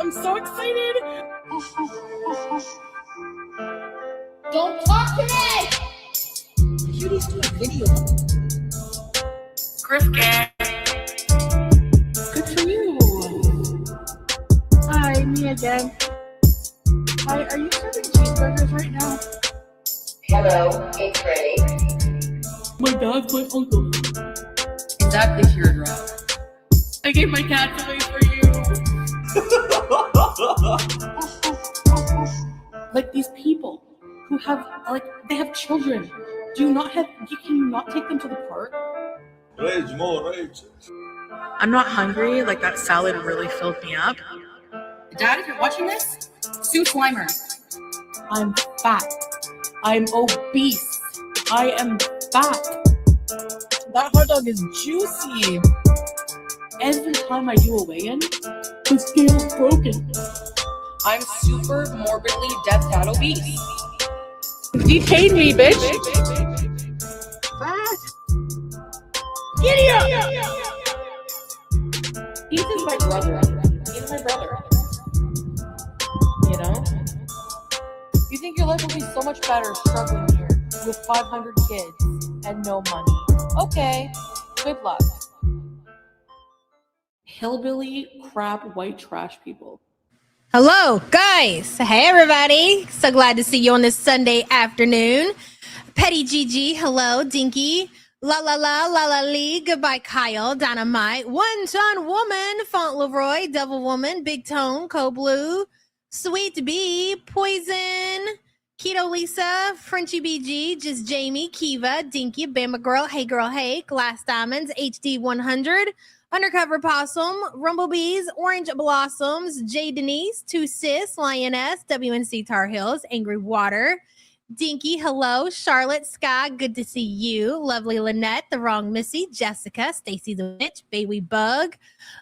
I'm so excited. Don't talk to me! Judy's doing a video. Griff gang. Good for you. Hi, me again. Hi, are you serving cheeseburgers right now? Hello, it's ready. My dad's my uncle. Exactly, Teardrop. I gave my cats away for you. Like these people who have, they have children. Can you not take them to the park? Rage, more rage. I'm not hungry. Like, that salad really filled me up. Dad, if you're watching this, sue Slimer. I'm fat. I'm obese. I am fat. That hot dog is juicy. Every time I do a weigh-in, the scale's broken. I'm super morbidly death obese. Detain me, bitch. Fat. Giddy up. Ethan's my brother. He's my brother. You know? You think your life will be so much better struggling here with 500 kids and no money. Okay, good luck. Hillbilly, crap, white trash people. Hello, guys. Hey, everybody. So glad to see you on this Sunday afternoon. Petty Gigi, hello. Dinky, la la la la la lee. Goodbye, Kyle. Dynamite, One Ton Woman, Fauntleroy, Devil Woman, Big Tone, Cold Blue, Sweet Bee, Poison, Keto Lisa, Frenchie BG, Just Jamie, Kiva, Dinky, Bama Girl, Hey Girl, Hey, Glass Diamonds, HD 100, Undercover Possum, Rumblebees, Orange Blossoms, J Denise, Two Sis, Lioness, WNC Tar Heels, Angry Water, Dinky, hello, Charlotte, Sky, good to see you, Lovely Lynette, The Wrong Missy, Jessica, Stacy the Witch, Baby Bug,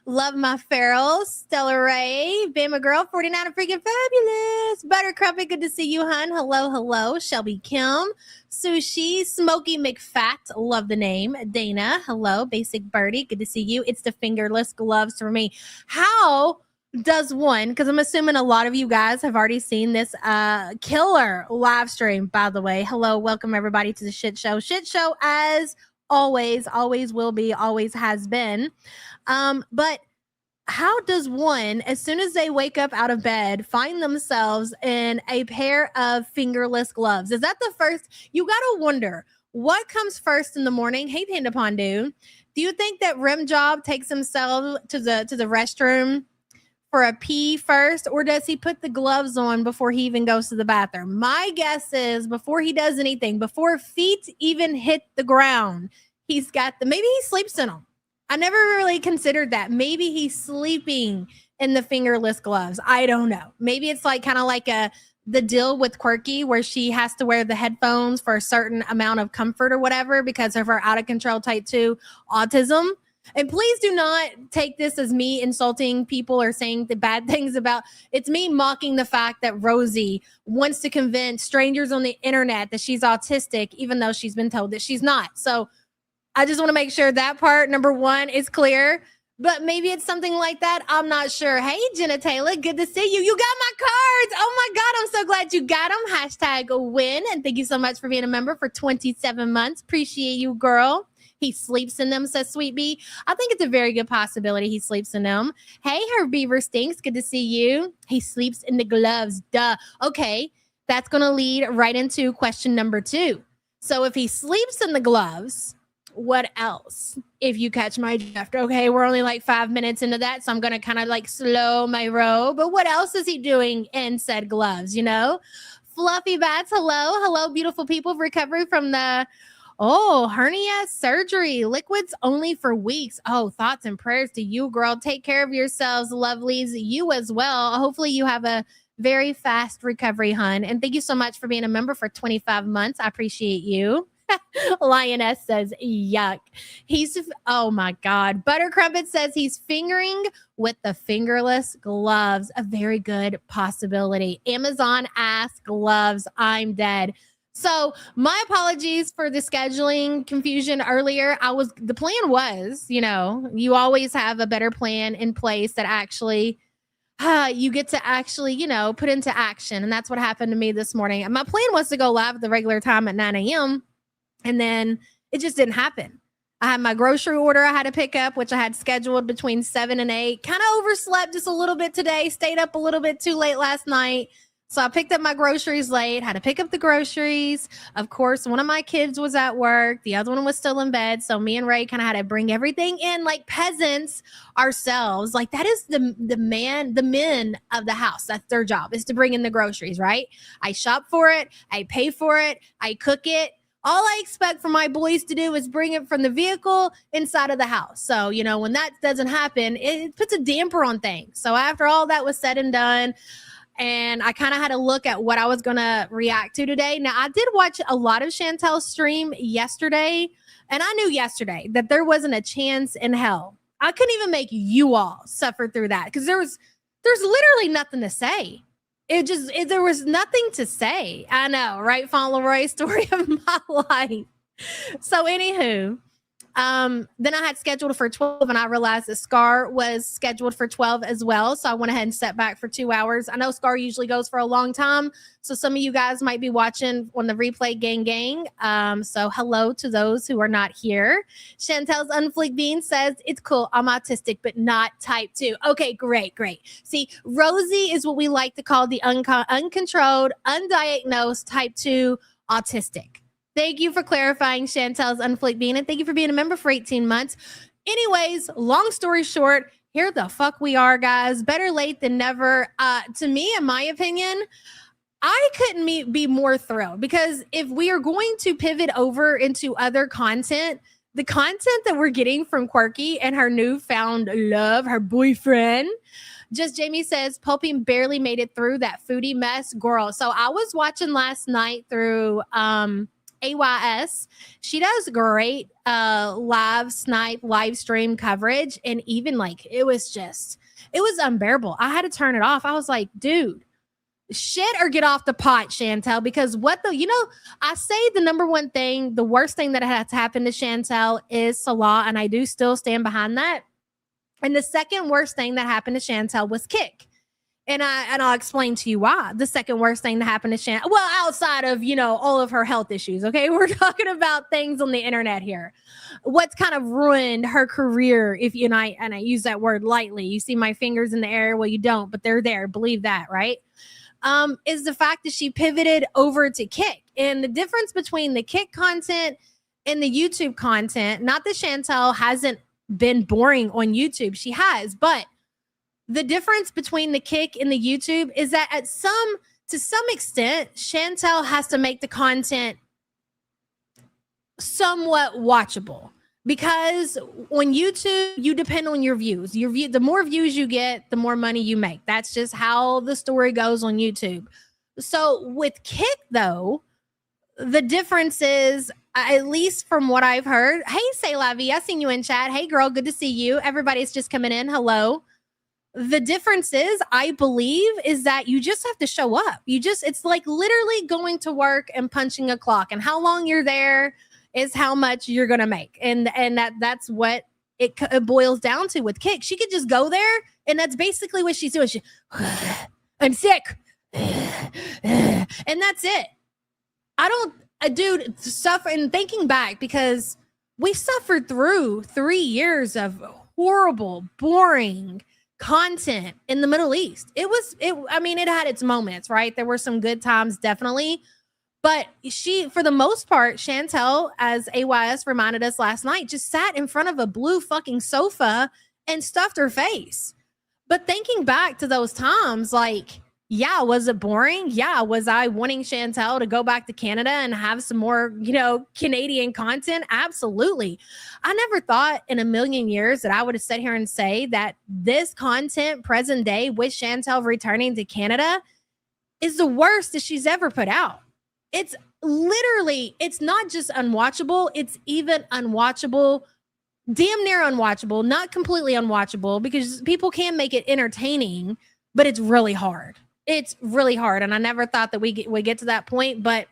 Love My Ferals, Stella Ray, Bama Girl, 49 and freaking fabulous, Buttercrumpet, good to see you, hun, hello, Shelby Kim, Sushi, Smokey McFat, love the name, Dana, hello, Basic Birdie, good to see you, it's the fingerless gloves for me. How does one, because I'm assuming a lot of you guys have already seen this killer live stream, by the way. Hello, welcome everybody to the shit show. Shit show as always will be, always has been. But how does one, as soon as they wake up out of bed, find themselves in a pair of fingerless gloves? Is that the first? You got to wonder, what comes first in the morning? Hey, Panda Pondu, do you think that Rim Job takes himself to the restroom for a pee first, or does he put the gloves on before he even goes to the bathroom? My guess is before he does anything, before feet even hit the ground, he's got maybe he sleeps in them. I never really considered that. Maybe he's sleeping in the fingerless gloves. I don't know. Maybe it's like kind of like the deal with Quirky where she has to wear the headphones for a certain amount of comfort or whatever because of her out of control type 2 autism. And please do not take this as me insulting people or saying the bad things about. It's me mocking the fact that Rosie wants to convince strangers on the internet that she's autistic, even though she's been told that she's not. So I just want to make sure that part, number one, is clear. But maybe it's something like that. I'm not sure. Hey, Jenna Taylor, good to see you. You got my cards. Oh, my God. I'm so glad you got them. Hashtag win. And thank you so much for being a member for 27 months. Appreciate you, girl. He sleeps in them, says Sweet Bee. I think it's a very good possibility he sleeps in them. Hey, her beaver stinks. Good to see you. He sleeps in the gloves. Duh. Okay, that's going to lead right into question number 2. So if he sleeps in the gloves, what else? If you catch my drift. Okay, we're only like 5 minutes into that, so I'm going to kind of like slow my roll. But what else is he doing in said gloves, you know? Fluffy Bats, hello, beautiful people. Recovery from the hernia surgery. Liquids only for weeks. Oh, thoughts and prayers to you, girl. Take care of yourselves, lovelies. You as well. Hopefully you have a very fast recovery, hun. And thank you so much for being a member for 25 months. I appreciate you. Lioness says, yuck. Oh my God. Buttercrumpet says he's fingering with the fingerless gloves. A very good possibility. Amazon ass gloves. I'm dead. So my apologies for the scheduling confusion earlier. The plan was, you always have a better plan in place that actually you get to actually, put into action. And that's what happened to me this morning. My plan was to go live at the regular time at 9 a.m. And then it just didn't happen. I had my grocery order I had to pick up, which I had scheduled between 7 and 8. Kind of overslept just a little bit today. Stayed up a little bit too late last night. So I picked up my groceries late, had to pick up the groceries. Of course, one of my kids was at work. The other one was still in bed. So me and Ray kind of had to bring everything in like peasants ourselves. Like that is the men of the house. That's their job, is to bring in the groceries, right? I shop for it. I pay for it. I cook it. All I expect from my boys to do is bring it from the vehicle inside of the house. So, when that doesn't happen, it puts a damper on things. So after all that was said and done, and I kind of had to look at what I was going to react to today. Now, I did watch a lot of Chantel's stream yesterday, and I knew yesterday that there wasn't a chance in hell. I couldn't even make you all suffer through that because there's literally nothing to say. There was nothing to say. I know, right? Fauntleroy, story of my life. So, anywho, then I had scheduled for 12 and I realized that Scar was scheduled for 12 as well. So I went ahead and set back for 2 hours. I know Scar usually goes for a long time. So some of you guys might be watching on the replay gang. So hello to those who are not here. Chantel's Unfleek Bean says, it's cool. I'm autistic, but not type 2. Okay, great. See, Rosie is what we like to call the uncontrolled, undiagnosed type 2 autistic. Thank you for clarifying, Chantel's Unfleek Bean, and thank you for being a member for 18 months. Anyways, long story short, here the fuck we are, guys. Better late than never. To me, in my opinion, I couldn't be more thrilled because if we are going to pivot over into other content, the content that we're getting from Quirky and her newfound love, her boyfriend, Just Jamie says, Pulpy barely made it through that foodie mess, girl. So I was watching last night through AYS. She does great live stream coverage. And even like, it was unbearable. I had to turn it off. I was like, dude, shit or get off the pot, Chantel, because I say the number one thing, the worst thing that had to happen to Chantel is Salah. And I do still stand behind that. And the second worst thing that happened to Chantel was Kick. And I'll explain to you why. The second worst thing that happened to Chantel, well, outside of, all of her health issues, okay? We're talking about things on the internet here. What's kind of ruined her career, and I use that word lightly. You see my fingers in the air? Well, you don't, but they're there. Believe that, right? Is the fact that she pivoted over to Kick. And the difference between the Kick content and the YouTube content, not that Chantel hasn't been boring on YouTube. She has, but the difference between the Kick and the YouTube is that to some extent, Chantel has to make the content somewhat watchable because on YouTube, you depend on your views. The more views you get, the more money you make. That's just how the story goes on YouTube. So with Kick though, the difference is, at least from what I've heard. Hey, Say La Vie, I seen you in chat. Hey, girl, good to see you. Everybody's just coming in. Hello. The difference is, I believe, is that you just have to show up. It's like literally going to work and punching a clock. And how long you're there is how much you're going to make. And that's what it boils down to with Kick. She could just go there, and that's basically what she's doing. I'm sick. And that's it. Dude, suffering, thinking back, because we suffered through 3 years of horrible, boring content in the Middle East. It had its moments, right? There were some good times, definitely. But for the most part, Chantel, as AYS reminded us last night, just sat in front of a blue fucking sofa and stuffed her face. But thinking back to those times, like, yeah, was it boring? Yeah. Was I wanting Chantel to go back to Canada and have some more, Canadian content? Absolutely. I never thought in a million years that I would have sat here and say that this content present day with Chantel returning to Canada is the worst that she's ever put out. It's literally, it's not just unwatchable. It's even unwatchable, damn near unwatchable, not completely unwatchable, because people can make it entertaining, but it's really hard. It's really hard. And I never thought that we get to that point, but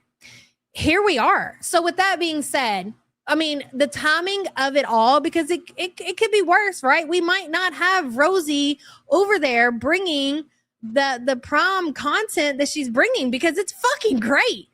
here we are. So with that being said, I mean, the timing of it all, because it could be worse, right? We might not have Rosie over there bringing the prom content that she's bringing, because it's fucking great.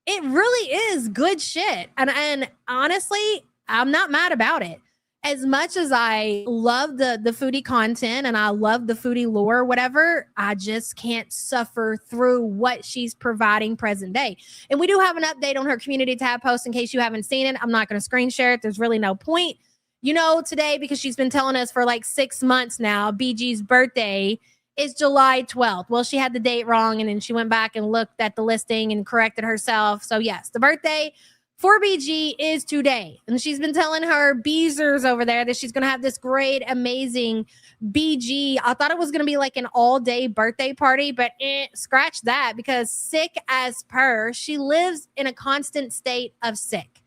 It really is good shit. And honestly, I'm not mad about it. As much as I love the foodie content and I love the foodie lore, whatever, I just can't suffer through what she's providing present day. And we do have an update on her community tab post in case you haven't seen it. I'm not going to screen share it. There's really no point. You know, today, because she's been telling us for like 6 months now, BG's birthday is July 12th. Well, she had the date wrong, and then she went back and looked at the listing and corrected herself. So yes, the birthday for BG is today. And she's been telling her Beezers over there that she's going to have this great, amazing BG. I thought it was going to be like an all-day birthday party, but scratch that, because sick as per, she lives in a constant state of sick.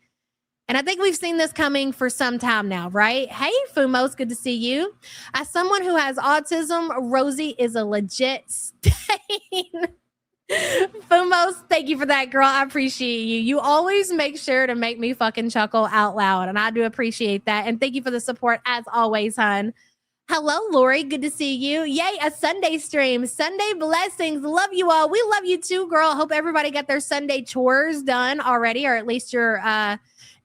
And I think we've seen this coming for some time now, right? Hey, Fumos, good to see you. As someone who has autism, Rosie is a legit stain. Fumos, thank you for that, girl. I appreciate you. You always make sure to make me fucking chuckle out loud, and I do appreciate that. And thank you for the support as always, hun. Hello, Lori. Good to see you. Yay, a Sunday stream. Sunday blessings. Love you all. We love you too, girl. Hope everybody got their Sunday chores done already, or at least you're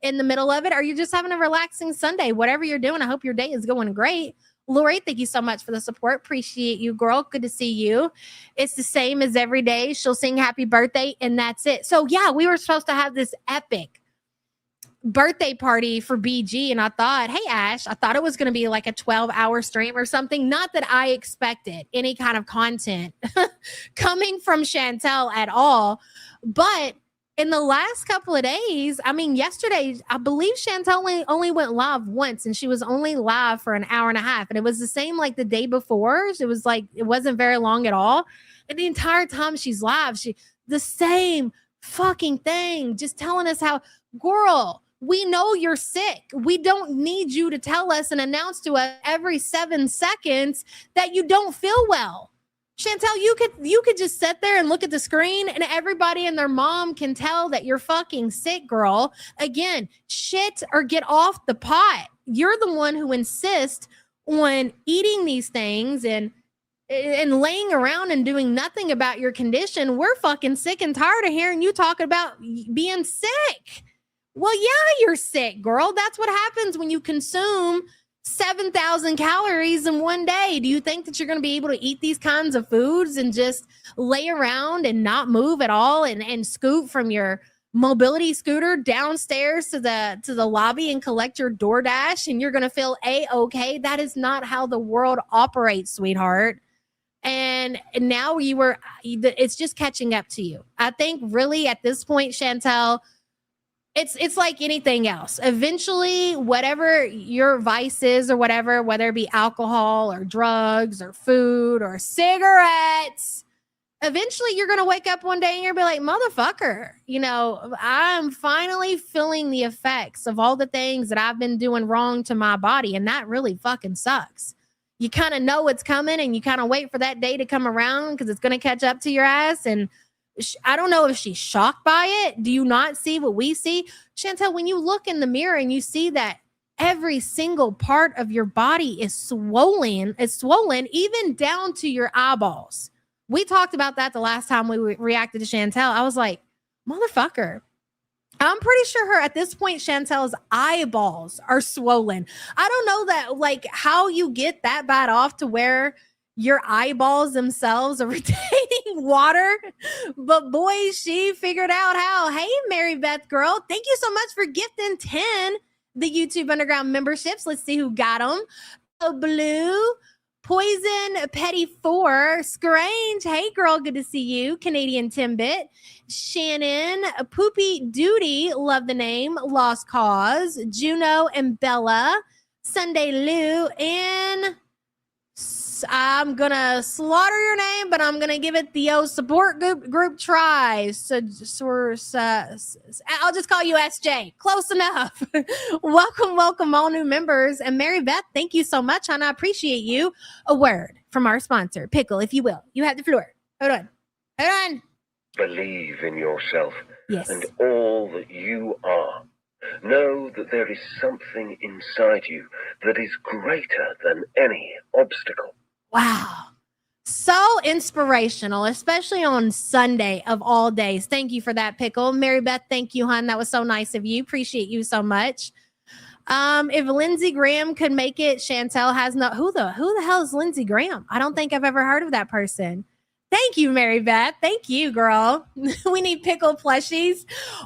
in the middle of it, or you're just having a relaxing Sunday. Whatever you're doing, I hope your day is going great. Lori, thank you so much for the support. Appreciate you, girl. Good to see you. It's the same as every day. She'll sing happy birthday, and that's it. So, yeah, we were supposed to have this epic birthday party for BG, and I thought, hey, Ash, I thought it was going to be like a 12-hour stream or something. Not that I expected any kind of content coming from Chantel at all, but in the last couple of days, I mean, yesterday, I believe Chantel only went live once, and she was only live for an hour and a half. And it was the same like the day before. It was like, it wasn't very long at all. And the entire time she's live, the same fucking thing, just telling us how, girl, we know you're sick. We don't need you to tell us and announce to us every 7 seconds that you don't feel well. Chantel, you could just sit there and look at the screen, and everybody and their mom can tell that you're fucking sick, girl. Again, shit or get off the pot. You're the one who insists on eating these things and laying around and doing nothing about your condition. We're fucking sick and tired of hearing you talking about being sick. Well, yeah, you're sick, girl. That's what happens when you consume 7,000 calories in one day. Do you think that you're going to be able to eat these kinds of foods and just lay around and not move at all and scoot from your mobility scooter downstairs to the lobby and collect your DoorDash and you're going to feel A-okay? That is not how the world operates, sweetheart. And now it's just catching up to you. I think really at this point, Chantel, it's like anything else. Eventually, whatever your vice is or whatever, whether it be alcohol or drugs or food or cigarettes, eventually you're going to wake up one day and you're going to be like, motherfucker, I'm finally feeling the effects of all the things that I've been doing wrong to my body. And that really fucking sucks. You kind of know it's coming and you kind of wait for that day to come around because it's going to catch up to your ass. And I don't know if she's shocked by it. Do you not see what we see? Chantel, when you look in the mirror and you see that every single part of your body is swollen, even down to your eyeballs. We talked about that the last time we reacted to Chantel. I was like, motherfucker. I'm pretty sure at this point, Chantel's eyeballs are swollen. I don't know that, like, how you get that bad off to where your eyeballs themselves are retaining water. But boy, she figured out how. Hey, Mary Beth girl, thank you so much for gifting 10 the YouTube Underground memberships. Let's see who got them. Blue, Poison, Petty 4, Scrange. Hey, girl, good to see you. Canadian Timbit, Shannon, Poopy Duty, love the name. Lost Cause, Juno and Bella, Sunday Lou, and I'm going to slaughter your name, but I'm going to give it the support group try. So I'll just call you SJ. Close enough. Welcome, all new members. And Mary Beth, thank you so much, and I appreciate you. A word from our sponsor, Pickle, if you will. You have the floor. Hold on. Believe in yourself. Yes. And all that you are. Know that there is something inside you that is greater than any obstacle. Wow. So inspirational, especially on Sunday of all days. Thank you for that, Pickle. Mary Beth, thank you, hon. That was so nice of you. Appreciate you so much. If Lindsey Graham could make it, Chantel has no. Who the hell is Lindsey Graham? I don't think I've ever heard of that person. Thank you, Mary Beth. Thank you, girl. We need pickle plushies.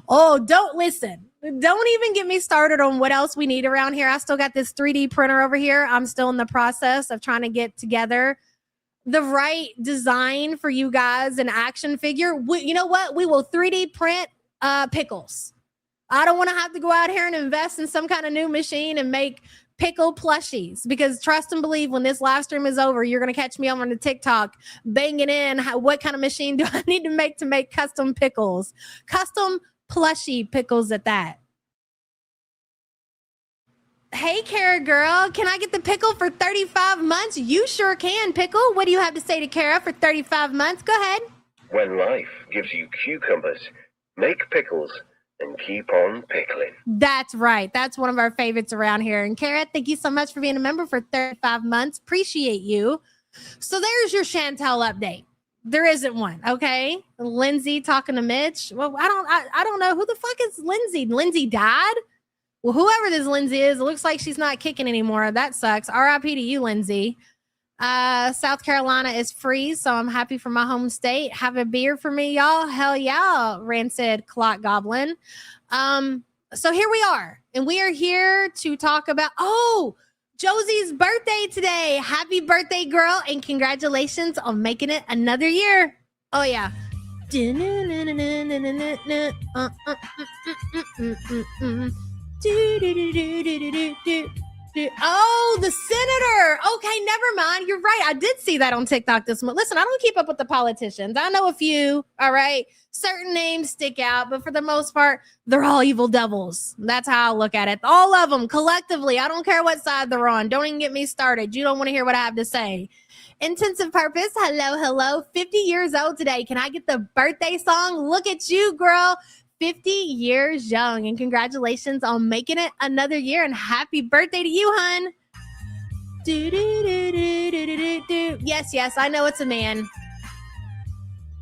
Oh, don't listen. Don't even get me started on what else we need around here. I still got this 3D printer over here. I'm still in the process of trying to get together the right design for you guys, an action figure. You know what? We will 3D print pickles. I don't want to have to go out here and invest in some kind of new machine and make pickle plushies, because trust and believe, when this live stream is over, you're going to catch me over on the TikTok banging in what kind of machine do I need to make custom pickles, custom plushie pickles at that. Hey, Kara girl, can I get the pickle for 35 months? You sure can, Pickle. What do you have to say to Kara for 35 months? Go ahead. When life gives you cucumbers, make pickles and keep on pickling. That's right. That's one of our favorites around here. And Kara, thank you so much for being a member for 35 months. Appreciate you. So there's your Chantel update. There isn't one, okay? Lindsay talking to Mitch. Well, I don't know. Who the fuck is Lindsay? Lindsay died? Well, whoever this Lindsay is, it looks like she's not kicking anymore. That sucks. RIP to you, Lindsay. South Carolina is free, so I'm happy for my home state. Have a beer for me, y'all. Hell yeah, Rancid Clock Goblin. So here we are, and we are here to talk about, Josie's birthday today. Happy birthday, girl, and congratulations on making it another year. Oh, yeah. Oh, the senator. Okay, never mind. You're right. I did see that on TikTok this month. Listen, I don't keep up with the politicians. I know a few, all right? Certain names stick out, but for the most part, they're all evil devils. That's how I look at it. All of them collectively. I don't care what side they're on. Don't even get me started. You don't want to hear what I have to say. Intensive Purpose. Hello. 50 years old today. Can I get the birthday song? Look at you, girl. 50 years young, and congratulations on making it another year, and happy birthday to you, hun. Yes, I know it's a man.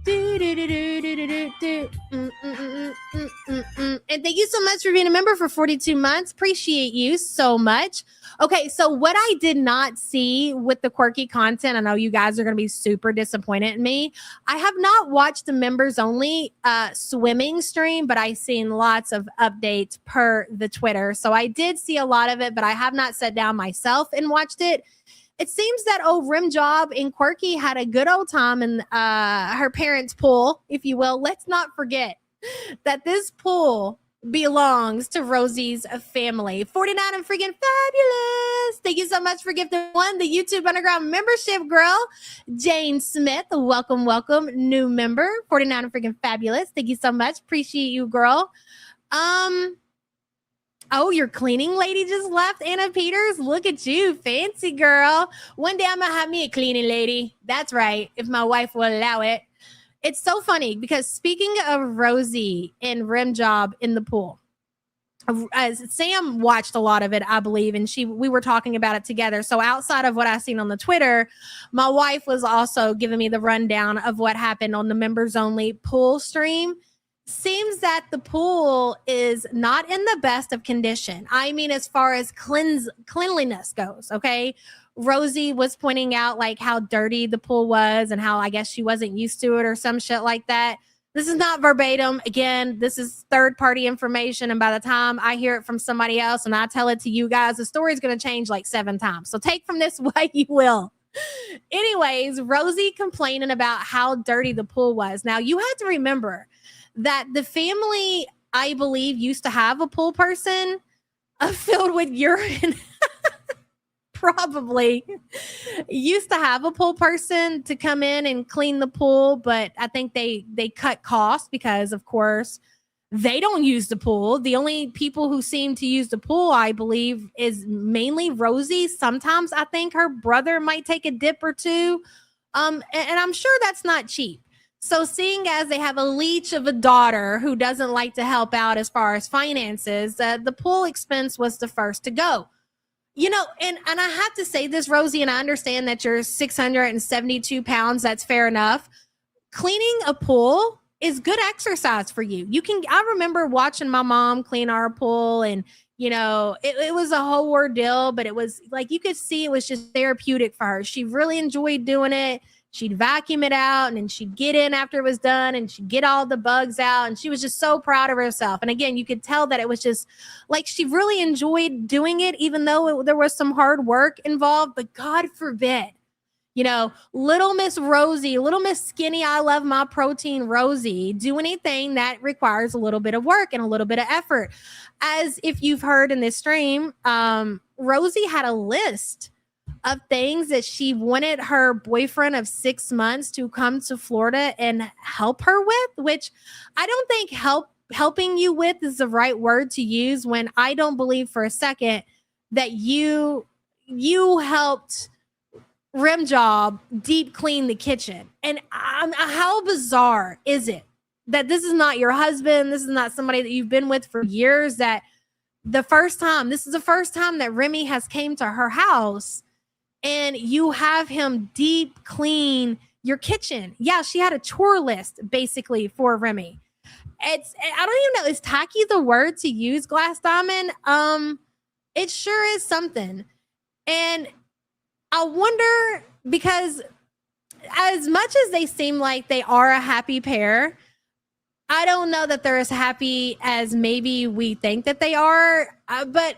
And thank you so much for being a member for 42 months. Appreciate you so much. Okay, so what I did not see with the quirky content, I know you guys are going to be super disappointed in me. I have not watched the members only swimming stream, but I've seen lots of updates per the Twitter. So I did see a lot of it, but I have not sat down myself and watched it. It seems that old Rim Job and Quirky had a good old time in her parents' pool, if you will. Let's not forget that this pool belongs to Rosie's family. 49 and freaking fabulous. Thank you so much for gifting one, the YouTube Underground membership, girl. Jane Smith, welcome. New member, 49 and freaking fabulous. Thank you so much. Appreciate you, girl. Oh, your cleaning lady just left, Anna Peters. Look at you, fancy girl. One day I'm going to have me a cleaning lady. That's right, if my wife will allow it. It's so funny because speaking of Rosie and Rim Job in the pool, Sam watched a lot of it, I believe, and we were talking about it together. So outside of what I seen on the Twitter, my wife was also giving me the rundown of what happened on the members only pool stream. Seems that the pool is not in the best of condition. I mean, as far as cleanliness goes, okay? Rosie was pointing out like how dirty the pool was and how I guess she wasn't used to it or some shit like that. This is not verbatim. Again, this is third-party information, and by the time I hear it from somebody else and I tell it to you guys, the story is going to change like 7 times. So take from this what you will. Anyways, Rosie complaining about how dirty the pool was. Now, you have to remember that the family, I believe, used to have a pool person filled with urine. Probably used to have a pool person to come in and clean the pool, but I think they cut costs because, of course, they don't use the pool. The only people who seem to use the pool, I believe, is mainly Rosie. Sometimes I think her brother might take a dip or two, and I'm sure that's not cheap. So seeing as they have a leech of a daughter who doesn't like to help out as far as finances, the pool expense was the first to go. You know, and I have to say this, Rosie, and I understand that you're 672 pounds. That's fair enough. Cleaning a pool is good exercise for you. I remember watching my mom clean our pool, and you know, it was a whole ordeal, but it was like you could see it was just therapeutic for her. She really enjoyed doing it. She'd vacuum it out, and then she'd get in after it was done, and she'd get all the bugs out, and she was just so proud of herself. And again, you could tell that it was just like she really enjoyed doing it, even though there was some hard work involved. But God forbid, you know, little Miss Rosie, little Miss Skinny, I love my protein Rosie, do anything that requires a little bit of work and a little bit of effort. As if you've heard in this stream, Rosie had a list of things that she wanted her boyfriend of 6 months to come to Florida and help her with, which I don't think helping you with is the right word to use, when I don't believe for a second that you helped Rim Job deep clean the kitchen. And how bizarre is it that this is not your husband, this is not somebody that you've been with for years, that this is the first time that Remy has came to her house and you have him deep clean your kitchen. Yeah, she had a chore list basically for Remy. I don't even know, is tacky the word to use, Glass Diamond? It sure is something. And I wonder, because as much as they seem like they are a happy pair, I don't know that they're as happy as maybe we think that they are. But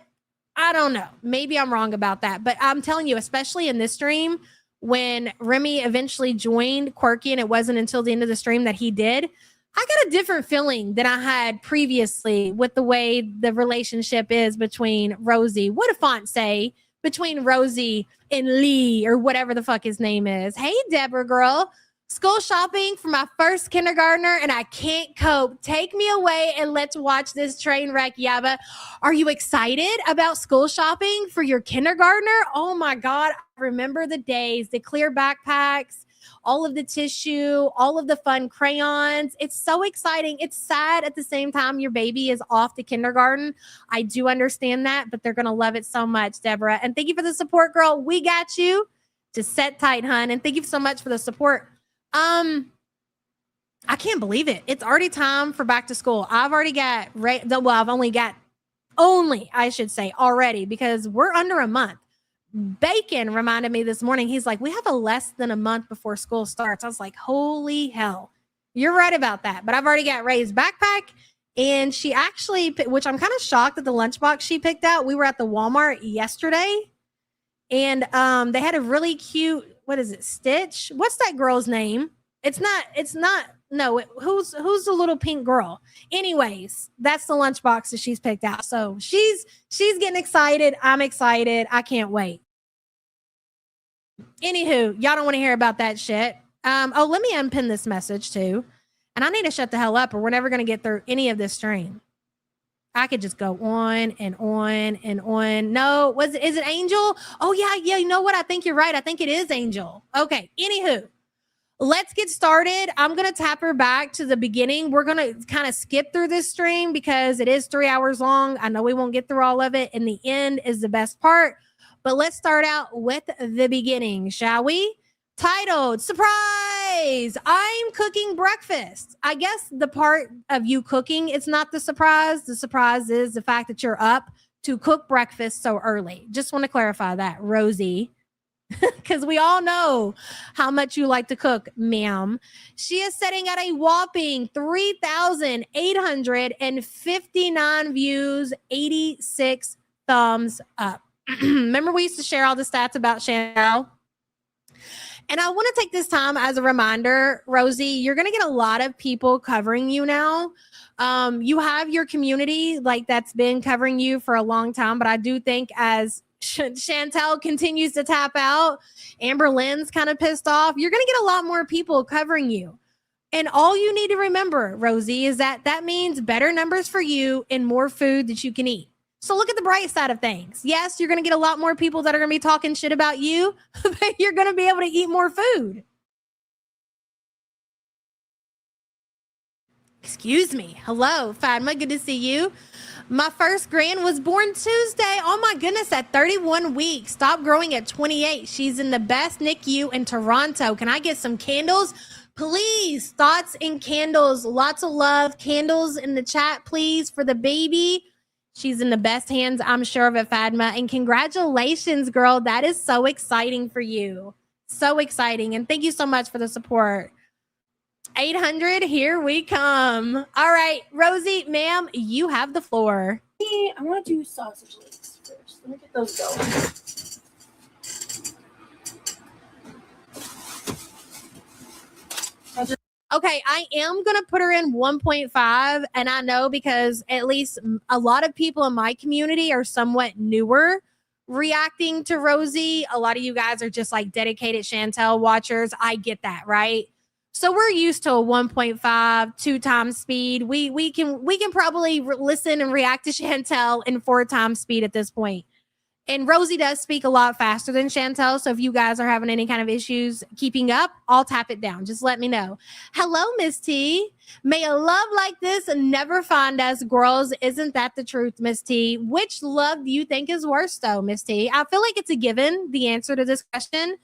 I don't know. Maybe I'm wrong about that. But I'm telling you, especially in this stream, when Remy eventually joined Quirky, and it wasn't until the end of the stream that he did, I got a different feeling than I had previously with the way the relationship is between Rosie. What did Font say? Between Rosie and Lee, or whatever the fuck his name is. Hey, Deborah girl. School shopping for my first kindergartner, and I can't cope. Take me away and let's watch this train wreck, Yaba. Are you excited about school shopping for your kindergartner? Oh my God. I remember the days, the clear backpacks, all of the tissue, all of the fun crayons. It's so exciting. It's sad at the same time your baby is off to kindergarten. I do understand that, but they're going to love it so much, Deborah. And thank you for the support, girl. We got you. Just set tight, hun. And thank you so much for the support. I can't believe it. It's already time for back to school. I've already got, I should say already, because we're under a month. Bacon reminded me this morning. He's like, we have a less than a month before school starts. I was like, holy hell. You're right about that. But I've already got Ray's backpack, and she actually, which I'm kind of shocked at the lunchbox she picked out. We were at the Walmart yesterday, and they had a really cute, what is it, Stitch? What's that girl's name? Who's the little pink girl? Anyways, that's the lunchbox that she's picked out. So she's getting excited. I'm excited. I can't wait. Anywho, y'all don't want to hear about that shit. Let me unpin this message too. And I need to shut the hell up, or we're never going to get through any of this stream. I could just go on and on and on. No, is it Angel? Oh yeah. You know what? I think you're right. I think it is Angel. Okay. Anywho, let's get started. I'm going to tap her back to the beginning. We're going to kind of skip through this stream because it is 3 hours long. I know we won't get through all of it, and the end is the best part. But let's start out with the beginning, shall we? Titled, Surprise! I'm cooking breakfast. I guess the part of you cooking, it's not the surprise. The surprise is the fact that you're up to cook breakfast so early. Just want to clarify that, Rosie. Because we all know how much you like to cook, ma'am. She is sitting at a whopping 3,859 views, 86 thumbs up. Remember we used to share all the stats about Chanel? And I want to take this time as a reminder, Rosie, you're going to get a lot of people covering you now. You have your community that's been covering you for a long time, but I do think as Chantel continues to tap out, Amber Lynn's kind of pissed off, you're going to get a lot more people covering you. And all you need to remember, Rosie, is that means better numbers for you and more food that you can eat. So look at the bright side of things. Yes, you're going to get a lot more people that are going to be talking shit about you, but you're going to be able to eat more food. Excuse me. Hello, Fatma. Good to see you. My first grand was born Tuesday. Oh my goodness, at 31 weeks. Stopped growing at 28. She's in the best NICU in Toronto. Can I get some candles? Please, thoughts and candles. Lots of love. Candles in the chat, please, for the baby. She's in the best hands, I'm sure of it, Fatma. And congratulations, girl. That is so exciting for you. So exciting. And thank you so much for the support. 800, here we come. All right, Rosie, ma'am, you have the floor. I want to do sausage links first. Let me get those going. Okay, I am going to put her in 1.5. And I know because at least a lot of people in my community are somewhat newer reacting to Rosie. A lot of you guys are just like dedicated Chantel watchers. I get that, right? So we're used to a 1.5, 2 times speed. We can probably listen and react to Chantel in 4 times speed at this point. And Rosie does speak a lot faster than Chantel. So if you guys are having any kind of issues keeping up, I'll tap it down. Just let me know. Hello, Miss T. May a love like this never find us, girls. Isn't that the truth, Miss T? Which love do you think is worse, though, Miss T? I feel like it's a given, the answer to this question.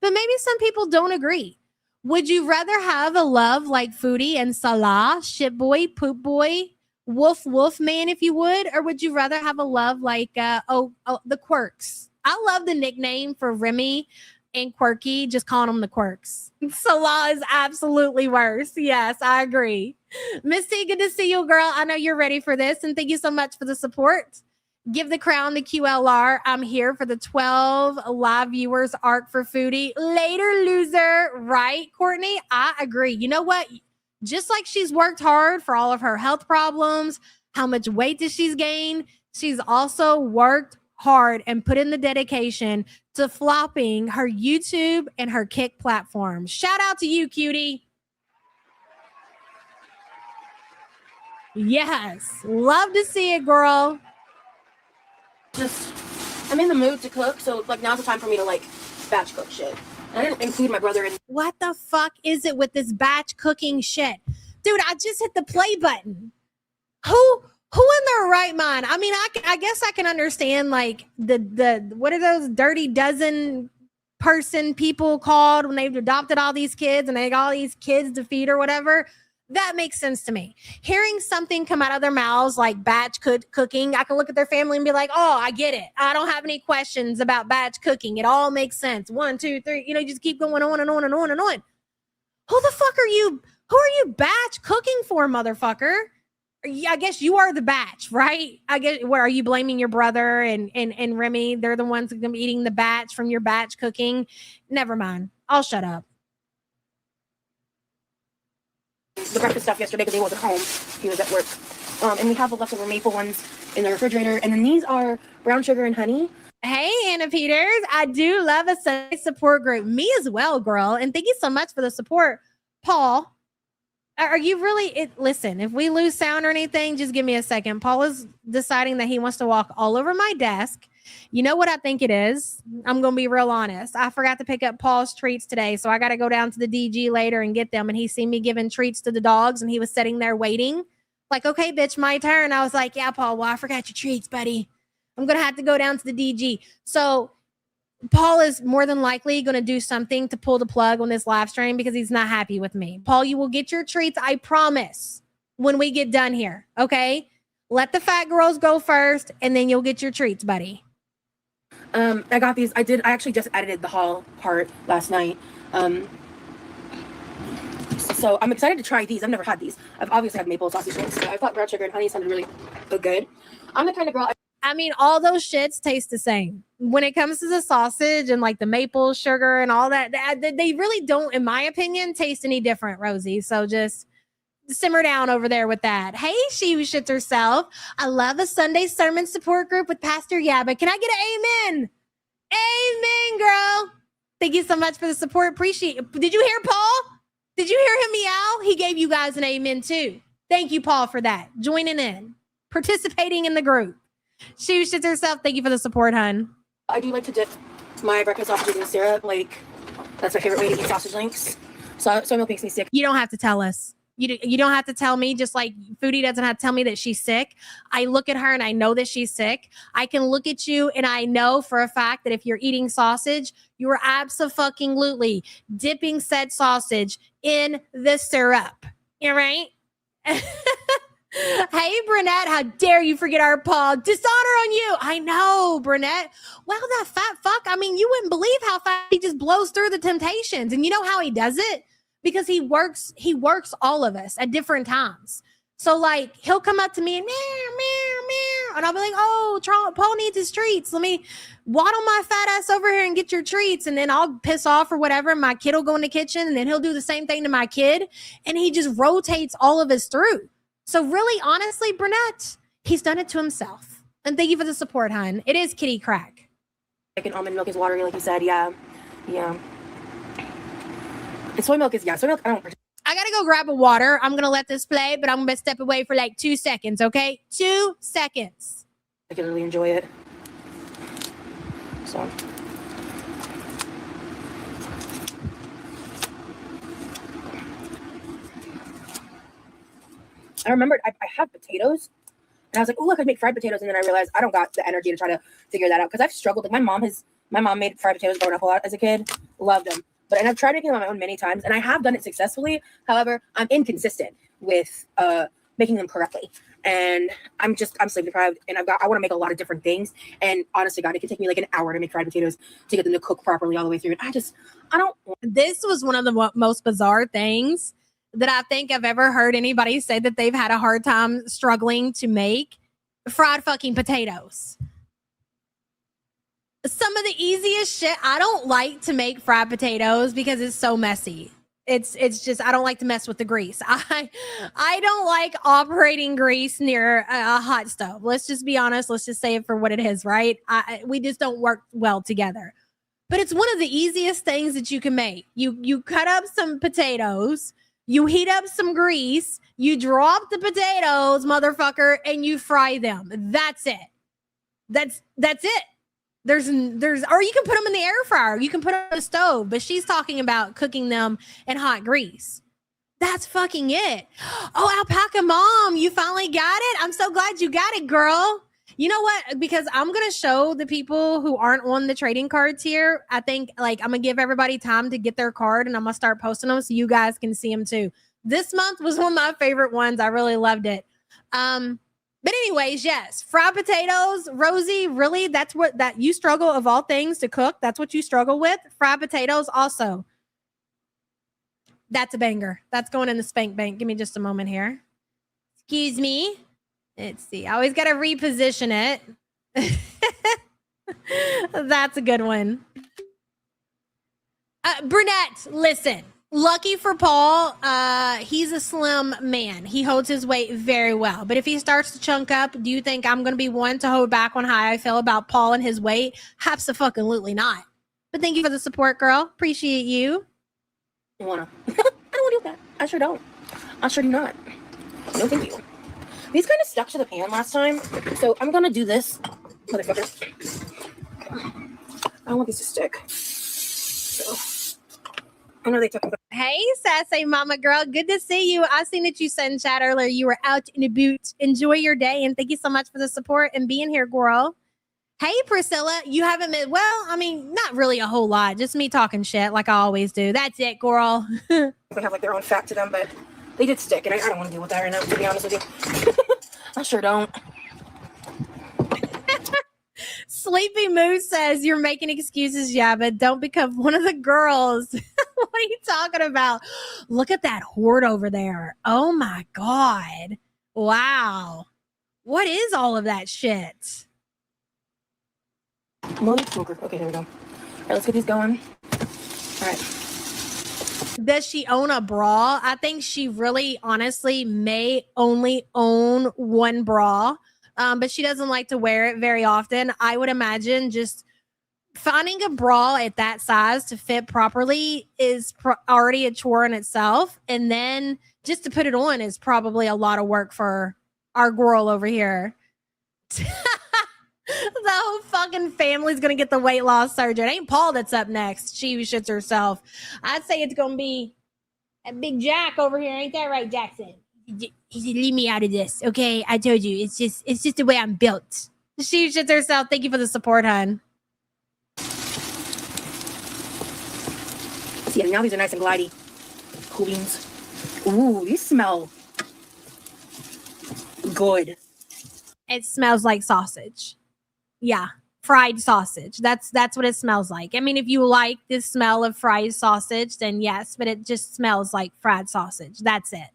But maybe some people don't agree. Would you rather have a love like Foodie and Salah, Shit Boy, Poop Boy, Wolf Man, if you would, or would you rather have a love like the Quirks? I love the nickname for Remy and Quirky, just calling them the Quirks. Salah is absolutely worse. Yes, I agree. Misty, good to see you, girl. I know you're ready for this, and thank you so much for the support. Give the crown to QLR. I'm here for the 12 live viewers arc for Foodie. Later, loser. Right, Courtney? I agree. You know what? Just like she's worked hard for all of her health problems, how much weight does she's gained? She's also worked hard and put in the dedication to flopping her YouTube and her Kick platform. Shout out to you, cutie. Yes. Love to see it, girl. I'm in the mood to cook, so like now's the time for me to like batch cook shit. And I didn't include my brother in. What the fuck is it with this batch cooking shit? Dude, I just hit the play button. Who in their right mind? I mean, I guess I can understand like the what are those dirty dozen person people called when they've adopted all these kids and they got all these kids to feed or whatever. That makes sense to me. Hearing something come out of their mouths like batch cooking, I can look at their family and be like, oh, I get it. I don't have any questions about batch cooking. It all makes sense. 1, 2, 3, you just keep going on and on and on and on. Who the fuck are you? Who are you batch cooking for, motherfucker? I guess you are the batch, right? I guess, what are you blaming your brother and Remy? They're the ones that are eating the batch from your batch cooking. Never mind. I'll shut up. The breakfast stuff yesterday because he wasn't home. He was at work. And we have the leftover maple ones in the refrigerator. And then these are brown sugar and honey. Hey, Anna Peters. I do love a Sunday support group. Me as well, girl. And thank you so much for the support. Paul, are you really... Listen, if we lose sound or anything, just give me a second. Paul is deciding that he wants to walk all over my desk. You know what I think it is? I'm going to be real honest. I forgot to pick up Paul's treats today, so I got to go down to the DG later and get them. And he seen me giving treats to the dogs, and he was sitting there waiting. Like, okay, bitch, my turn. I was like, yeah, Paul, well, I forgot your treats, buddy. I'm going to have to go down to the DG. So Paul is more than likely going to do something to pull the plug on this live stream because he's not happy with me. Paul, you will get your treats, I promise, when we get done here, okay? Let the fat girls go first, and then you'll get your treats, buddy. I got these. I actually just edited the haul part last night. So I'm excited to try these. I've never had these. I've obviously had maple sausage links. So I thought brown sugar and honey sounded really good. I'm the kind of girl. I mean, all those shits taste the same. When it comes to the sausage and like the maple sugar and all that, they really don't, in my opinion, taste any different, Rosie. So just simmer down over there with that. Hey, she who shits herself. I love a Sunday sermon support group with Pastor Yabba. Can I get an amen? Amen, girl. Thank you so much for the support. Appreciate it. Did you hear Paul? Did you hear him meow? He gave you guys an amen too. Thank you, Paul, for that. Joining in, participating in the group. She who shits herself. Thank you for the support, hun. I do like to dip my breakfast sausages in syrup. Like, that's my favorite way to eat sausage links. So milk makes me sick. You don't have to tell us. You don't have to tell me, just like Foodie doesn't have to tell me that she's sick. I look at her and I know that she's sick. I can look at you and I know for a fact that if you're eating sausage, you are absolutely dipping said sausage in the syrup. All right? Hey, Brunette, how dare you forget our Paul? Dishonor on you. I know, Brunette. Wow, that fat fuck. I mean, you wouldn't believe how fast he just blows through the temptations. And you know how he does it? Because he works all of us at different times. So like he'll come up to me and meow, meow, meow, and I'll be like, oh, Paul needs his treats. Let me waddle my fat ass over here and get your treats. And then I'll piss off or whatever. My kid will go in the kitchen and then he'll do the same thing to my kid. And he just rotates all of us through. So really, honestly, Brunette, he's done it to himself. And thank you for the support, hon. It is kitty crack. Like almond milk is watery, like you said. Yeah. And soy milk is, soy milk, I don't. I gotta go grab a water. I'm gonna let this play, but I'm gonna step away for like 2 seconds, okay? 2 seconds. I can really enjoy it. So. I remembered I have potatoes, and I was like, oh, look, I make fried potatoes, and then I realized I don't got the energy to try to figure that out, because I've struggled. Like, my mom made fried potatoes growing up a lot as a kid. Loved them. And I've tried making them on my own many times, and I have done it successfully. However, I'm inconsistent with making them correctly. And I'm sleep deprived, and I want to make a lot of different things. And honestly, God, it can take me like an hour to make fried potatoes to get them to cook properly all the way through. And I don't. This was one of the most bizarre things that I think I've ever heard anybody say that they've had a hard time struggling to make fried fucking potatoes. Some of the easiest shit. I don't like to make fried potatoes because it's so messy. It's just, I don't like to mess with the grease. I don't like operating grease near a hot stove. Let's just be honest. Let's just say it for what it is, right? We just don't work well together. But it's one of the easiest things that you can make. You cut up some potatoes, you heat up some grease, you drop the potatoes, motherfucker, and you fry them. That's it. That's it. Or you can put them in the air fryer. You can put them on the stove. But she's talking about cooking them in hot grease. That's fucking it. Oh, Alpaca Mom, you finally got it. I'm so glad you got it, girl. You know what? Because I'm going to show the people who aren't on the trading cards here. I think like I'm going to give everybody time to get their card, and I'm going to start posting them so you guys can see them too. This month was one of my favorite ones. I really loved it. But anyways, yes, fried potatoes, Rosie, really, that you struggle of all things to cook. That's what you struggle with. Fried potatoes also. That's a banger. That's going in the spank bank. Give me just a moment here. Excuse me. Let's see. I always got to reposition it. That's a good one. Brunette, listen. Lucky for Paul, he's a slim man. He holds his weight very well. But if he starts to chunk up, do you think I'm going to be one to hold back on how I feel about Paul and his weight? Absolutely not. But thank you for the support, girl. Appreciate you. I don't want to do that. I sure don't. I sure do not. No, thank you. These kind of stuck to the pan last time, so I'm going to do this. Motherfucker. I don't want these to stick. So, I know they took them. Hey, sassy mama girl. Good to see you. I seen that you said in chat earlier you were out in a boot. Enjoy your day, and thank you so much for the support and being here, girl. Hey, Priscilla. You haven't been, well, I mean, not really a whole lot. Just me talking shit like I always do. That's it, girl. They have like their own fat to them, but they did stick, and I don't want to deal with that right now, to be honest with you. I sure don't. Sleepy Moose says you're making excuses, yeah, but don't become one of the girls. What are you talking about? Look at that hoard over there. Oh my God. Wow. What is all of that shit? Smoker. Okay, here we go. All right, let's get these going. All right. Does she own a bra? I think she really honestly may only own one bra. But she doesn't like to wear it very often. I would imagine just finding a bra at that size to fit properly is already a chore in itself. And then just to put it on is probably a lot of work for our girl over here. The whole fucking family's going to get the weight loss surgery. It ain't Paul that's up next. She shits herself. I'd say it's going to be That big Jack over here, ain't that right, Jackson? He said, leave me out of this, okay? I told you, it's just the way I'm built. She shits herself. Thank you for the support, hon. See, now these are nice and glidey. Cool beans. Ooh, these smell good. It smells like sausage. Yeah, fried sausage. That's what it smells like. I mean, if you like the smell of fried sausage, then yes, but it just smells like fried sausage. That's it.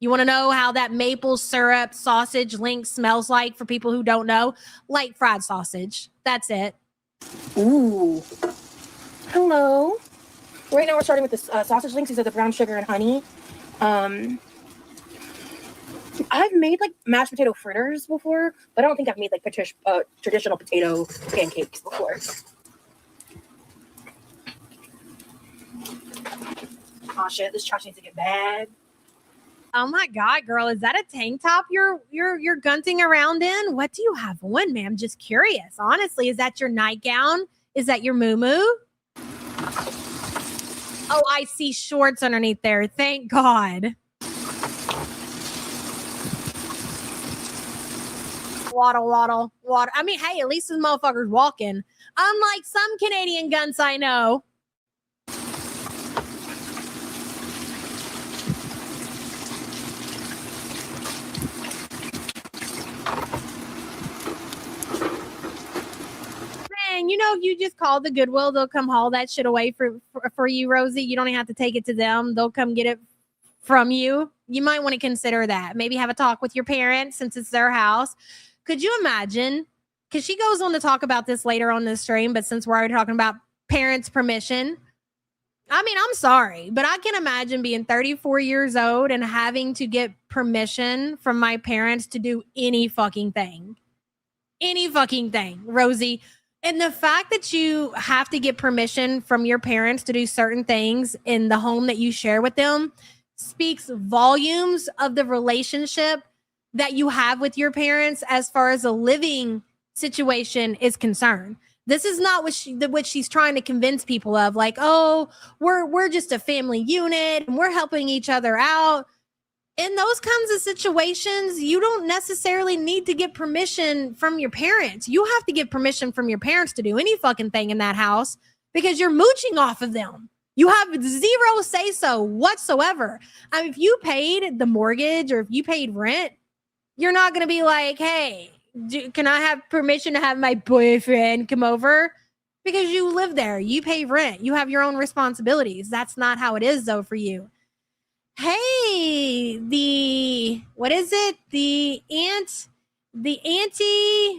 You want to know how that maple syrup sausage link smells like for people who don't know? Like fried sausage. That's it. Ooh. Hello. Right now we're starting with the sausage links. These are the brown sugar and honey. I've made like mashed potato fritters before, but I don't think I've made like traditional potato pancakes before. Oh shit, this trash needs to get bad. Oh my God, girl, is that a tank top you're gunting around in? What do you have on, ma'am? I'm just curious. Honestly, is that your nightgown? Is that your muumuu? Oh, I see shorts underneath there. Thank God. Waddle, waddle, waddle. I mean, hey, at least this motherfucker's walking. Unlike some Canadian guns I know. Man, you know, if you just call the Goodwill, they'll come haul that shit away for you, Rosie. You don't even have to take it to them. They'll come get it from you. You might want to consider that. Maybe have a talk with your parents since it's their house. Could you imagine? Because she goes on to talk about this later on the stream, but since we're already talking about parents' permission, I mean, I'm sorry, but I can imagine being 34 years old and having to get permission from my parents to do any fucking thing. Any fucking thing, Rosie. And the fact that you have to get permission from your parents to do certain things in the home that you share with them speaks volumes of the relationship that you have with your parents as far as a living situation is concerned. This is not what she's trying to convince people of, like, oh, we're just a family unit and we're helping each other out. In those kinds of situations, you don't necessarily need to get permission from your parents. You have to get permission from your parents to do any fucking thing in that house because you're mooching off of them. You have zero say-so whatsoever. I mean, if you paid the mortgage or if you paid rent, you're not going to be like, hey, can I have permission to have my boyfriend come over? Because you live there. You pay rent. You have your own responsibilities. That's not how it is, though, for you. Hey, what is it? The Auntie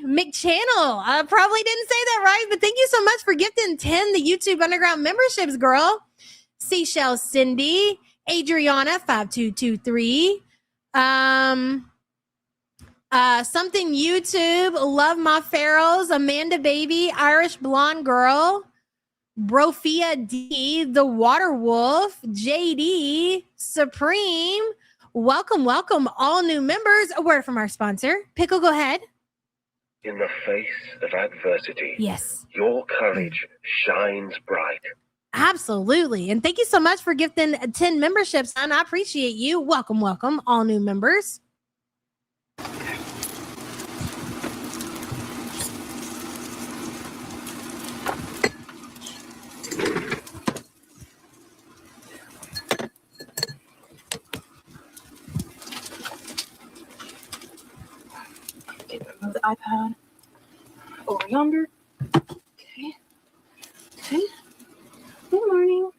McChannel. I probably didn't say that right, but thank you so much for gifting 10 the YouTube Underground memberships, girl. Seashell Cindy, Adriana 5223. Something YouTube, Love My Pharaohs, Amanda Baby, Irish Blonde Girl, Brofia D, The Water Wolf, JD, Supreme. Welcome, all new members. A word from our sponsor. Pickle, go ahead. In the face of adversity, yes, your courage shines bright. Absolutely. And thank you so much for gifting 10 memberships, son. I appreciate you. Welcome, all new members. Move the iPad over yonder. Okay. Good morning.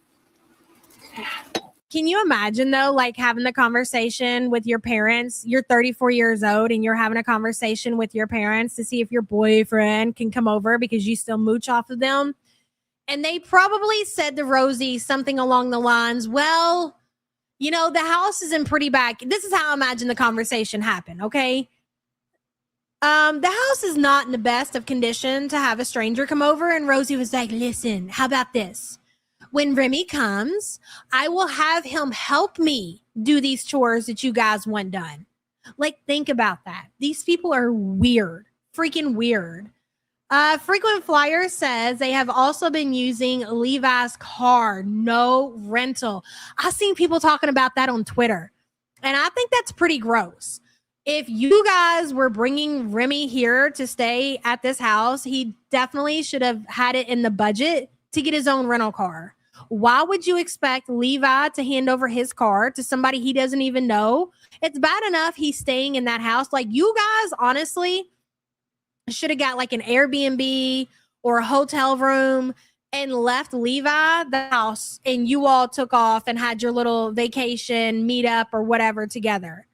Can you imagine, though, like having the conversation with your parents? You're 34 years old and you're having a conversation with your parents to see if your boyfriend can come over because you still mooch off of them. And they probably said to Rosie something along the lines, well, you know, the house is in pretty bad. This is how I imagine the conversation happened, okay? The house is not in the best of condition to have a stranger come over. And Rosie was like, listen, how about this? When Remy comes, I will have him help me do these chores that you guys want done. Like, think about that. These people are weird, freaking weird. Frequent Flyer says they have also been using Levi's car, no rental. I've seen people talking about that on Twitter, and I think that's pretty gross. If you guys were bringing Remy here to stay at this house, he definitely should have had it in the budget to get his own rental car. Why would you expect Levi to hand over his car to somebody he doesn't even know? It's bad enough he's staying in that house. Like, you guys, honestly, should have got like an Airbnb or a hotel room and left Levi the house, and you all took off and had your little vacation meetup or whatever together.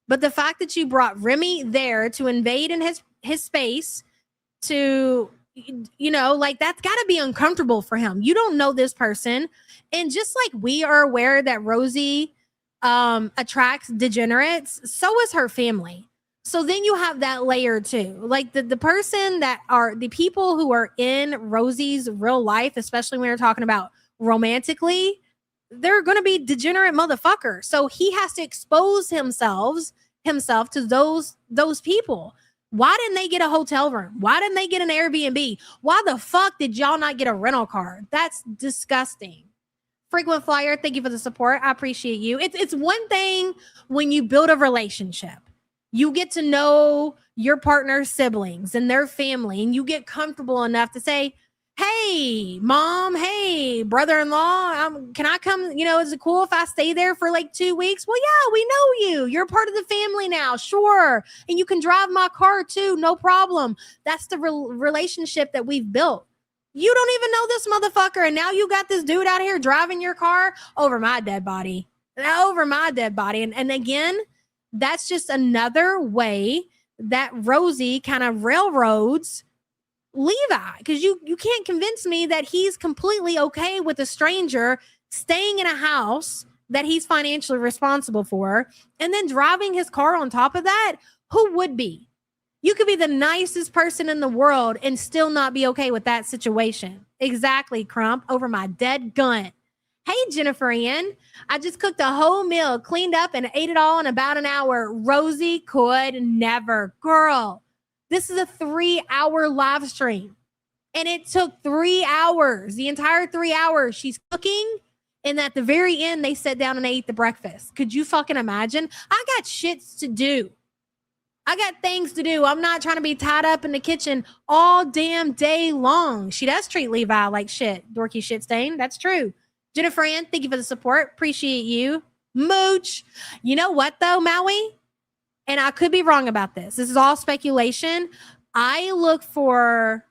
But the fact that you brought Remy there to invade in his space, to, you know, like, that's got to be uncomfortable for him. You don't know this person. And just like we are aware that Rosie attracts degenerates, so is her family. So then you have that layer too. Like, the person that are the people who are in Rosie's real life, especially when you're talking about romantically, they're going to be degenerate motherfuckers. So he has to expose himself to those people. Why didn't they get a hotel room? Why didn't they get an Airbnb? Why the fuck did y'all not get a rental car? That's disgusting. Frequent Flyer, thank you for the support. I appreciate you. It's one thing when you build a relationship. You get to know your partner's siblings and their family, and you get comfortable enough to say, hey, mom, hey, brother-in-law, can I come? You know, is it cool if I stay there for like 2 weeks? Well, yeah, we know you. You're part of the family now. Sure. And you can drive my car too. No problem. That's the relationship that we've built. You don't even know this motherfucker, and now you got this dude out here driving your car over my dead body. And again, that's just another way that Rosie kind of railroads Levi, because you can't convince me that he's completely okay with a stranger staying in a house that he's financially responsible for and then driving his car on top of that. Who would be? You could be the nicest person in the world and still not be okay with that situation. Exactly, Crump, over my dead gun. Hey, Jennifer Ann, I just cooked a whole meal, cleaned up, and ate it all in about an hour. Rosie could never. Girl, this is a 3-hour live stream, and it took 3 hours, the entire 3 hours. She's cooking, and at the very end, they sat down and ate the breakfast. Could you fucking imagine? I got shits to do. I got things to do. I'm not trying to be tied up in the kitchen all damn day long. She does treat Levi like shit. Dorky shit stain. That's true. Jennifer Ann, thank you for the support. Appreciate you. Mooch. You know what, though, Maui? And I could be wrong about this. This is all speculation. I look for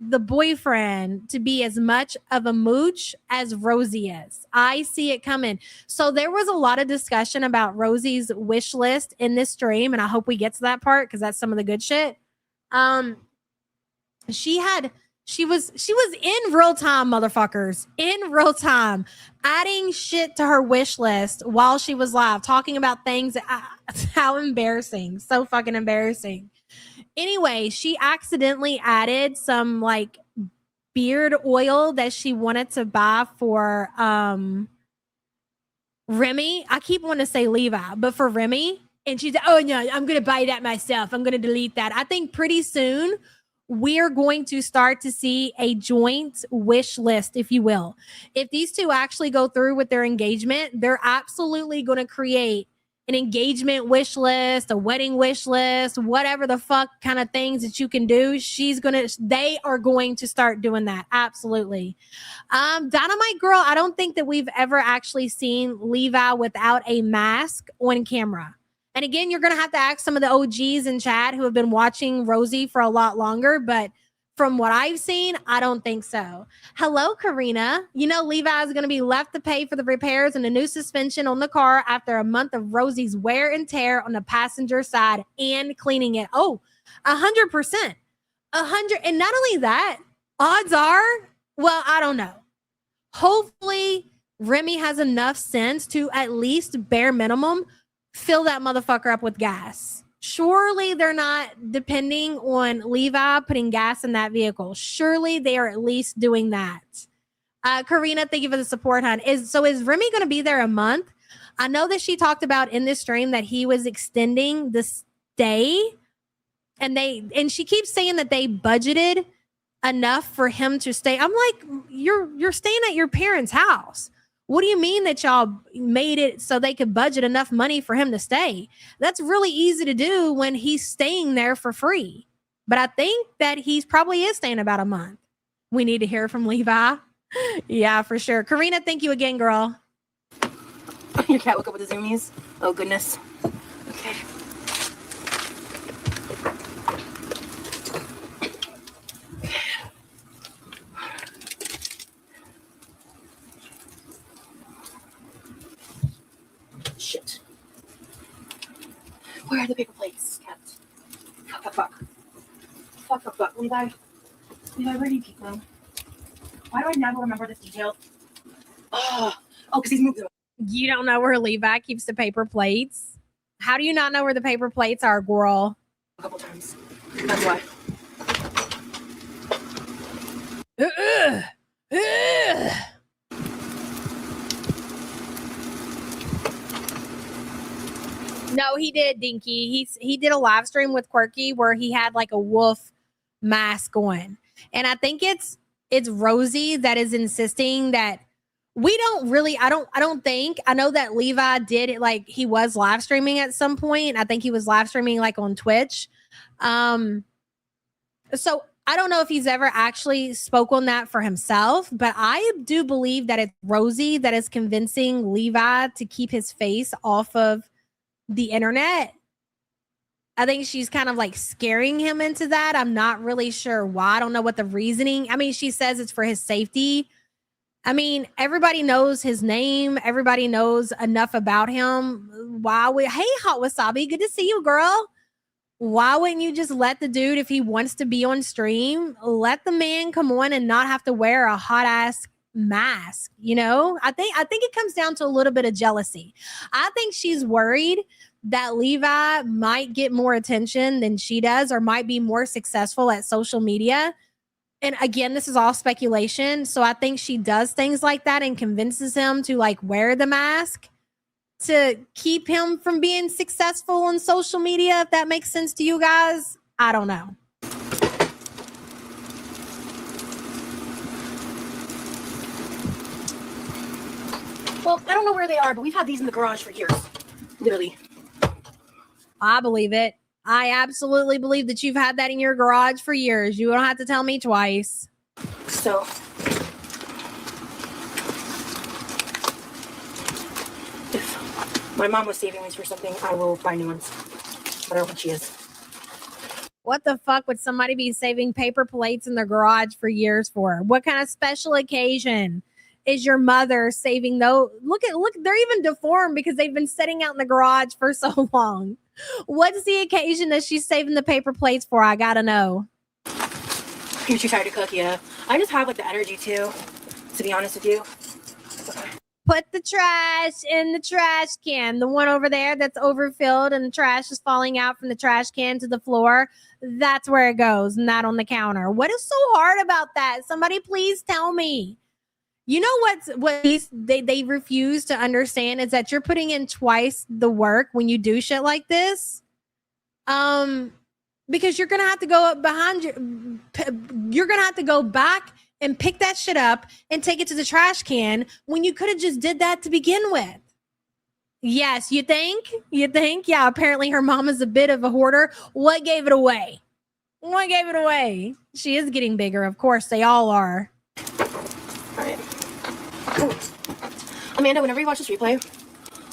the boyfriend to be as much of a mooch as Rosie is. I see it coming. So there was a lot of discussion about Rosie's wish list in this stream, and I hope we get to that part because that's some of the good shit. She was in real time, motherfuckers, in real time, adding shit to her wish list while she was live, talking about things. How embarrassing. So fucking embarrassing. Anyway, she accidentally added some like beard oil that she wanted to buy for Remy. I keep wanting to say Levi, but for Remy. And she's like, oh no, I'm going to buy that myself. I'm going to delete that. I think pretty soon we're going to start to see a joint wish list, if you will. If these two actually go through with their engagement, they're absolutely going to create an engagement wish list, a wedding wish list, whatever the fuck kind of things that you can do. They are going to start doing that. Absolutely. Dynamite Girl, I don't think that we've ever actually seen Levi without a mask on camera. And again, you're going to have to ask some of the OGs in chat who have been watching Rosie for a lot longer. But from what I've seen, I don't think so. Hello, Karina. You know, Levi is going to be left to pay for the repairs and the new suspension on the car after a month of Rosie's wear and tear on the passenger side and cleaning it. Oh, 100%. 100. And not only that, odds are, well, I don't know. Hopefully, Remy has enough sense to at least bare minimum fill that motherfucker up with gas. Surely they're not depending on Levi putting gas in that vehicle. Surely they are at least doing that. Karina, thank you for the support, hon. Is Remy going to be there a month? I know that she talked about in this stream that he was extending the stay And she keeps saying that they budgeted enough for him to stay. I'm like, you're staying at your parents' house. What do you mean that y'all made it so they could budget enough money for him to stay? That's really easy to do when he's staying there for free. But I think that he's probably is staying about a month. We need to hear from Levi. Yeah, for sure. Karina, thank you again, girl. Your cat woke up with the zoomies. Oh, goodness. Okay. Shit. Where are the paper plates kept? Fuck. Levi, where do you keep them? Why do I never remember this detail? Oh, because he's moved them. You don't know where Levi keeps the paper plates? How do you not know where the paper plates are, girl? A couple times. That's why. No, he did, Dinky. He did a live stream with Quirky where he had like a wolf mask on. And I think it's Rosie that is insisting that we don't really, I know that Levi did it, like he was live streaming at some point. I think he was live streaming like on Twitch. So I don't know if he's ever actually spoke on that for himself, but I do believe that it's Rosie that is convincing Levi to keep his face off of the internet. I think she's kind of like scaring him into that. I'm not really sure why. I don't know what the reasoning. I mean, she says it's for his safety. I mean, everybody knows his name. Everybody knows enough about him. Hey, Hot Wasabi, good to see you, girl. Why wouldn't you just let the dude, if he wants to be on stream, let the man come on and not have to wear a hot ass mask? You know, I think it comes down to a little bit of jealousy. I think she's worried that Levi might get more attention than she does, or might be more successful at social media. And again, this is all speculation. So I think she does things like that and convinces him to like wear the mask to keep him from being successful on social media. If that makes sense to you guys, I don't know. Well, I don't know where they are, but we've had these in the garage for years. Literally. I believe it. I absolutely believe that you've had that in your garage for years. You don't have to tell me twice. So, if my mom was saving these for something, I will buy new ones. I don't know what she is. What the fuck would somebody be saving paper plates in their garage for years for? What kind of special occasion is your mother saving those? Look, they're even deformed because they've been sitting out in the garage for so long. What's the occasion that she's saving the paper plates for? I gotta know. You're too tired to cook, yeah. I just have like the energy to be honest with you. Okay. Put the trash in the trash can. The one over there that's overfilled and the trash is falling out from the trash can to the floor. That's where it goes, not on the counter. What is so hard about that? Somebody please tell me. You know what they refuse to understand is that you're putting in twice the work when you do shit like this. Because you're gonna have to go up behind you. You're gonna have to go back and pick that shit up and take it to the trash can when you could have just did that to begin with. Yes, you think? Yeah, apparently her mom is a bit of a hoarder. What gave it away? She is getting bigger. Of course, they all are. All right. Amanda, whenever you watch this replay,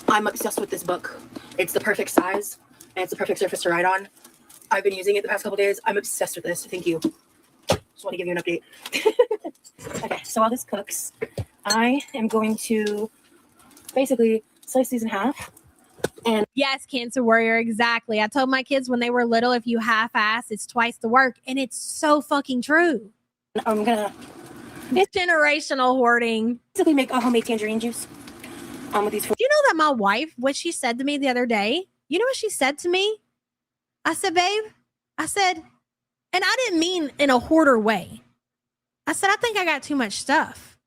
I'm obsessed with this book. It's the perfect size, and it's the perfect surface to write on. I've been using it the past couple days. I'm obsessed with this. Thank you. Just want to give you an update. Okay, so while this cooks, I am going to basically slice these in half. And yes, Cancer Warrior, exactly. I told my kids when they were little, if you half-ass, it's twice the work, and it's so fucking true. I'm gonna It's generational hoarding. basically make a homemade tangerine juice with these. Do you know that my wife, what she said to me the other day? You know what she said to me? I said, babe, and I didn't mean in a hoarder way. I said, I think I got too much stuff.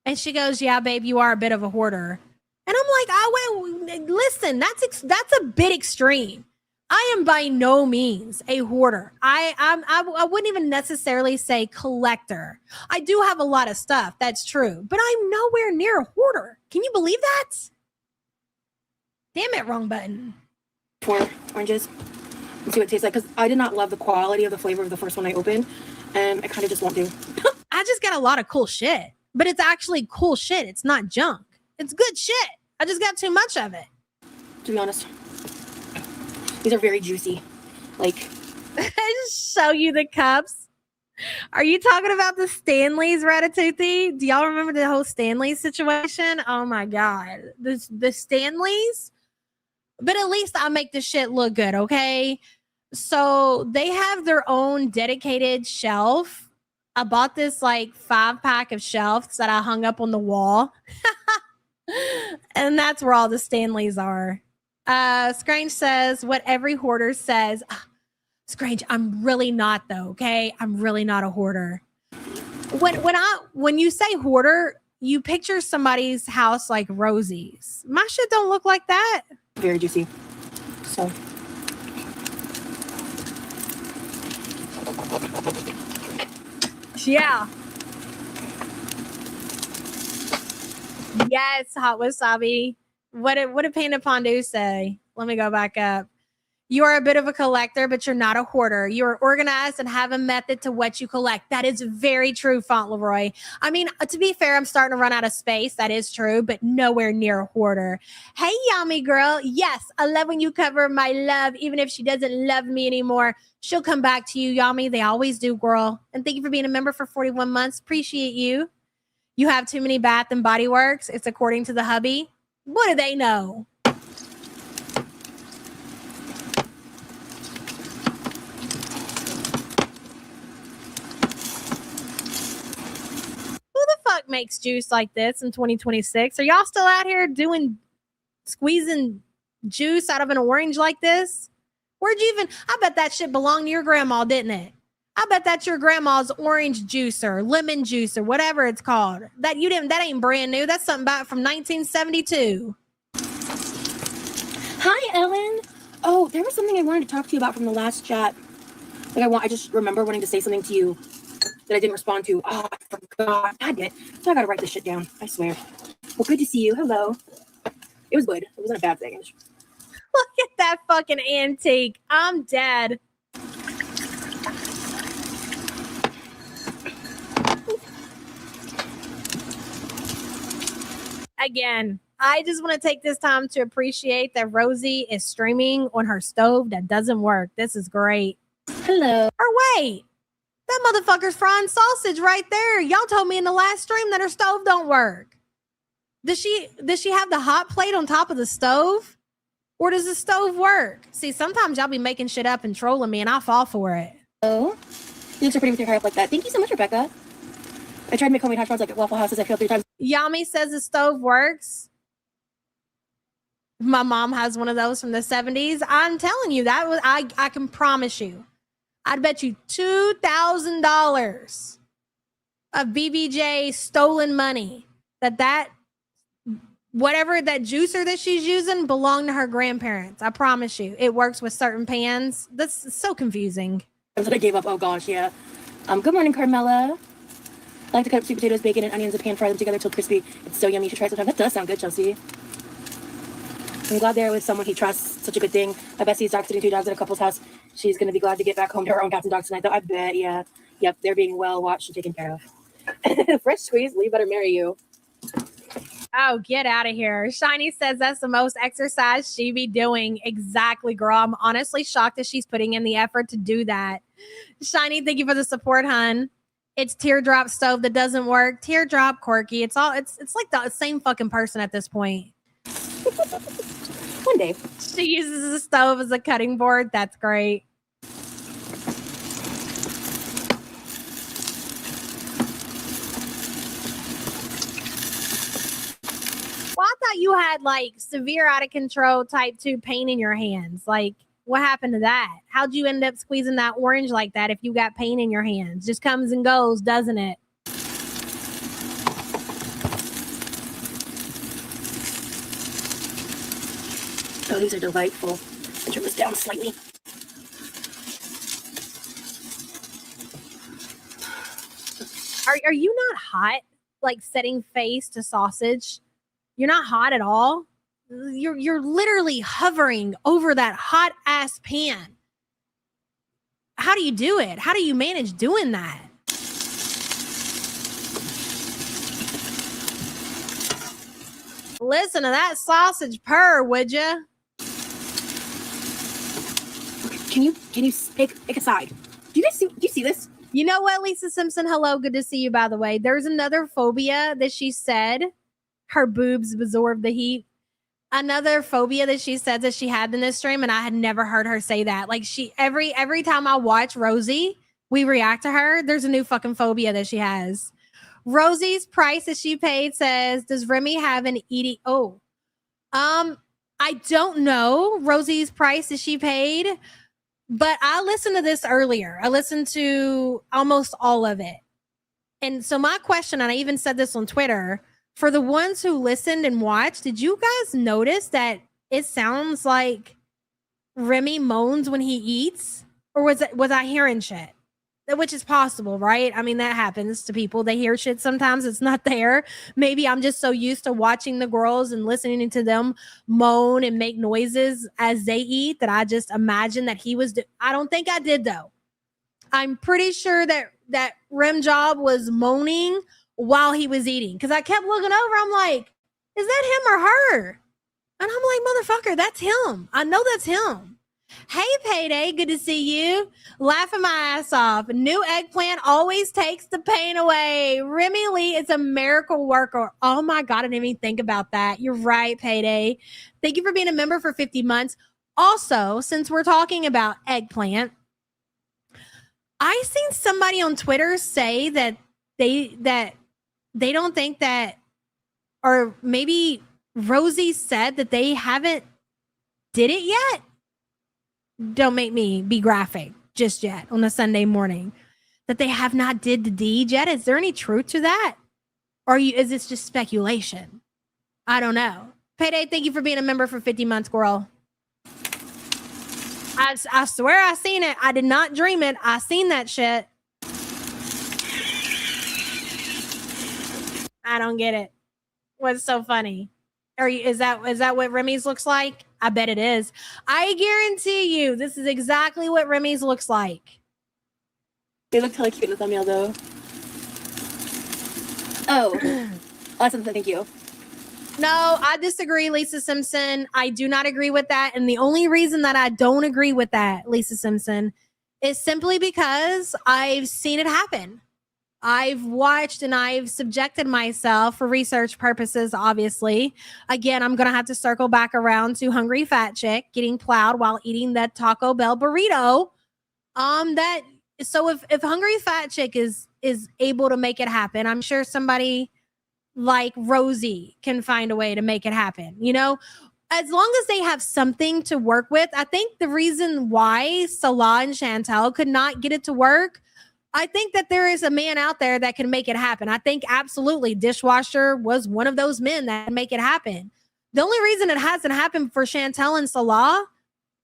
And she goes, yeah, babe, you are a bit of a hoarder. And I'm like, listen, that's a bit extreme. I am by no means a hoarder. I wouldn't even necessarily say collector. I do have a lot of stuff. That's true, but I'm nowhere near a hoarder. Can you believe that? Damn it, wrong button. 4 oranges and see what it tastes like, because I did not love the quality of the flavor of the first one I opened, and I kind of just won't do. I just got a lot of cool shit, but it's actually cool shit. It's not junk. It's good shit. I just got too much of it. To be honest, these are very juicy. Like, I just show you the cups. Are you talking about the Stanley's Ratatouille? Do y'all remember the whole Stanley's situation? Oh my God. The Stanley's? But at least I make the shit look good, okay? So they have their own dedicated shelf. I bought this like 5-pack of shelves that I hung up on the wall. And that's where all the Stanleys are. Scrange says what every hoarder says. Scrange, I'm really not though, okay? I'm really not a hoarder. When you say hoarder, you picture somebody's house like Rosie's. My shit don't look like that. very juicy. So. Yeah. Yes, hot wasabi. What did Panda Pondu say? Let me go back up. You are a bit of a collector, but you're not a hoarder. You are organized and have a method to what you collect. That is very true, Fauntleroy. I mean, to be fair, I'm starting to run out of space. That is true, but nowhere near a hoarder. Hey, Yummy girl. Yes, I love when you cover my love. Even if she doesn't love me anymore, she'll come back to you, Yummy. They always do, girl. And thank you for being a member for 41 months. Appreciate you. You have too many Bath and Body Works. It's according to the hubby. What do they know? Fuck makes juice like this in 2026? Are y'all still out here squeezing juice out of an orange like this? Where'd you even? I bet that shit belonged to your grandma, didn't it? I bet that's your grandma's orange juicer, lemon juicer, whatever it's called. That ain't brand new. That's something back from 1972. Hi, Ellen. Oh, there was something I wanted to talk to you about from the last chat. I just remember wanting to say something to you that I didn't respond to. Oh, I forgot. God damn it. So I gotta write this shit down. I swear. Well, good to see you. Hello. It was good. It wasn't a bad thing. Look at that fucking antique. I'm dead. Again, I just want to take this time to appreciate that Rosie is streaming on her stove that doesn't work. This is great. Hello. Or wait. That motherfucker's frying sausage right there. Y'all told me in the last stream that her stove don't work. Does she have the hot plate on top of the stove? Or does the stove work? See, sometimes y'all be making shit up and trolling me and I fall for it. Oh, you look so pretty with your hair up like that. Thank you so much, Rebecca. I tried to make homemade hash browns like at Waffle Houses. I failed 3 times. Yami says the stove works. My mom has one of those from the 70s. I'm telling you, I can promise you. I'd bet you $2,000 of BBJ stolen money that whatever that juicer that she's using belonged to her grandparents. I promise you. It works with certain pans. That's so confusing. I gave up. Oh gosh, yeah. Good morning, Carmela. I like to cut up sweet potatoes, bacon, and onions and pan fry them together till crispy. It's so yummy. You should try sometime. That does sound good, Chelsea. I'm glad they're with someone he trusts. Such a good thing. My bestie's dog sitting 2 dogs at a couple's house. She's going to be glad to get back home to her own cats and dogs tonight, though. I bet, yeah. Yep, they're being well watched and taken care of. Fresh squeeze, Lee better marry you. Oh, get out of here. Shiny says that's the most exercise she be doing. Exactly, girl. I'm honestly shocked that she's putting in the effort to do that. Shiny, thank you for the support, hun. It's Teardrop stove that doesn't work. Teardrop, Quirky. It's like the same fucking person at this point. One day. She uses the stove as a cutting board. That's great. Well, I thought you had like severe out of control type 2 pain in your hands. Like, what happened to that? How'd you end up squeezing that orange like that if you got pain in your hands? Just comes and goes, doesn't it? Oh, these are delightful. Turn this down slightly. Are you not hot? Like setting face to sausage? You're not hot at all? You're literally hovering over that hot ass pan. How do you do it? How do you manage doing that? Listen to that sausage purr, would you? Can you pick a side? Do you see this? You know what, Lisa Simpson? Hello, good to see you, by the way. There's another phobia that she said her boobs absorb the heat. Another phobia that she said that she had in this stream, and I had never heard her say that. Like every time I watch Rosie, we react to her, there's a new fucking phobia that she has. Rosie's price that she paid says, does Remy have an eating? Oh, I don't know Rosie's price that she paid, but I listened to this earlier. I listened to almost all of it. And so my question, and I even said this on Twitter, for the ones who listened and watched, did you guys notice that it sounds like Remy moans when he eats? Or was I hearing shit? Which is possible, right? I mean, that happens to people. They hear shit sometimes. It's not there. Maybe I'm just so used to watching the girls and listening to them moan and make noises as they eat that I just imagine that he was. I don't think I did, though. I'm pretty sure that Rim Job was moaning while he was eating, because I kept looking over. I'm like, is that him or her? And I'm like, motherfucker, that's him. I know that's him. Hey, Payday, good to see you. Laughing my ass off. New eggplant always takes the pain away. Remy Lee is a miracle worker. Oh my God, I didn't even think about that. You're right, Payday. Thank you for being a member for 50 months. Also, since we're talking about eggplant, I seen somebody on Twitter say that they don't think that, or maybe Rosie said that they haven't did it yet. Don't make me be graphic just yet on a Sunday morning, that they have not did the deed yet. Is there any truth to that? Or is this just speculation? I don't know. Payday, thank you for being a member for 50 months, girl. I swear I seen it. I did not dream it. I seen that shit. I don't get it. What's so funny? Is that what Remy's looks like? I bet it is. I guarantee you this is exactly what Remy's looks like. They look totally cute in the thumbnail, though. Oh, awesome. Thank you. No, I disagree, Lisa Simpson. I do not agree with that. And the only reason that I don't agree with that, Lisa Simpson, is simply because I've seen it happen. I've watched and I've subjected myself for research purposes, obviously. Again, I'm going to have to circle back around to Hungry Fat Chick getting plowed while eating that Taco Bell burrito. So if Hungry Fat Chick is able to make it happen, I'm sure somebody like Rosie can find a way to make it happen. You know, as long as they have something to work with. I think the reason why Salah and Chantel could not get it to work, I think that there is a man out there that can make it happen. I think absolutely Dishwasher was one of those men that can make it happen. The only reason it hasn't happened for Chantel and Salah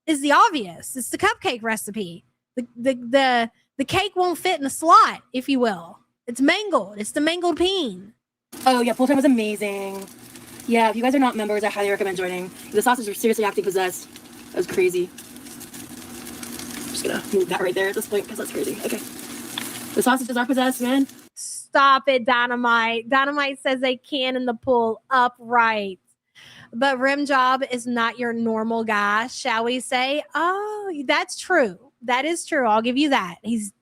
is the obvious. It's the cupcake recipe. The cake won't fit in the slot, if you will. It's mangled. It's the mangled peen. Oh yeah, full time was amazing. Yeah, if you guys are not members, I highly recommend joining. The sausages were seriously acting possessed. That was crazy. I'm just gonna move that right there at this point because that's crazy. Okay. The sausages are possessed, man. Stop it, Dynamite. Dynamite says they can in the pool upright. But Rim Job is not your normal guy, shall we say? Oh, that's true. That is true. I'll give you that.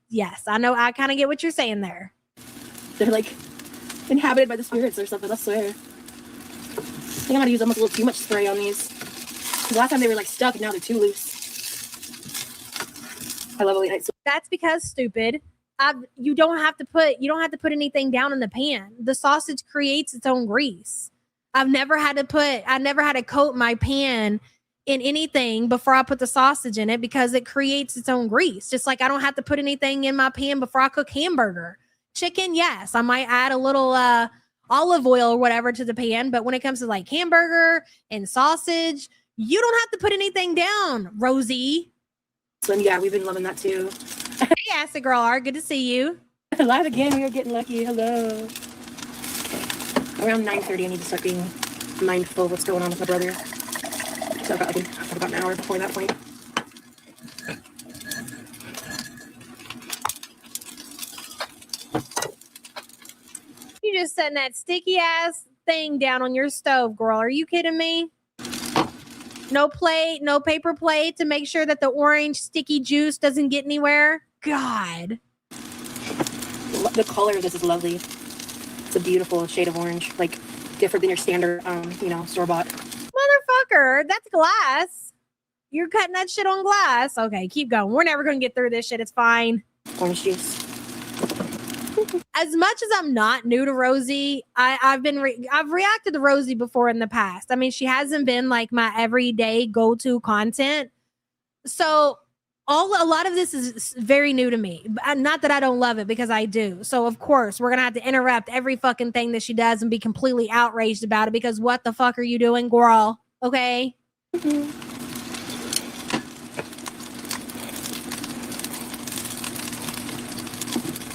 Yes, I know. I kind of get what you're saying there. They're like inhabited by the spirits or something, I swear. I think I'm gonna use almost a little too much spray on these. Because last time they were like stuck and now they're too loose. I love late night. That's because, stupid, you don't have to put anything down in the pan. The sausage creates its own grease. I've never had to coat my pan in anything before I put the sausage in it because it creates its own grease. Just like I don't have to put anything in my pan before I cook hamburger. Chicken, yes, I might add a little olive oil or whatever to the pan, but when it comes to like hamburger and sausage, You don't have to put anything down, Rosie. Slim, yeah, we've been loving that too. Hey, Acid Girl R, good to see you. Live again, we are getting lucky. Hello. Around 9:30, I need to start being mindful of what's going on with my brother. So I've got about an hour before that point. You just setting that sticky ass thing down on your stove, girl. Are you kidding me? No plate, no paper plate to make sure that the orange sticky juice doesn't get anywhere. God. The color of this is lovely. It's a beautiful shade of orange, like different than your standard, store-bought. Motherfucker, that's glass. You're cutting that shit on glass. Okay, keep going. We're never going to get through this shit. It's fine. Orange juice. As much as I'm not new to Rosie, I've reacted to Rosie before in the past. I mean, she hasn't been like my everyday go-to content. So a lot of this is very new to me. Not that I don't love it, because I do. So of course, we're going to have to interrupt every fucking thing that she does and be completely outraged about it, because what the fuck are you doing, girl? Okay? Mm-hmm.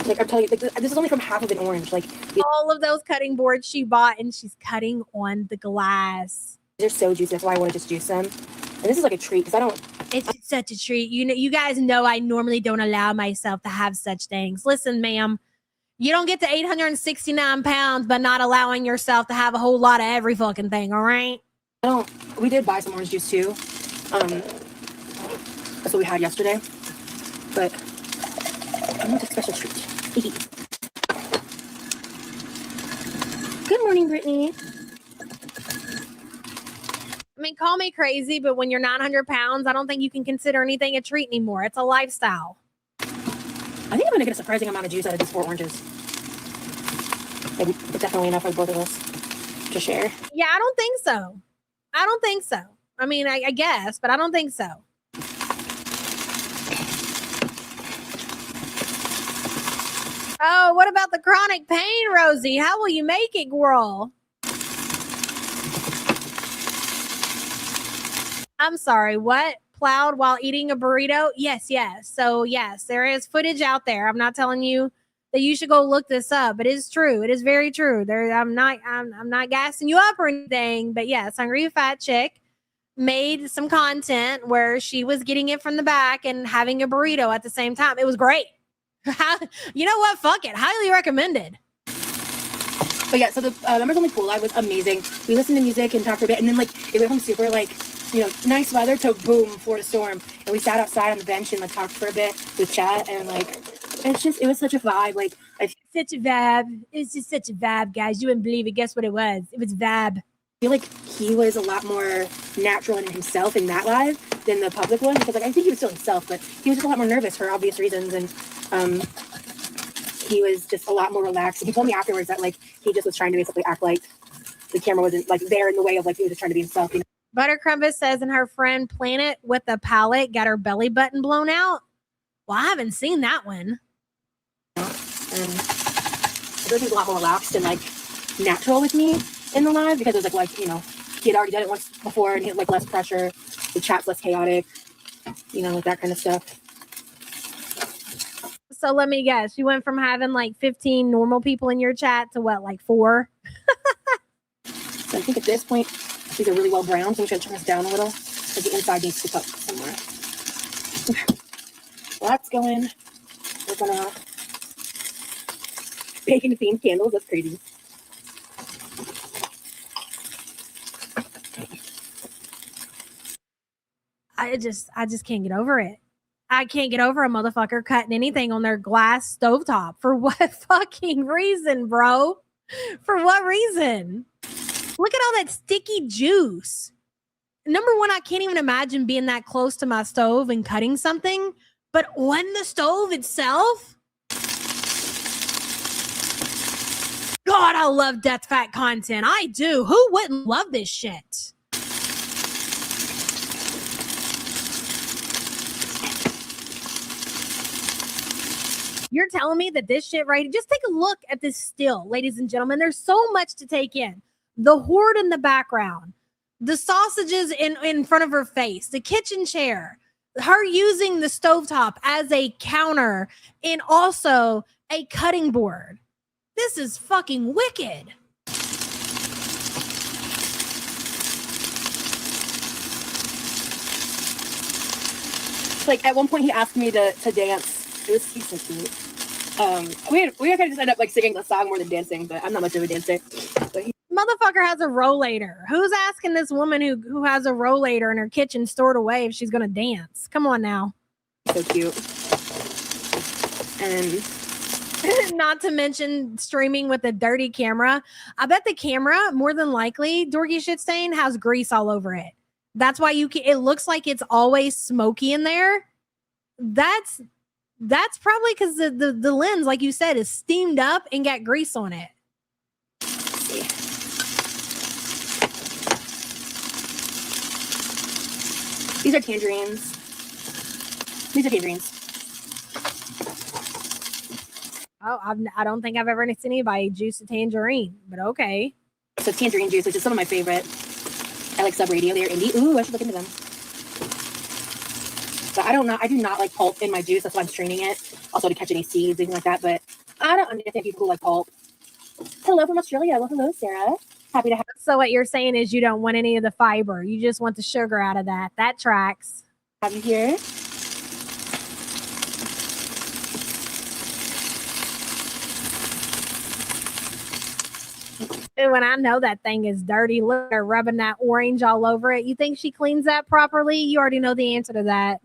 Like I'm telling you, this is only from half of an orange. Like all of those cutting boards she bought, and she's cutting on the glass. They're so juicy. That's why I want to just juice them. And this is like a treat because I don't. It's such a treat. You know, you guys know I normally don't allow myself to have such things. Listen, ma'am, you don't get to 869 pounds by not allowing yourself to have a whole lot of every fucking thing. All right. I don't. We did buy some orange juice too. That's what we had yesterday. But I want a special treat. Good morning, Brittany. I mean, call me crazy, but when you're 900 pounds, I don't think you can consider anything a treat anymore. It's a lifestyle. I think I'm going to get a surprising amount of juice out of these 4 oranges. Like, it's definitely enough for both of us to share. Yeah, I don't think so. I don't think so. I mean, I guess, but I don't think so. Oh, what about the chronic pain, Rosie? How will you make it, girl? I'm sorry, what? Plowed while eating a burrito? Yes. So, yes, there is footage out there. I'm not telling you that you should go look this up, but it is true. It is very true. I'm not gassing you up or anything, but yes, Hungry Fat Chick made some content where she was getting it from the back and having a burrito at the same time. It was great. You know what? Fuck it. Highly recommended. But yeah, so the members only pool live was amazing. We listened to music and talked for a bit, and then like it went from super nice weather to boom, Florida storm. And we sat outside on the bench and like talked for a bit with chat, and like it was such a vibe. Like such a vibe. It's just such a vibe, guys. You wouldn't believe it. Guess what it was? It was vibe. I feel like he was a lot more natural in himself in that live than the public one, because like I think he was still himself, but he was just a lot more nervous for obvious reasons, and he was just a lot more relaxed. And he told me afterwards that like he just was trying to basically act like the camera wasn't like there in the way of like he was just trying to be himself. You know? Buttercrumbus says, and her friend Planet with a palette got her belly button blown out. Well, I haven't seen that one. I feel like he was a lot more relaxed and like natural with me in the live, because it was like he had already done it once before, and he had like less pressure. The chat's less chaotic, like that kind of stuff. So let me guess, you went from having like 15 normal people in your chat to what, like 4? So I think at this point, these are really well browned, so I'm going to turn this down a little, because the inside needs to cook somewhere. Well, that's going. We're going to bacon themed candles. That's crazy. I just can't get over it. I can't get over a motherfucker cutting anything on their glass stovetop. For what fucking reason, bro? For what reason? Look at all that sticky juice. Number one, I can't even imagine being that close to my stove and cutting something, but on the stove itself? God, I love Death Fat content. I do. Who wouldn't love this shit? You're telling me that this shit right, just take a look at this still, ladies and gentlemen. There's so much to take in. The horde in the background, The sausages in front of her face, the kitchen chair, her using the stovetop as a counter and also a cutting board. This is fucking wicked. Like at one point he asked me to dance. He's so cute. We kind of just end up like singing the song more than dancing, but I'm not much of a dancer. But Motherfucker has a rollator. Who's asking this woman who has a rollator in her kitchen stored away if she's gonna dance? Come on now. so cute. And Not to mention streaming with a dirty camera. I bet the camera, more than likely, Dorky Shit Stain, has grease all over it. That's why it looks like it's always smoky in there. That's probably because the lens, like you said, is steamed up and got grease on it. These are tangerines. Oh, I don't think I've ever seen anybody juice a tangerine, but okay. So tangerine juice, which is some of my favorite. I like Sub Radio. They're indie. Ooh, I should look into them. But I do not like pulp in my juice. That's why I'm straining it. Also to catch any seeds, anything like that. But I don't understand people who like pulp. Hello from Australia. Well, hello, Sarah. Happy to have. So what you're saying is you don't want any of the fiber. You just want the sugar out of that. That tracks. Have you here? And when I know that thing is dirty, look at her rubbing that orange all over it. You think she cleans that properly? You already know the answer to that.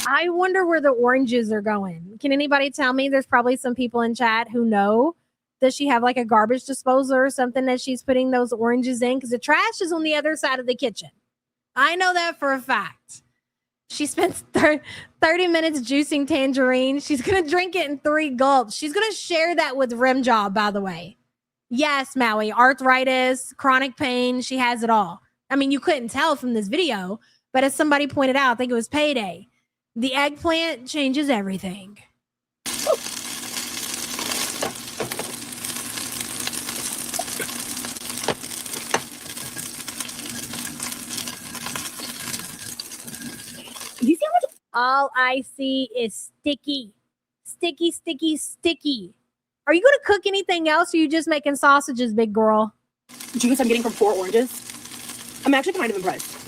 I wonder where the oranges are going. Can anybody tell me? There's probably some people in chat who know. Does she have like a garbage disposal or something that she's putting those oranges in? Because the trash is on the other side of the kitchen. I know that for a fact. She spent 30 minutes juicing tangerine. She's going to drink it in 3 gulps. She's going to share that with Rim Job, by the way. Yes, Maui, arthritis, chronic pain. She has it all. I mean, you couldn't tell from this video, but as somebody pointed out, I think it was Payday. The eggplant changes everything. Do you see how much? All I see is sticky. Sticky, sticky, sticky. Are you going to cook anything else or are you just making sausages, big girl? Juice I'm getting from 4 oranges. I'm actually kind of impressed.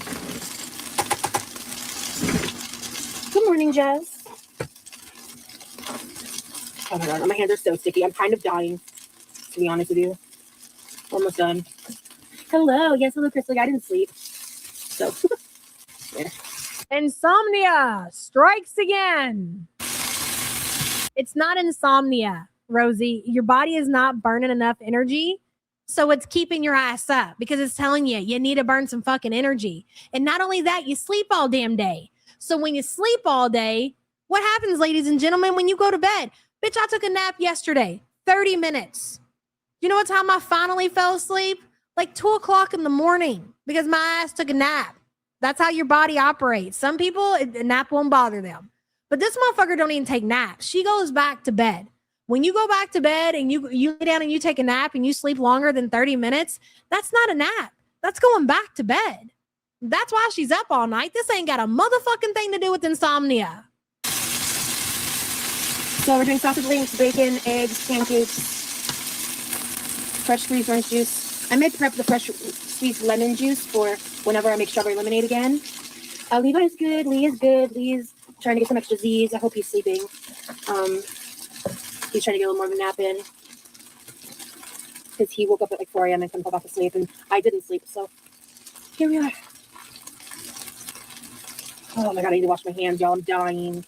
Good morning, Jess. Oh my god, my hands are so sticky. I'm kind of dying, to be honest with you. Almost done. Hello. Yes, hello, Crystal. I didn't sleep. So, yeah. Insomnia strikes again. It's not insomnia, Rosie. Your body is not burning enough energy. So it's keeping your ass up because it's telling you need to burn some fucking energy. And not only that, you sleep all damn day. So when you sleep all day, what happens, ladies and gentlemen, when you go to bed? Bitch, I took a nap yesterday, 30 minutes. You know what time I finally fell asleep? Like 2 o'clock in the morning because my ass took a nap. That's how your body operates. Some people, a nap won't bother them. But this motherfucker don't even take naps. She goes back to bed. When you go back to bed and you lay down and you take a nap and you sleep longer than 30 minutes, that's not a nap. That's going back to bed. That's why she's up all night. This ain't got a motherfucking thing to do with insomnia. So we're doing sausage links, bacon, eggs, pancakes, fresh squeezed orange juice. I may prep the fresh squeezed lemon juice for whenever I make strawberry lemonade again. Levi's good. Lee is good. Lee's trying to get some extra Z's. I hope he's sleeping. He's trying to get a little more of a nap in because he woke up at like 4 a.m. and couldn't fall back to sleep, and I didn't sleep. So here we are. Oh my god, I need to wash my hands, y'all. I'm dying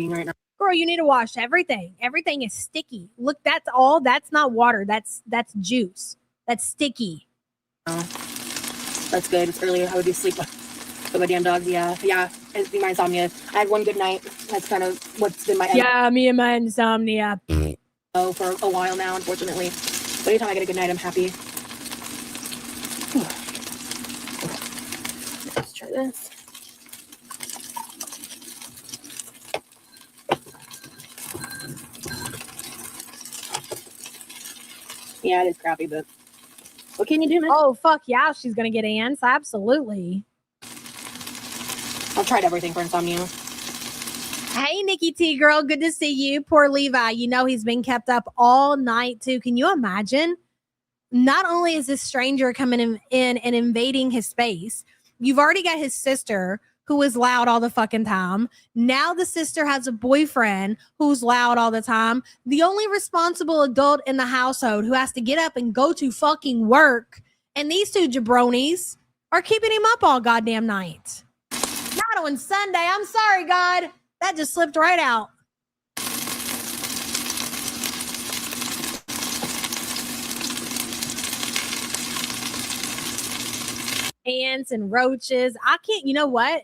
right now. Girl, you need to wash everything. Everything is sticky. Look, that's all. That's not water. That's juice. That's sticky. Oh, that's good. It's earlier. I would do sleep with my damn dogs. Yeah. It's been my insomnia. I had one good night. That's kind of what's been my yeah, me and my insomnia. For a while now, unfortunately. But anytime I get a good night, I'm happy. Let's try this. Yeah, it is crappy, but what can you do, man? Oh, fuck yeah, she's going to get ants. Absolutely. I've tried everything for insomnia. Hey, Nikki T girl, good to see you. Poor Levi, you know he's been kept up all night too. Can you imagine? Not only is this stranger coming in and invading his space, you've already got his sister who is loud all the fucking time. Now the sister has a boyfriend who's loud all the time. The only responsible adult in the household who has to get up and go to fucking work. And these two jabronis are keeping him up all goddamn night. Not on Sunday. I'm sorry, God. That just slipped right out. Ants and roaches. I can't, you know what?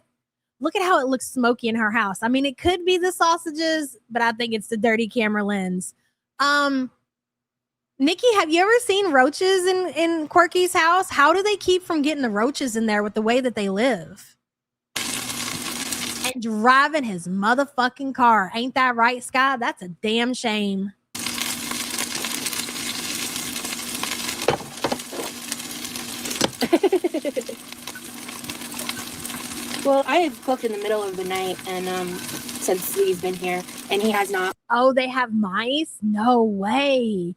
Look at how it looks smoky in her house. I mean, it could be the sausages, but I think it's the dirty camera lens. Nikki, have you ever seen roaches in Quirky's house? How do they keep from getting the roaches in there with the way that they live? And driving his motherfucking car. Ain't that right, Sky? That's a damn shame. Well, I have cooked in the middle of the night, and since he's been here, and he has not. Oh, they have mice? No way.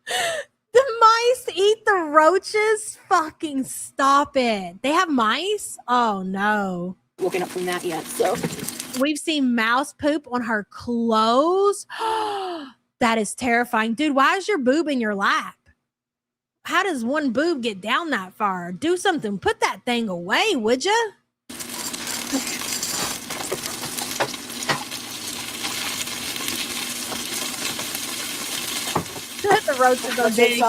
The mice eat the roaches? Fucking stop it. They have mice? Oh, no. Woken up from that yet, so. We've seen mouse poop on her clothes. That is terrifying. Dude, why is your boob in your lap? How does one boob get down that far? Do something. Put that thing away, would you? The roaches are big.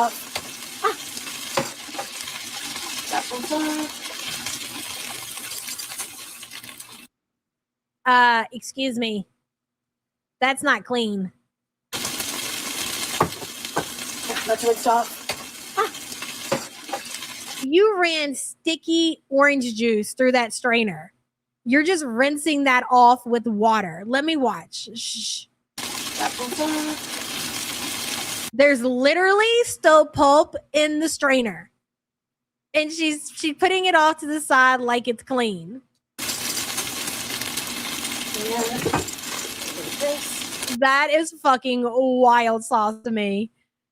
Excuse me. That's not clean. Let's rinse off. You ran sticky orange juice through that strainer. You're just rinsing that off with water. Let me watch. Shh. There's literally still pulp in the strainer. And she's putting it off to the side like it's clean. That is fucking wild sauce to me.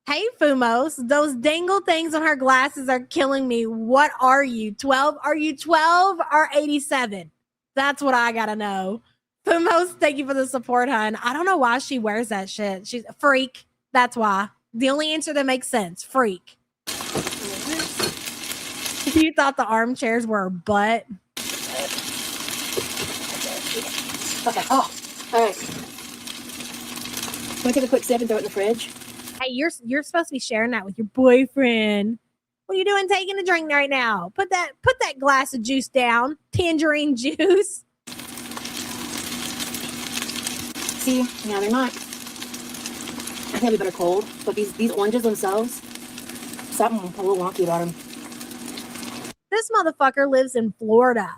Hey, Fumos, those dangle things on her glasses are killing me. What are you, 12? Are you 12 or 87? That's what I gotta know. Fumos, thank you for the support, hun. I don't know why she wears that shit. She's a freak. That's why. The only answer that makes sense. Freak. You thought the armchairs were a butt? Okay. Oh, all right. Want to take a quick sip and throw it in the fridge? Hey, you're supposed to be sharing that with your boyfriend. What are you doing taking a drink right now? Put that glass of juice down. Tangerine juice. See, now they're not. I think they'll be better cold, but these oranges themselves, something a little wonky about them. This motherfucker lives in Florida.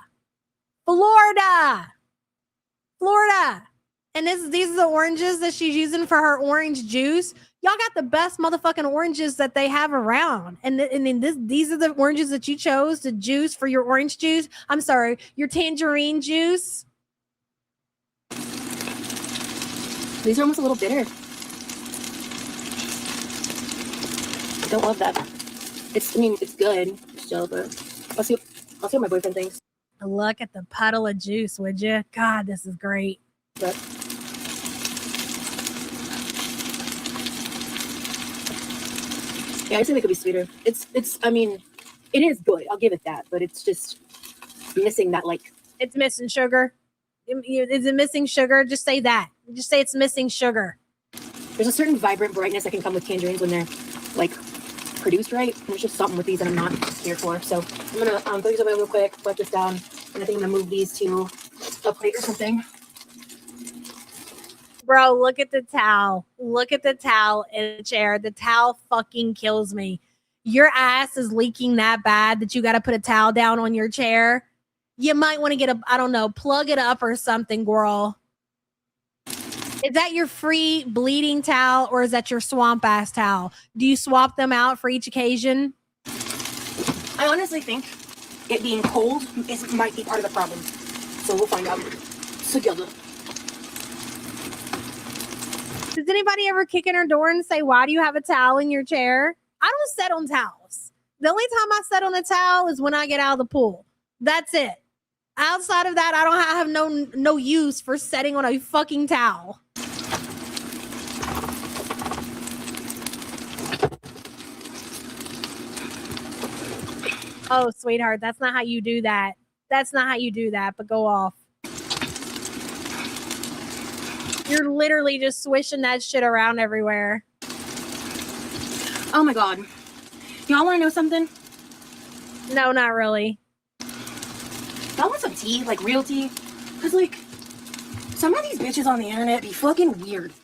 Florida. And these are the oranges that she's using for her orange juice. Y'all got the best motherfucking oranges that they have around. And these are the oranges that you chose to juice for your orange juice. I'm sorry, your tangerine juice. These are almost a little bitter. I don't love that. It's good still, but I'll see what my boyfriend thinks. Look at the puddle of juice, would you? God, this is great. But yeah, I just think it could be sweeter. I mean, it is good. I'll give it that, but it's just missing that, like. It's missing sugar. Is it missing sugar? Just say that. Just say it's missing sugar. There's a certain vibrant brightness that can come with tangerines when they're, like, produced right. And there's just something with these that I'm not here for. So I'm going to throw these away real quick, wipe this down, and I think I'm going to move these to a plate or something. Bro, look at the towel. Look at the towel in the chair. The towel fucking kills me. Your ass is leaking that bad that you got to put a towel down on your chair. You might want to get I don't know, plug it up or something, girl. Is that your free bleeding towel or is that your swamp ass towel? Do you swap them out for each occasion? I honestly think it being cold might be part of the problem. So we'll find out together. Does anybody ever kick in her door and say, why do you have a towel in your chair? I don't sit on towels. The only time I sit on a towel is when I get out of the pool. That's it. Outside of that, I don't have no use for sitting on a fucking towel. Oh, sweetheart, that's not how you do that. That's not how you do that, but go off. You're literally just swishing that shit around everywhere. Oh my God. Y'all want to know something? No, not really. Y'all want some tea? Like real tea? Because like, some of these bitches on the internet be fucking weird.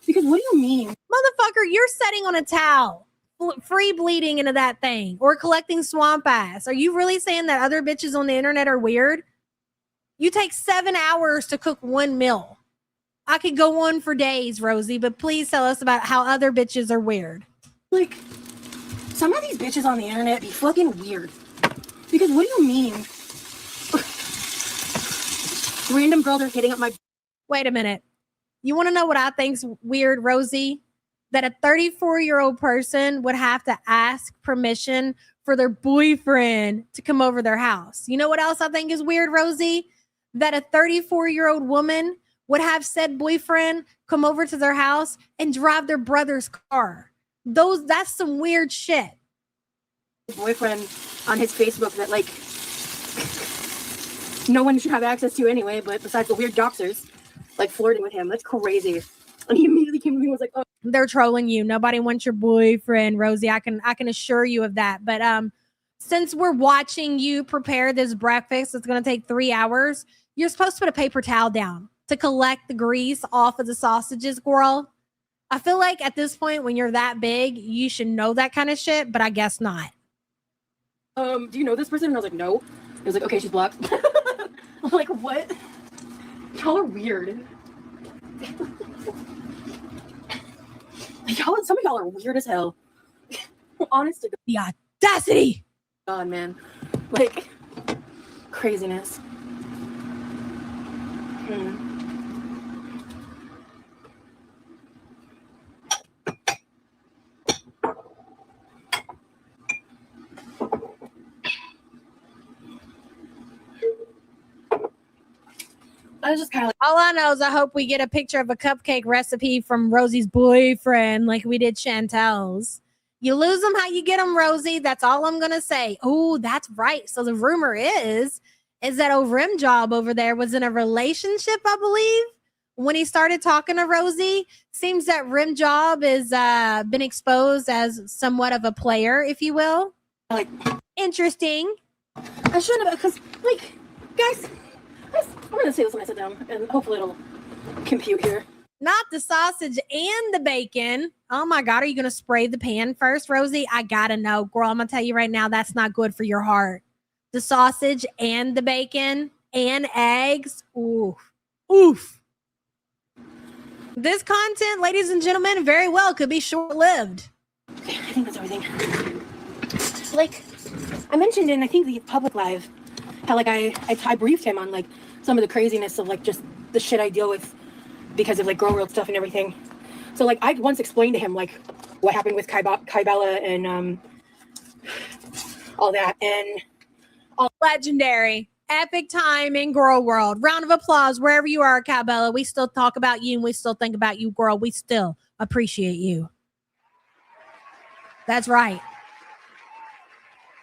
Because what do you mean? Motherfucker, you're sitting on a towel. Free bleeding into that thing. Or collecting swamp ass. Are you really saying that other bitches on the internet are weird? You take 7 hours to cook one meal. I could go on for days, Rosie, but please tell us about how other bitches are weird. Like, some of these bitches on the internet be fucking weird. Because what do you mean? Random girls are hitting up my... Wait a minute. You want to know what I think's weird, Rosie? That a 34-year-old person would have to ask permission for their boyfriend to come over their house. You know what else I think is weird, Rosie? That a 34-year-old woman would have said boyfriend come over to their house and drive their brother's car. That's some weird shit. Boyfriend on his Facebook that like no one should have access to anyway, but besides the weird doxers, like flirting with him. That's crazy. And he immediately came to me and was like, oh. They're trolling you. Nobody wants your boyfriend, Rosie. I can assure you of that. But since we're watching you prepare this breakfast, it's going to take 3 hours. You're supposed to put a paper towel down to collect the grease off of the sausages, girl. I feel like at this point, when you're that big, you should know that kind of shit, but I guess not. Do you know this person? And I was like, no. He was like, okay, she's blocked. I'm like, what? Y'all are weird. Some of y'all are weird as hell. Honest to God. The audacity. God, man. Like, craziness. I was just kind of like, all I know is I hope we get a picture of a cupcake recipe from Rosie's boyfriend like we did Chantel's. You lose them how you get them, Rosie. That's all I'm going to say. Oh, that's right. So the rumor is that old rim job over there was in a relationship, I believe. When he started talking to Rosie, seems that rim job has been exposed as somewhat of a player, if you will. like, Interesting. I shouldn't have, because, like, guys, I'm going to say this when I sit down, and hopefully it'll compute here. Not the sausage and the bacon. Oh my God, are you going to spray the pan first, Rosie? I got to know. Girl, I'm going to tell you right now, that's not good for your heart. The sausage and the bacon and eggs. Oof. Oof. This content, ladies and gentlemen, very well could be short-lived. Okay, I think that's everything. Like, I mentioned in, I think, the public live, how, like, I briefed him on, like, some of the craziness of, like, just the shit I deal with because of, like, girl world stuff and everything. So, like, I once explained to him, like, what happened with Kai Bella and all that. And legendary. Epic time in girl world. Round of applause wherever you are, Kai Bella. We still talk about you and we still think about you, girl. We still appreciate you. That's right.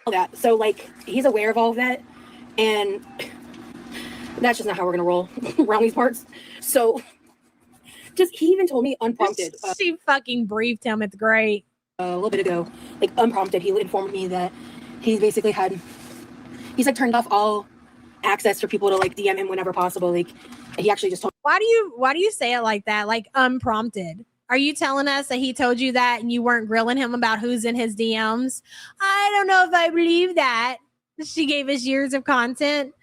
all that. So, like, he's aware of all of that. And that's just not how we're going to roll around these parts. So, he even told me unprompted. She fucking briefed him. It's great. A little bit ago, like, unprompted, he informed me that he basically he's like turned off all access for people to, like, DM him whenever possible. Like, he actually just told Why do you say it like that? Like, unprompted. Are you telling us that he told you that and you weren't grilling him about who's in his DMs? I don't know if I believe that. She gave us years of content.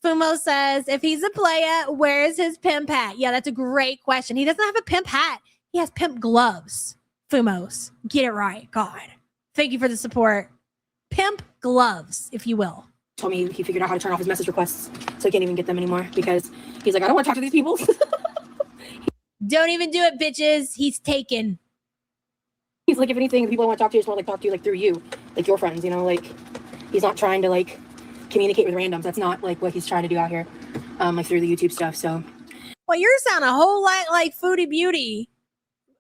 Fumo says, if he's a player, where is his pimp hat? Yeah, that's a great question. He doesn't have a pimp hat. He has pimp gloves. Fumos, get it right. God, thank you for the support. Pimp gloves, if you will. Told me he figured out how to turn off his message requests, so he can't even get them anymore because he's like, I don't want to talk to these people. Don't even do it, bitches. He's taken. He's like, if anything, if people want to talk to you, just want to like talk to you like through you, like your friends, you know, like he's not trying to like communicate with randoms. That's not like what he's trying to do out here, like through the YouTube stuff. So, well, you're sounding a whole lot like Foodie Beauty,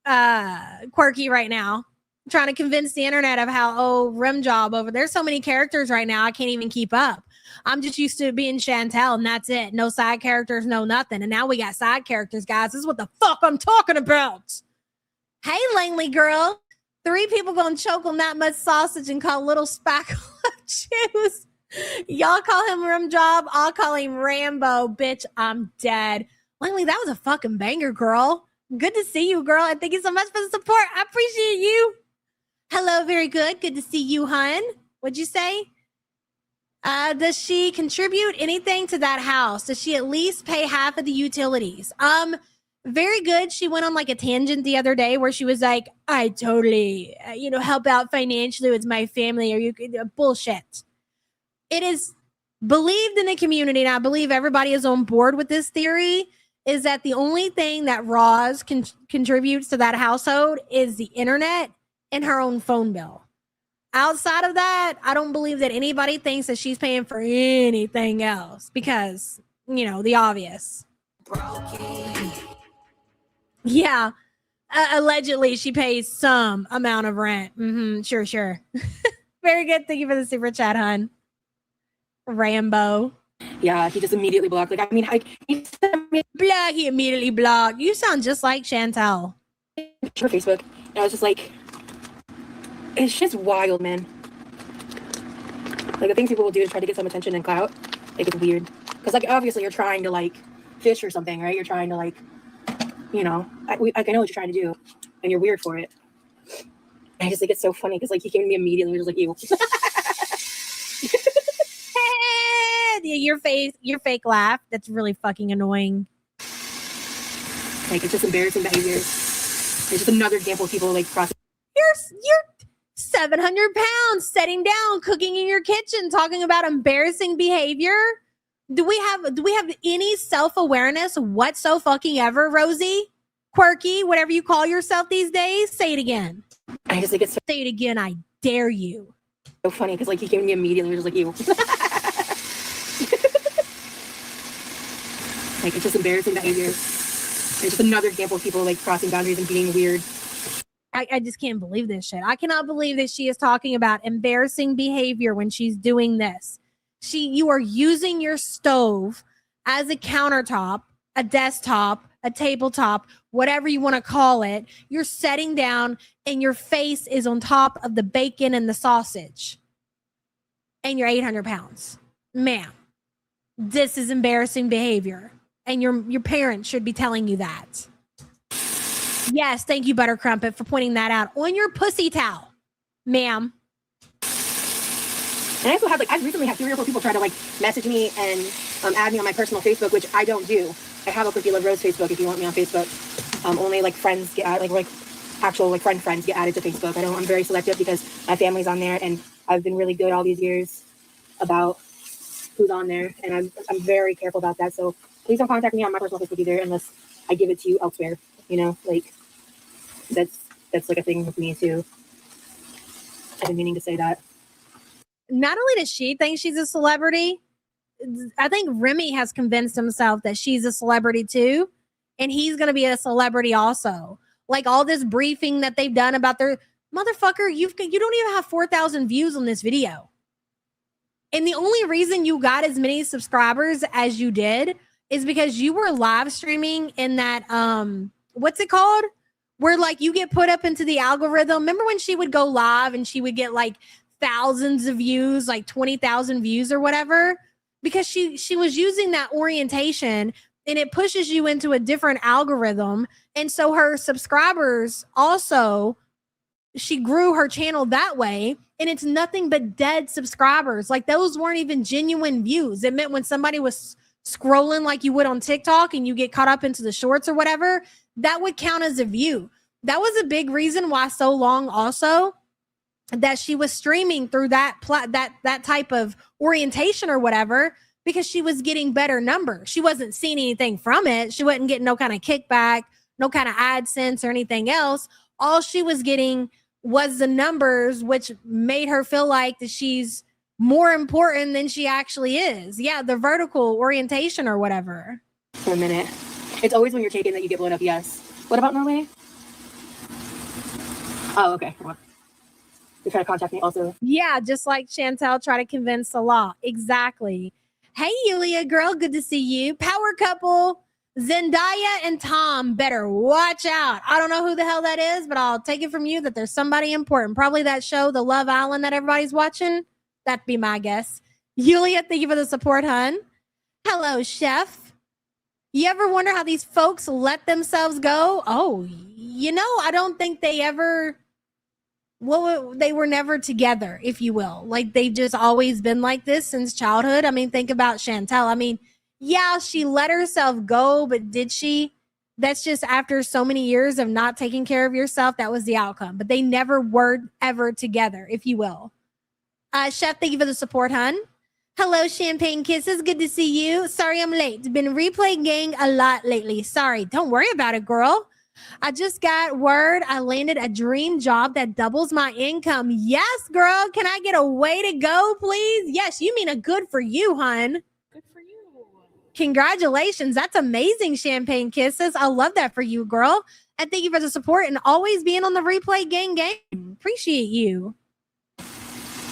Quirky right now, trying to convince the internet of how rim job over there's so many characters right now I can't even keep up. I'm just used to being Chantel and that's it. No side characters, no nothing. And now we got side characters, guys. This is what the fuck I'm talking about. Hey, Langley girl. 3 people gonna choke on that much sausage and call little spackle of juice. Y'all call him rim job. I'll call him Rambo. Bitch, I'm dead. Langley, that was a fucking banger, girl. Good to see you, girl. And thank you so much for the support. I appreciate you. Hello, very good. Good to see you, hun. What'd you say? Does she contribute anything to that house? Does she at least pay half of the utilities? Very good. She went on like a tangent the other day where she was like, I totally, help out financially with my family. Or you bullshit. It is believed in the community, and I believe everybody is on board with this theory, is that the only thing that Roz contributes to that household is the internet and her own phone bill. Outside of that, I don't believe that anybody thinks that she's paying for anything else because, the obvious. Yeah. Allegedly, she pays some amount of rent. Sure. Very good. Thank you for the super chat, hun. Rambo. Yeah, he just immediately blocked. Like, I mean, he immediately blocked. You sound just like Chantel. For Facebook. And I was just like, it's just wild, man. Like, the things people will do to try to get some attention and clout, like, it's weird. Because, like, obviously you're trying to, like, fish or something, right? You're trying to, like, I know what you're trying to do. And you're weird for it. I just think it's so funny because, like, he came to me immediately and was like, ew. Your fake laugh. That's really fucking annoying. Like, it's just embarrassing behavior. It's just another example of people, like, crossing. You're 700 pounds, sitting down, cooking in your kitchen, talking about embarrassing behavior. Do we have any self-awareness whatsoever, Rosie? Quirky, whatever you call yourself these days? Say it again. I just think it's Say it again, I dare you. so funny because, like, he came to me immediately and was like, ew. Like, it's just embarrassing behavior. It's just another example of people, like, crossing boundaries and being weird. I just can't believe this shit. I cannot believe that she is talking about embarrassing behavior when she's doing this. You are using your stove as a countertop, a desktop, a tabletop, whatever you want to call it. You're sitting down and your face is on top of the bacon and the sausage. And you're 800 pounds. Ma'am, this is embarrassing behavior. And your parents should be telling you that. Yes, thank you, Butter Crumpet, for pointing that out on your pussy towel, ma'am. And I also have, like, I've recently had 3 or 4 people try to, like, message me and add me on my personal Facebook, which I don't do. I have a QuirkyLoveRosee Facebook if you want me on Facebook. Only, like, friends get added, like actual, like, friends get added to Facebook. I'm very selective because my family's on there, and I've been really good all these years about who's on there, and I'm very careful about that. So please don't contact me on my personal Facebook either unless I give it to you elsewhere. Like, that's like a thing with me too. I've been meaning to say that. Not only does she think she's a celebrity, I think Remy has convinced himself that she's a celebrity too, and he's going to be a celebrity also. Like, all this briefing that they've done about their motherfucker, you don't even have 4,000 views on this video. And the only reason you got as many subscribers as you did is because you were live streaming in that, what's it called? Where, like, you get put up into the algorithm. Remember when she would go live and she would get, like, thousands of views, like 20,000 views or whatever? Because she was using that orientation, and it pushes you into a different algorithm. And so her subscribers also, she grew her channel that way. and it's nothing but dead subscribers. Like those weren't even genuine views. It meant when somebody was scrolling like you would on TikTok and you get caught up into the shorts or whatever, that would count as a view. That was a big reason why so long also that she was streaming through that type of orientation or whatever, because she was getting better numbers. She wasn't seeing anything from it. She wasn't getting no kind of kickback, no kind of AdSense or anything else. All she was getting was the numbers, which made her feel like that she's more important than she actually is. Yeah, the vertical orientation or whatever. For a minute. It's always when you're taken that you get blown up, yes. What about Norway? Oh, okay. Well, you're trying to contact me also. Yeah, just like Chantel tried to convince Salah. Exactly. Hey, Yulia, girl, good to see you. Power couple, Zendaya and Tom better watch out. I don't know who the hell that is, but I'll take it from you that there's somebody important. Probably that show, The Love Island, that everybody's watching. That'd be my guess. Yulia, thank you for the support, hun. Hello, Chef. You ever wonder how these folks let themselves go? Oh, I don't think they ever... Well, they were never together, if you will. Like, they've just always been like this since childhood. I mean, think about Chantel. I mean, yeah, she let herself go, but did she? That's just after so many years of not taking care of yourself. That was the outcome. But they never were ever together, if you will. Chef, thank you for the support, hun. Hello, Champagne Kisses. Good to see you. Sorry I'm late. Been replay gang a lot lately. Sorry. Don't worry about it, girl. I just got word I landed a dream job that doubles my income. Yes, girl. Can I get a way to go, please? Yes, you mean a good for you, hun. Good for you. Congratulations. That's amazing, Champagne Kisses. I love that for you, girl. And thank you for the support and always being on the replay gang. Appreciate you.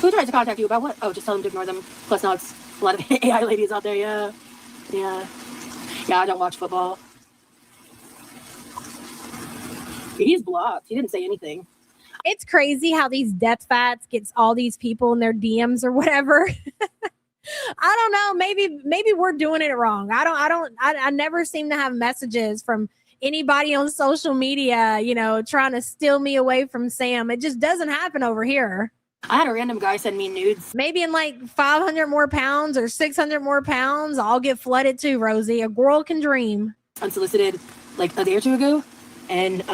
Who tried to contact you about what? Oh, just tell them to ignore them. Plus, now it's a lot of AI ladies out there. Yeah. I don't watch football. He's blocked. He didn't say anything. It's crazy how these death fats gets all these people in their DMs or whatever. I don't know. Maybe we're doing it wrong. I never seem to have messages from anybody on social media, trying to steal me away from Sam. It just doesn't happen over here. I had a random guy send me nudes. Maybe in like 500 more pounds or 600 more pounds, I'll get flooded too, Rosie. A girl can dream. Unsolicited like a day or two ago, and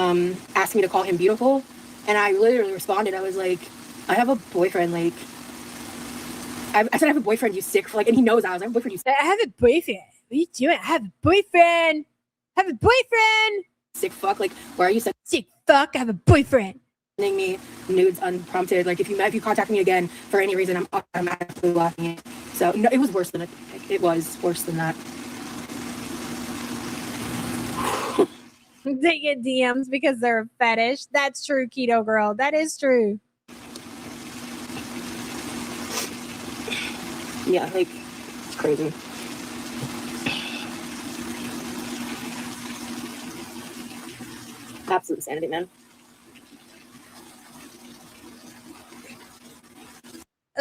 asked me to call him beautiful. And I literally responded. I was like, I have a boyfriend. Like, I said, I have a boyfriend, you sick. And he knows I was like, I have a boyfriend, you sick. I have a boyfriend. What are you doing? I have a boyfriend. I have a boyfriend. Sick fuck. Like, why are you sick fuck? I have a boyfriend. Sending me nudes unprompted. Like, if you contact me again for any reason, I'm automatically blocking it. So no, it was worse than it was worse than that. They get DMs because they're a fetish. That's true, Keto Girl. That is true. Yeah, like, it's crazy. Absolute insanity, man.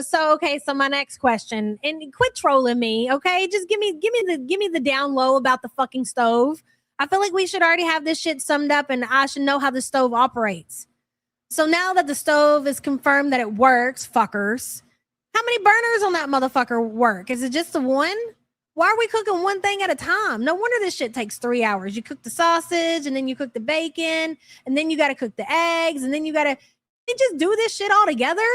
So my next question, and quit trolling me, okay? Just give me the down low about the fucking stove. I feel like we should already have this shit summed up, and I should know how the stove operates. So now that the stove is confirmed that it works, fuckers, how many burners on that motherfucker work? Is it just the one? Why are we cooking one thing at a time? No wonder this shit takes 3 hours. You cook the sausage, and then you cook the bacon, and then you got to cook the eggs, and then you just do this shit all together.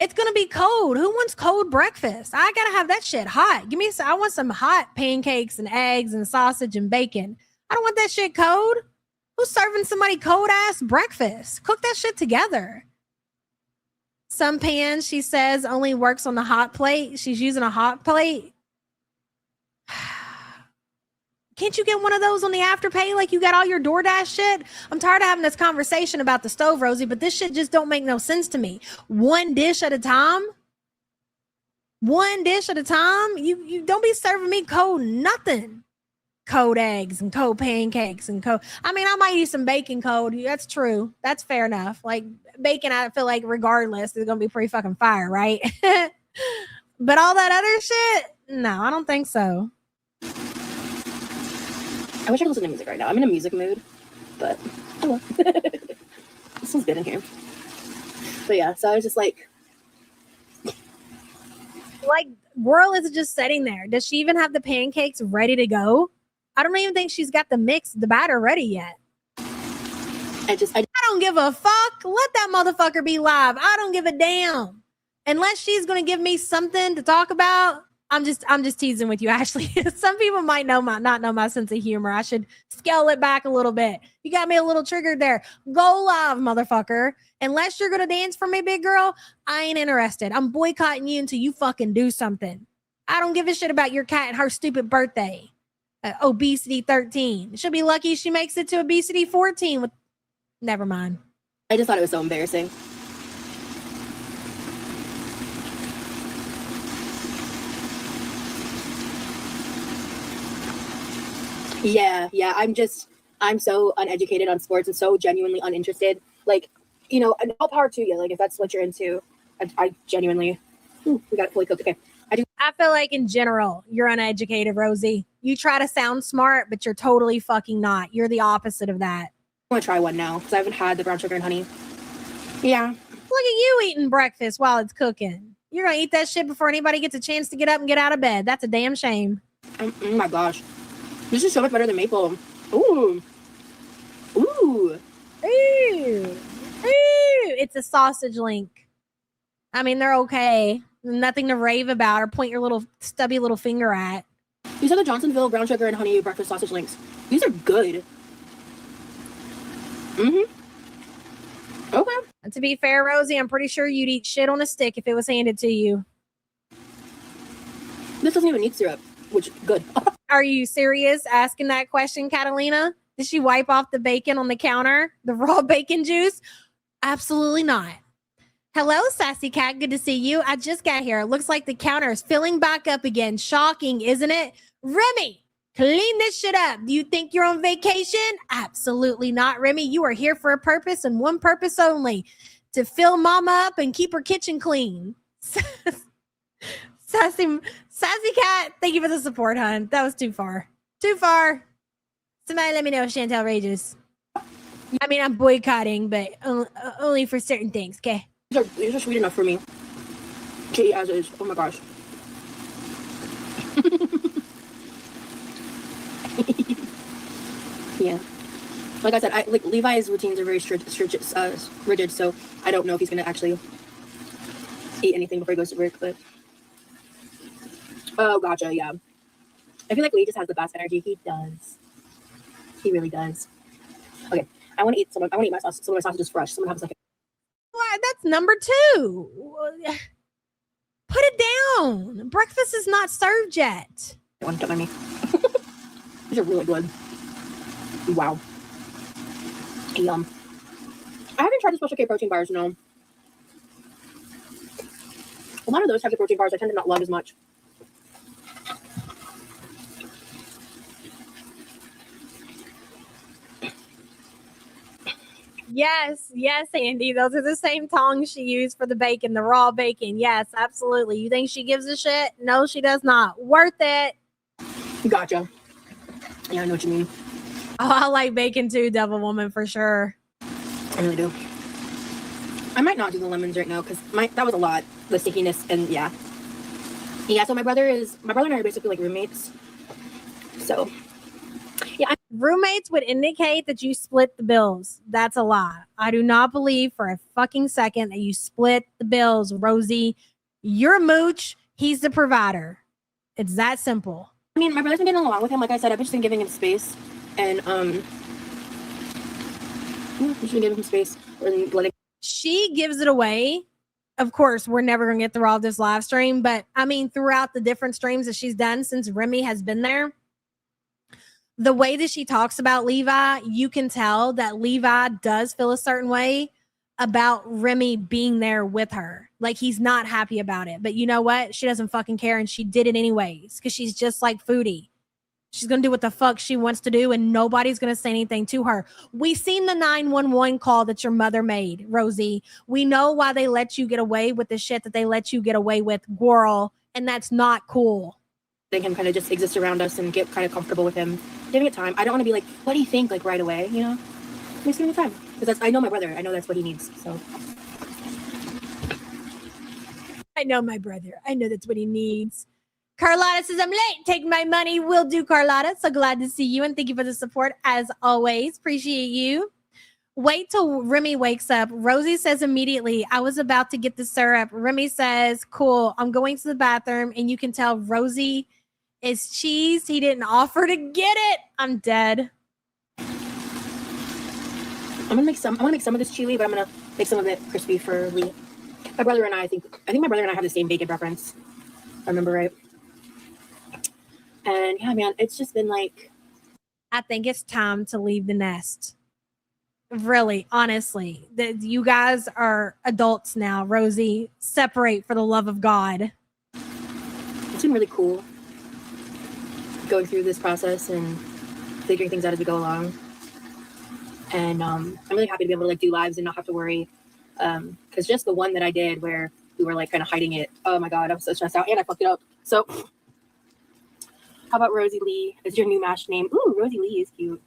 It's going to be cold. Who wants cold breakfast? I got to have that shit hot. I want some hot pancakes and eggs and sausage and bacon. I don't want that shit cold. Who's serving somebody cold ass breakfast? Cook that shit together. Some pan, she says, only works on the hot plate. She's using a hot plate. Can't you get one of those on the Afterpay like you got all your DoorDash shit? I'm tired of having this conversation about the stove, Rosie, but this shit just don't make no sense to me. One dish at a time? One dish at a time? You don't be serving me cold nothing. Cold eggs and cold pancakes and cold. I mean, I might eat some bacon cold. That's true. That's fair enough. Like, bacon, I feel like regardless is going to be pretty fucking fire, right? But all that other shit? No, I don't think so. I wish I could listen to music right now. I'm in a music mood, but oh well. This one's good in here. But yeah, so I was just like, Like, Whirl is just sitting there. Does she even have the pancakes ready to go? I don't even think she's got the batter ready yet. I don't give a fuck. Let that motherfucker be live. I don't give a damn. Unless she's gonna give me something to talk about. I'm just teasing with you, Ashley. Some people might not know my sense of humor. I should scale it back a little bit. You got me a little triggered there. Go live, motherfucker. Unless you're gonna dance for me, big girl, I ain't interested. I'm boycotting you until you fucking do something. I don't give a shit about your cat and her stupid birthday. Obesity 13. She'll be lucky she makes it to obesity 14 with. Never mind. I just thought it was so embarrassing. Yeah. I'm so uneducated on sports and so genuinely uninterested. Like, you know, and all power to you. Like, if that's what you're into, I genuinely, we got it fully cooked. Okay. I feel like in general, you're uneducated, Rosie. You try to sound smart, but you're totally fucking not. You're the opposite of that. I want to try one now because I haven't had the brown sugar and honey. Yeah. Look at you eating breakfast while it's cooking. You're going to eat that shit before anybody gets a chance to get up and get out of bed. That's a damn shame. Oh my gosh. This is so much better than maple. Ooh. Ooh. Ooh. Ooh. It's a sausage link. I mean, they're okay. Nothing to rave about or point your little stubby little finger at. These are the Johnsonville brown sugar and honey breakfast sausage links. These are good. Mm-hmm. Okay. And to be fair, Rosie, I'm pretty sure you'd eat shit on a stick if it was handed to you. This doesn't even need syrup, which good. Are you serious asking that question, Catalina? Did she wipe off the bacon on the counter? The raw bacon juice? Absolutely not. Hello, Sassy Cat. Good to see you. I just got here. It looks like the counter is filling back up again. Shocking, isn't it? Remy, clean this shit up. Do you think you're on vacation? Absolutely not, Remy. You are here for a purpose and one purpose only. To fill mama up and keep her kitchen clean. Sassy Cat, thank you for the support, hon. That was too far. Too far. Somebody let me know if Chantel rages. I mean, I'm boycotting, but only for certain things, okay? These are sweet enough for me to eat as is. Oh my gosh. Yeah. Like I said, Levi's routines are very rigid, so I don't know if he's gonna actually eat anything before he goes to work. But oh, gotcha. Yeah. I feel like Lee just has the best energy. He does. He really does. Okay, I want to eat some of my sausages fresh. Someone have a second. Well, that's number 2. Put it down. Breakfast is not served yet. Don't mind me. These are really good. Wow. Yum. I haven't tried the Special K protein bars, no. A lot of those types of protein bars I tend to not love as much. Yes, Andy. Those are the same tongs she used for the bacon, the raw bacon. Yes, absolutely. You think she gives a shit? No, she does not. Worth it. Gotcha. Yeah, I know what you mean. Oh, I like bacon too, Devil Woman, for sure. I really do. I might not do the lemons right now because that was a lot. The stickiness and yeah. So my brother and I are basically like roommates. So yeah. Roommates would indicate that you split the bills. That's a lie. I do not believe for a fucking second that you split the bills, Rosie. You're a mooch. He's the provider. It's that simple. I mean, my brother's been getting along with him. Like I said, I've just been giving him space. And just been giving him space and letting. She gives it away. Of course, we're never going to get through all this live stream. But I mean, throughout the different streams that she's done since Remy has been there, the way that she talks about Levi, you can tell that Levi does feel a certain way about Remy being there with her. Like, he's not happy about it. But you know what? She doesn't fucking care, and she did it anyways because she's just like Foodie. She's going to do what the fuck she wants to do, and nobody's going to say anything to her. We seen the 911 call that your mother made, Rosie. We know why they let you get away with the shit that they let you get away with, girl, and that's not cool. Him kind of just exist around us and get kind of comfortable with him. Giving it time. I don't want to be like, what do you think? Like right away, you know? Just give it time. Because I know my brother. I know that's what he needs. So I know my brother. I know that's what he needs. Carlotta says, I'm late. Take my money. Will do, Carlotta. So glad to see you. And thank you for the support as always. Appreciate you. Wait till Remy wakes up. Rosie says immediately, I was about to get the syrup. Remy says, cool. I'm going to the bathroom. And you can tell Rosie is cheesed. He didn't offer to get it. I'm dead. I'm gonna make some of this chewy, but I'm gonna make some of it crispy for Lee. My brother and I think my brother and I have the same bacon preference. If I remember right. And yeah, man, it's just been like, I think it's time to leave the nest. Really, honestly, you guys are adults now. Rosie, separate for the love of God. it's been really cool going through this process and figuring things out as we go along. And I'm really happy to be able to like do lives and not have to worry. Because just the one that I did where we were like kind of hiding it. Oh my God, I'm so stressed out and I fucked it up. So how about Rosie Lee? Is your new mashed name? Ooh, Rosie Lee is cute.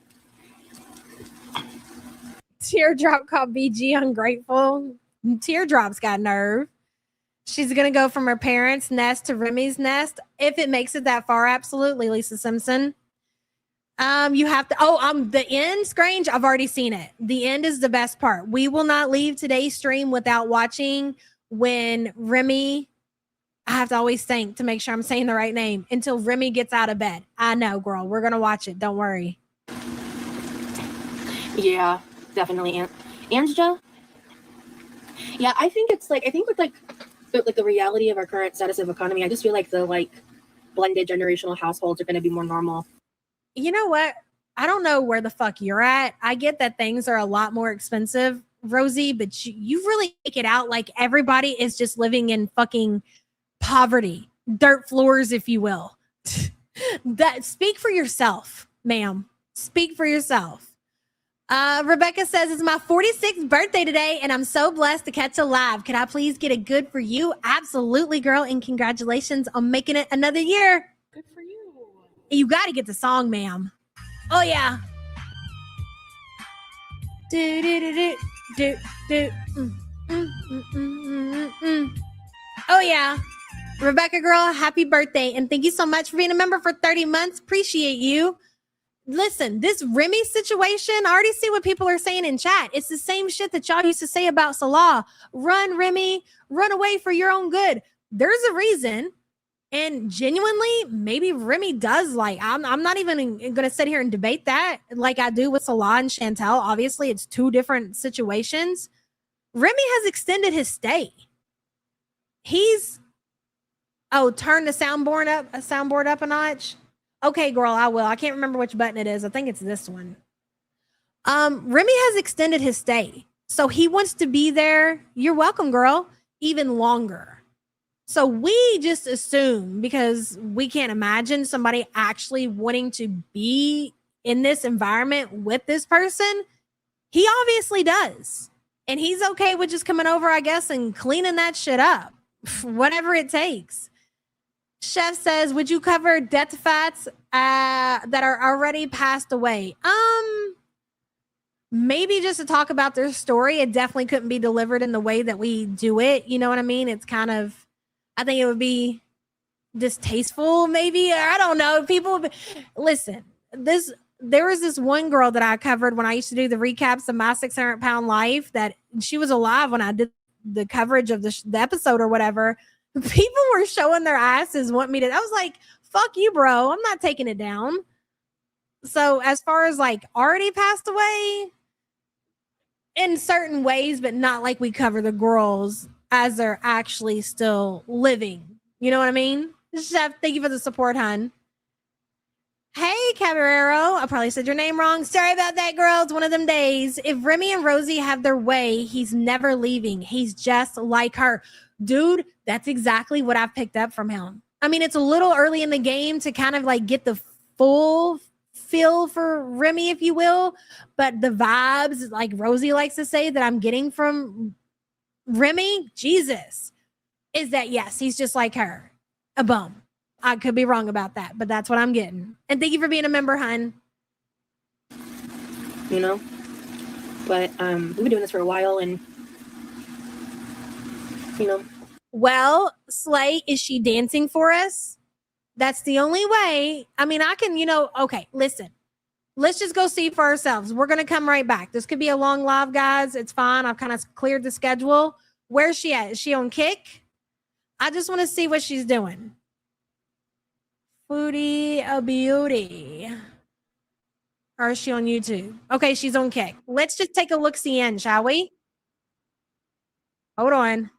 Teardrop called BG ungrateful. Teardrop's got nerve. She's going to go from her parents' nest to Remy's nest. If it makes it that far, absolutely, Lisa Simpson. You have to, the end, Grange, I've already seen it. The end is the best part. We will not leave today's stream without watching when Remy, I have to always think to make sure I'm saying the right name, until Remy gets out of bed. I know, girl. We're going to watch it. Don't worry. Yeah, definitely. Angela? Yeah, I think with the reality of our current status of economy, I just feel like the like blended generational households are going to be more normal. You know what? I don't know where the fuck you're at. I get that things are a lot more expensive, Rosie, but you really make it out like everybody is just living in fucking poverty, dirt floors, if you will. Speak for yourself, ma'am. Speak for yourself. Rebecca says, it's my 46th birthday today, and I'm so blessed to catch a live. Could I please get a good for you? Absolutely, girl, and congratulations on making it another year. Good for you. You got to get the song, ma'am. Oh, yeah. Do, do, do, do, do, do. Oh, yeah. Rebecca, girl, happy birthday, and thank you so much for being a member for 30 months. Appreciate you. Listen, this Remy situation, I already see what people are saying in chat. It's the same shit that y'all used to say about Salah. Run, Remy, run away for your own good. There's a reason. And genuinely, maybe Remy does like, I'm not even going to sit here and debate that like I do with Salah and Chantel. Obviously, it's two different situations. Remy has extended his stay. He's, turn the soundboard up a notch. Okay, girl, I will. I can't remember which button it is. I think it's this one. Remy has extended his stay. So he wants to be there. You're welcome, girl. Even longer. So we just assume, because we can't imagine somebody actually wanting to be in this environment with this person. He obviously does. And he's okay with just coming over, I guess, and cleaning that shit up. Whatever it takes. Chef says, would you cover death fats that are already passed away? Maybe just to talk about their story. It definitely couldn't be delivered in the way that we do it. You know what I mean? It's kind of, I think it would be distasteful, maybe. I don't know. People, listen, there was this one girl that I covered when I used to do the recaps of my 600-pound life, that she was alive when I did the coverage of the episode or whatever. People were showing their asses, I was like, fuck you, bro. I'm not taking it down. So as far as like already passed away in certain ways, but not like we cover the girls as they're actually still living. You know what I mean? Chef, thank you for the support, hun. Hey, Caballero. I probably said your name wrong. Sorry about that, girl. It's one of them days. If Remy and Rosie have their way, he's never leaving. He's just like her. Dude, that's exactly what I've picked up from him. I mean, it's a little early in the game to kind of like get the full feel for Remy, if you will. But the vibes, like Rosie likes to say, that I'm getting from Remy, Jesus, is that, yes, he's just like her. A bum. I could be wrong about that, but that's what I'm getting. And thank you for being a member, hun. You know? But we've been doing this for a while, and you know, Well, Slay, is she dancing for us? That's the only way. I mean, I can, okay, listen. Let's just go see for ourselves. We're going to come right back. This could be a long live, guys. It's fine. I've kind of cleared the schedule. Where's she at? Is she on Kick? I just want to see what she's doing. Foodie a beauty. Or is she on YouTube? Okay, she's on Kick. Let's just take a look-see in, shall we? Hold on.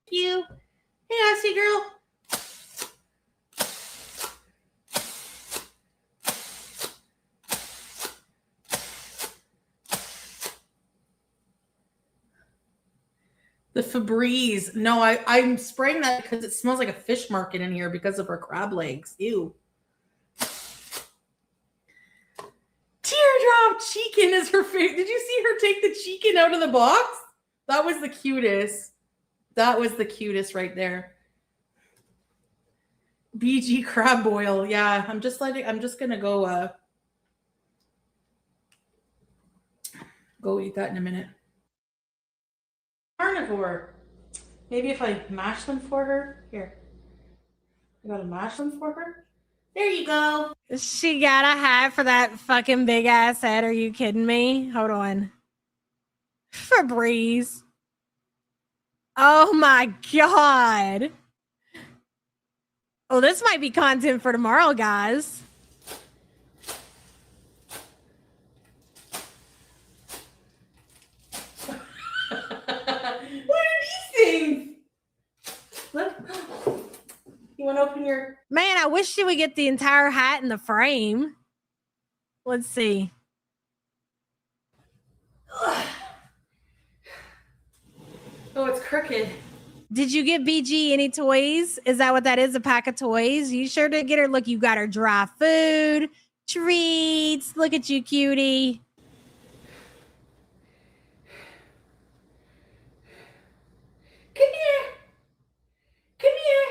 You. Hey, Aussie girl. The Febreze. No, I'm spraying that because it smells like a fish market in here because of her crab legs. Ew. Teardrop chicken is her favorite. Did you see her take the chicken out of the box? That was the cutest. That was the cutest right there. BG crab boil. Yeah, I'm just gonna go eat that in a minute. Carnivore. Maybe if I mash them for her. Here. I gotta mash them for her. There you go. She got a hat for that fucking big ass head. Are you kidding me? Hold on. Febreze. Oh my God. Oh, this might be content for tomorrow, guys. What are these things? Look. You want to open your... Man, I wish she would get the entire hat in the frame. Let's see. Oh, it's crooked. Did you get BG any toys? Is that what that is? A pack of toys? You sure did get her. Look, you got her dry food, treats. Look at you, cutie. Come here. Come here.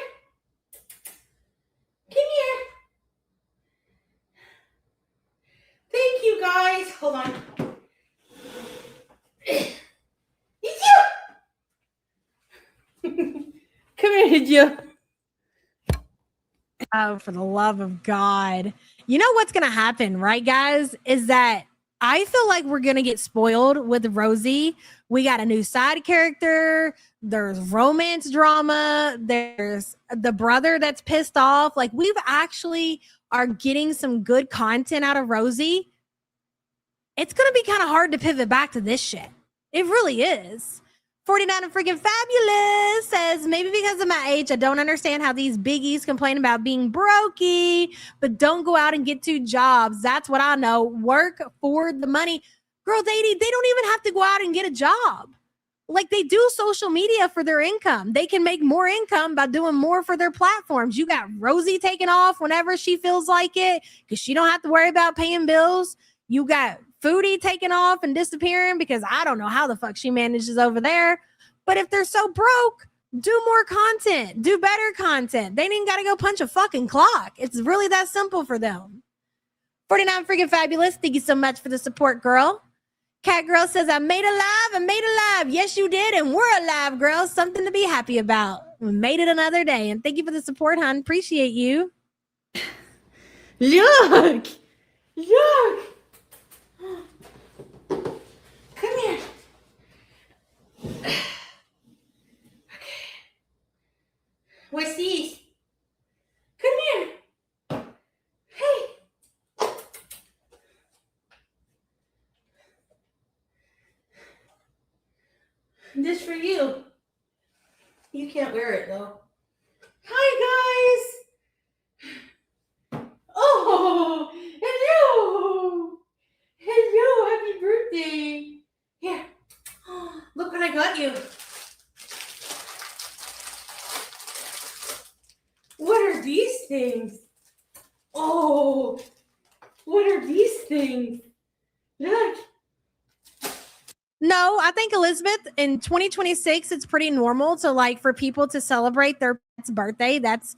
Come here. Thank you, guys. Hold on. Come here, Hideo. Oh, for the love of God. You know what's going to happen, right, guys? Is that I feel like we're going to get spoiled with Rosie. We got a new side character. There's romance drama. There's the brother that's pissed off. Like, we've actually are getting some good content out of Rosie. It's going to be kind of hard to pivot back to this shit. It really is. 49 and freaking fabulous says, maybe because of my age, I don't understand how these biggies complain about being brokey, but don't go out and get 2 jobs. That's what I know. Work for the money. Girl, they don't even have to go out and get a job. Like, they do social media for their income. They can make more income by doing more for their platforms. You got Rosie taking off whenever she feels like it because she don't have to worry about paying bills. You got Foodie taking off and disappearing because I don't know how the fuck she manages over there. But if they're so broke, do more content, do better content. They ain't even got to go punch a fucking clock. It's really that simple for them. 49 freaking fabulous. Thank you so much for the support, girl. Cat Girl says, I made it alive. Yes, you did. And we're alive, girl. Something to be happy about. We made it another day. And thank you for the support, hon. Appreciate you. Look. Come here. Okay. What's these? Come here. Hey. This for you. You can't wear it though. Hi guys. Oh, hello. Hello, happy birthday. Here. Oh, look what I got you. What are these things? Oh, what are these things? Look. No, I think, Elizabeth, in 2026, it's pretty normal to, like, for people to celebrate their pet's birthday. That's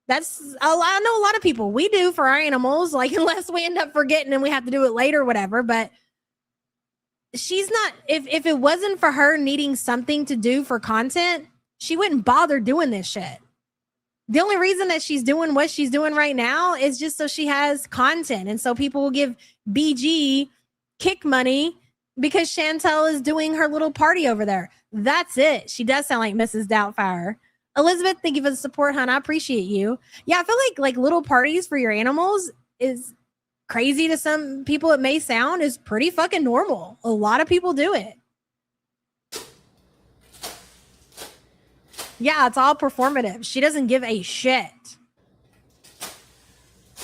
I know a lot of people, we do for our animals, like unless we end up forgetting and we have to do it later or whatever. But she's not, if it wasn't for her needing something to do for content, she wouldn't bother doing this shit. The only reason that she's doing what she's doing right now is just so she has content. And so people will give BG kick money because Chantel is doing her little party over there. That's it. She does sound like Mrs. Doubtfire. Elizabeth, thank you for the support, hon. I appreciate you. Yeah, I feel like little parties for your animals is crazy to some people. It may sound is pretty fucking normal. A lot of people do it. Yeah, it's all performative. She doesn't give a shit.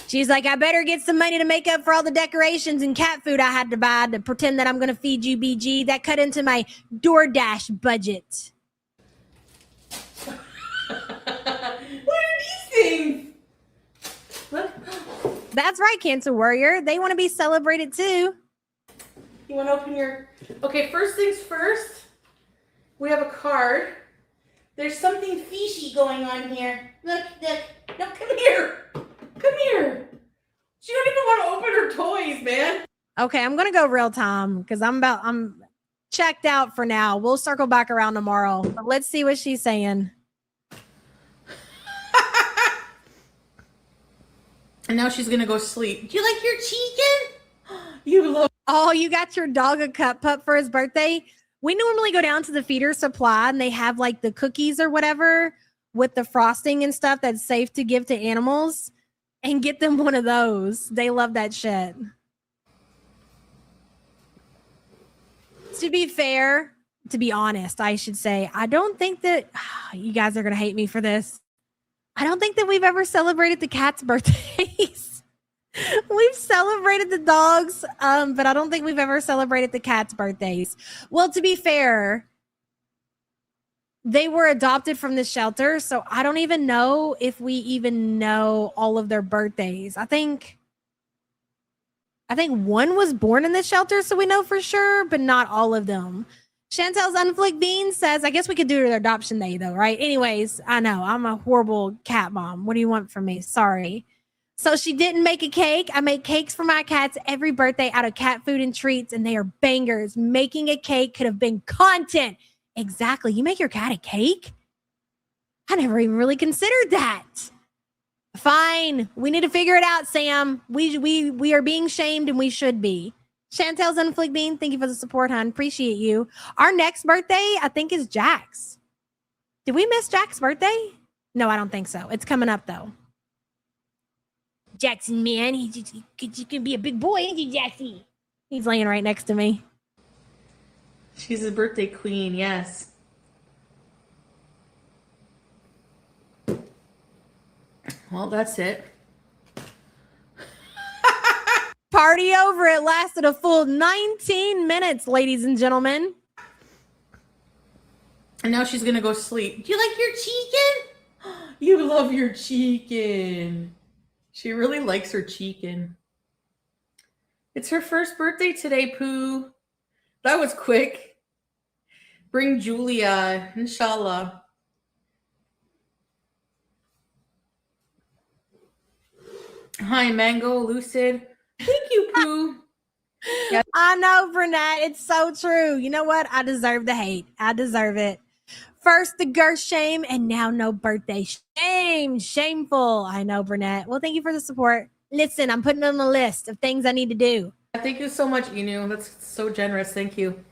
She's like, I better get some money to make up for all the decorations and cat food I had to buy to pretend that I'm going to feed you, BG. That cut into my DoorDash budget. What are these things? Look. That's right, Cancer Warrior. They want to be celebrated too. You want to open your... Okay, first things first. We have a card. There's something fishy going on here. Look. No, come here. Come here. She don't even want to open her toys, man. Okay, I'm going to go real time because I'm checked out for now. We'll circle back around tomorrow. But let's see what she's saying. And now she's going to go sleep. Do you like your chicken? You love... Oh, you got your dog a cup pup for his birthday? We normally go down to the feeder supply and they have like the cookies or whatever with the frosting and stuff that's safe to give to animals, and get them one of those. They love that shit. To be fair, to be honest, I should say, I don't think that you guys are going to hate me for this. I don't think that we've ever celebrated the cats' birthdays. We've celebrated the dogs, but I don't think we've ever celebrated the cats' birthdays. Well, to be fair, they were adopted from the shelter, so I don't even know if we even know all of their birthdays. I think one was born in the shelter, so we know for sure, but not all of them. Chantel's Unflick Bean says, I guess we could do their adoption day though, right? Anyways, I know I'm a horrible cat mom. What do you want from me? Sorry. So she didn't make a cake. I make cakes for my cats every birthday out of cat food and treats, and they are bangers. Making a cake could have been content. Exactly. You make your cat a cake? I never even really considered that. Fine. We need to figure it out, Sam. We are being shamed and we should be. Chantel's Unflick Bean, thank you for the support, hon. Appreciate you. Our next birthday, I think, is Jack's. Did we miss Jack's birthday? No, I don't think so. It's coming up, though. Jackson, man. He can be a big boy, ain't he, Jackson? He's laying right next to me. She's a birthday queen, yes. Well, that's it. Party over. It lasted a full 19 minutes, ladies and gentlemen. And now she's going to go sleep. Do you like your chicken? You love your chicken. She really likes her chicken. It's her first birthday today, Pooh. That was quick. Bring Julia, inshallah. Hi, Mango, Lucid. Thank you, Pooh. Yes. I know, Burnett. It's so true. You know what? I deserve the hate. I deserve it. First, the girth shame, and now no birthday shame. Shameful. I know, Burnett. Well, thank you for the support. Listen, I'm putting on a list of things I need to do. Thank you so much, Inu. That's so generous. Thank you.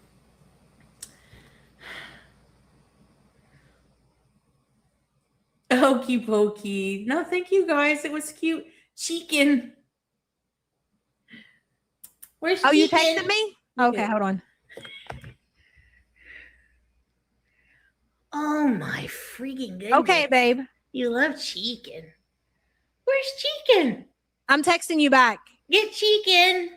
Okey pokey. No, thank you, guys. It was cute. Chicken. Where's chicken? You texted me? Okay, hold on. Oh my freaking goodness. Okay, babe. You love chicken. Where's chicken? I'm texting you back. Get chicken.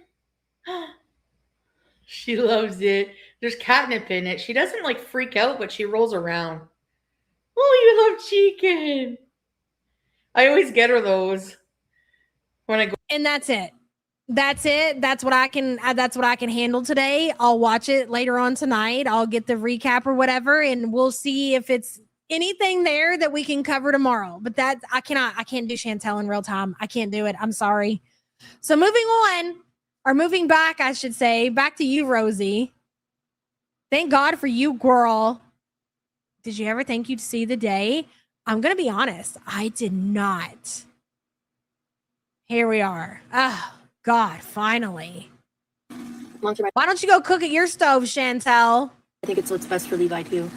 She loves it. There's catnip in it. She doesn't like freak out, but she rolls around. Oh, you love chicken. I always get her those when I go. And that's it. That's it. That's what I can handle today. I'll watch it later on tonight. I'll get the recap or whatever, and we'll see if anything there that we can cover tomorrow. But I can't do Chantel in real time. I can't do it. I'm sorry. So moving back, I should say, back to you, Rosie. Thank God for you, girl. Did you ever think you'd see the day? I'm going to be honest. I did not. Here we are. Oh, God, finally. Why don't you go cook at your stove, Chantel? I think it's what's best for Levi, too.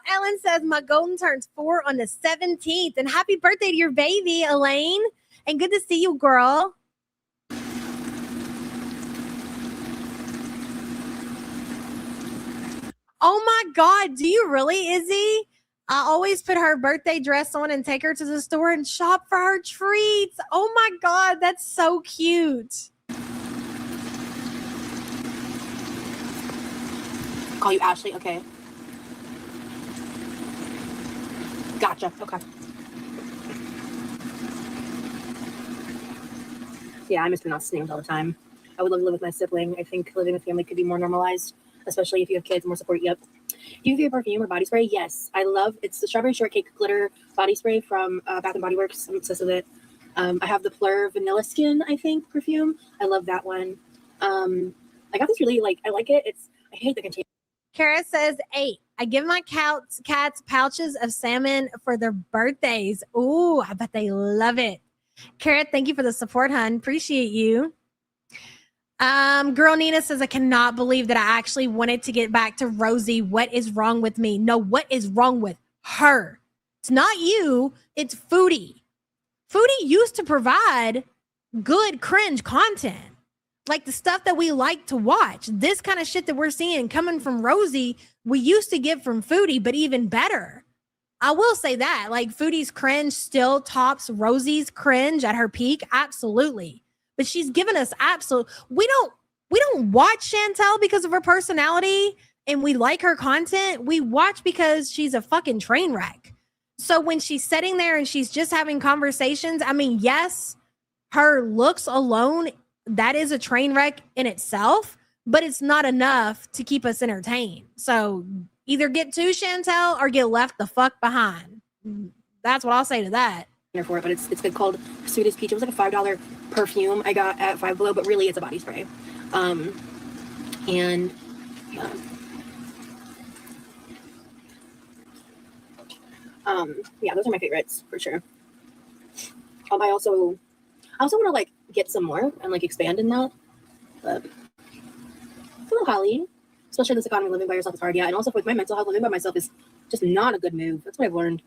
Ellen says, my golden turns 4 on the 17th. And happy birthday to your baby, Elaine. And good to see you, girl. Oh my God, do you really, Izzy? I always put her birthday dress on and take her to the store and shop for her treats. Oh my God, that's so cute. Call you Ashley? Okay. Gotcha. Okay. Yeah, I miss being on snails all the time. I would love to live with my sibling. I think living with family could be more normalized, especially if you have kids, more support. Yep. Do you have a perfume or body spray? Yes. It's the Strawberry Shortcake Glitter Body Spray from Bath & Body Works. I'm obsessed with it. I have the Plur Vanilla Skin, I think, perfume. I love that one. I got this really, I like it. I hate the container. Kara says 8. I give my cats pouches of salmon for their birthdays. Ooh, I bet they love it. Kara, thank you for the support, hun. Appreciate you. Girl Nina says, I cannot believe that I actually wanted to get back to Rosie. What is wrong with me? No, what is wrong with her? It's not you. It's Foodie. Foodie used to provide good cringe content. Like the stuff that we like to watch. This kind of shit that we're seeing coming from Rosie, we used to get from Foodie, but even better. I will say that, Foodie's cringe still tops Rosie's cringe at her peak. Absolutely. But she's given us we don't watch Chantel because of her personality and we like her content. We watch because she's a fucking train wreck. So when she's sitting there and she's just having conversations, I mean, yes, her looks alone, that is a train wreck in itself, but it's not enough to keep us entertained. So either get to Chantel or get left the fuck behind. That's what I'll say to that. For it, but it's been called Sweetest Peach. It was like a $5 perfume I got at Five Below, but really it's a body spray. Yeah, those are my favorites for sure. I also want to get some more and expand in that, but it's a little Holly, especially in this economy. Living by yourself is hard. Yeah, and also with my mental health, living by myself is just not a good move. That's what I've learned.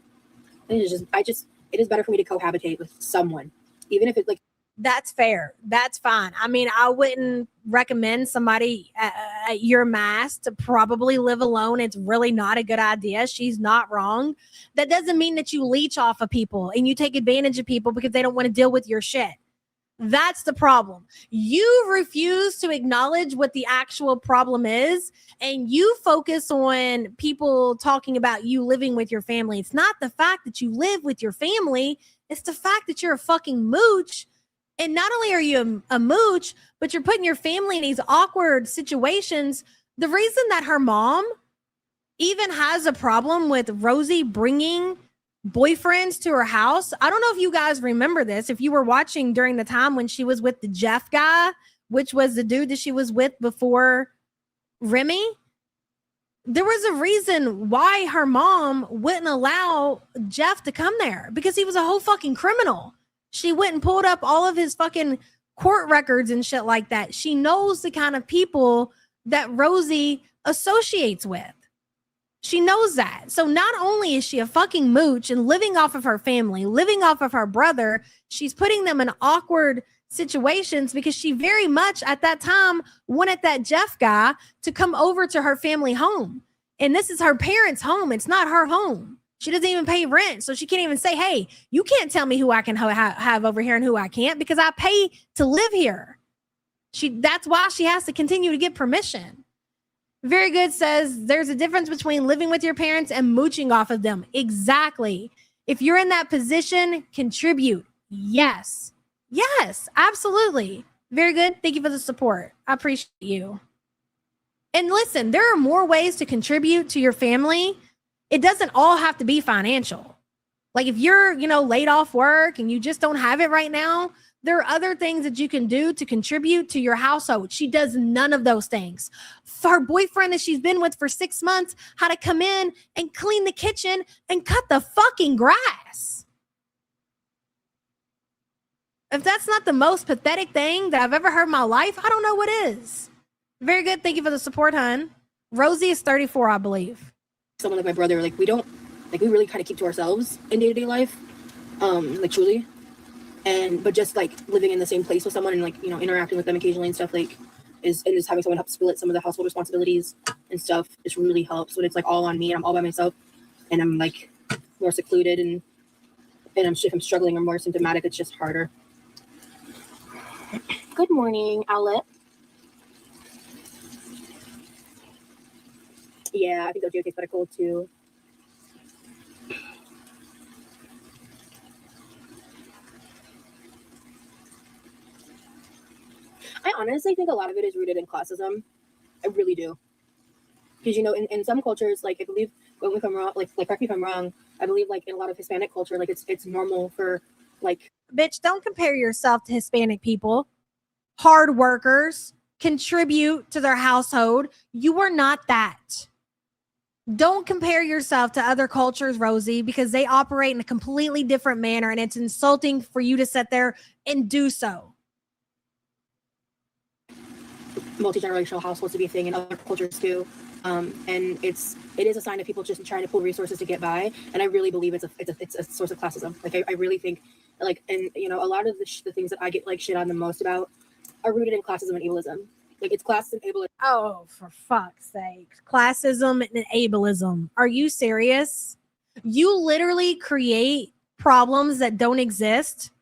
It is better for me to cohabitate with someone, even if it's That's fair. That's fine. I mean, I wouldn't recommend somebody at your mass to probably live alone. It's really not a good idea. She's not wrong. That doesn't mean that you leech off of people and you take advantage of people because they don't want to deal with your shit. That's the problem. You refuse to acknowledge what the actual problem is, and you focus on people talking about you living with your family. It's not the fact that you live with your family. It's the fact that you're a fucking mooch. And not only are you a mooch, but you're putting your family in these awkward situations. The reason that her mom even has a problem with Rosie bringing boyfriends to her house. I don't know if you guys remember this. If you were watching during the time when she was with the Jeff guy, which was the dude that she was with before Remy, there was a reason why her mom wouldn't allow Jeff to come there because he was a whole fucking criminal. She went and pulled up all of his fucking court records and shit like that. She knows the kind of people that Rosie associates with. She knows that. So not only is she a fucking mooch and living off of her family, living off of her brother, she's putting them in awkward situations because she very much at that time wanted that Jeff guy to come over to her family home. And this is her parents' home. It's not her home. She doesn't even pay rent. So she can't even say, hey, you can't tell me who I can have over here and who I can't because I pay to live here. That's why she has to continue to get permission. Very Good says there's a difference between living with your parents and mooching off of them. Exactly. If you're in that position, contribute. Yes. Yes, absolutely. Very good. Thank you for the support. I appreciate you. And listen, there are more ways to contribute to your family. It doesn't all have to be financial. Like if you're, laid off work and you just don't have it right now, there are other things that you can do to contribute to your household. She does none of those things. Her boyfriend that she's been with for 6 months had to come in and clean the kitchen and cut the fucking grass. If that's not the most pathetic thing that I've ever heard in my life, I don't know what is. Very good. Thank you for the support, hun. Rosie is 34, I believe. Someone like my brother, like we really kind of keep to ourselves in day-to-day life, like truly. But just like living in the same place with someone and like, interacting with them occasionally and stuff is having someone help split some of the household responsibilities and stuff. It really helps when it's like all on me and I'm all by myself and I'm like more secluded and if I'm struggling or more symptomatic, it's just harder. Good morning, Owlet. Yeah, I think those tastes kind of cold too. I honestly think a lot of it is rooted in classism. I really do. Because, in some cultures, like I believe, if I'm wrong, like correct me if I'm wrong, I believe like in a lot of Hispanic culture, like it's normal for like. Bitch, don't compare yourself to Hispanic people. Hard workers, contribute to their household. You are not that. Don't compare yourself to other cultures, Rosie, because they operate in a completely different manner and it's insulting for you to sit there and do so. Multi-generational households to be a thing in other cultures too. And it is a sign of people just trying to pull resources to get by. And I really believe it's a source of classism. Like I really think like, and a lot of the things that I get like shit on the most about are rooted in classism and ableism. Like it's classism and ableism. Oh, for fuck's sake. Classism and ableism. Are you serious? You literally create problems that don't exist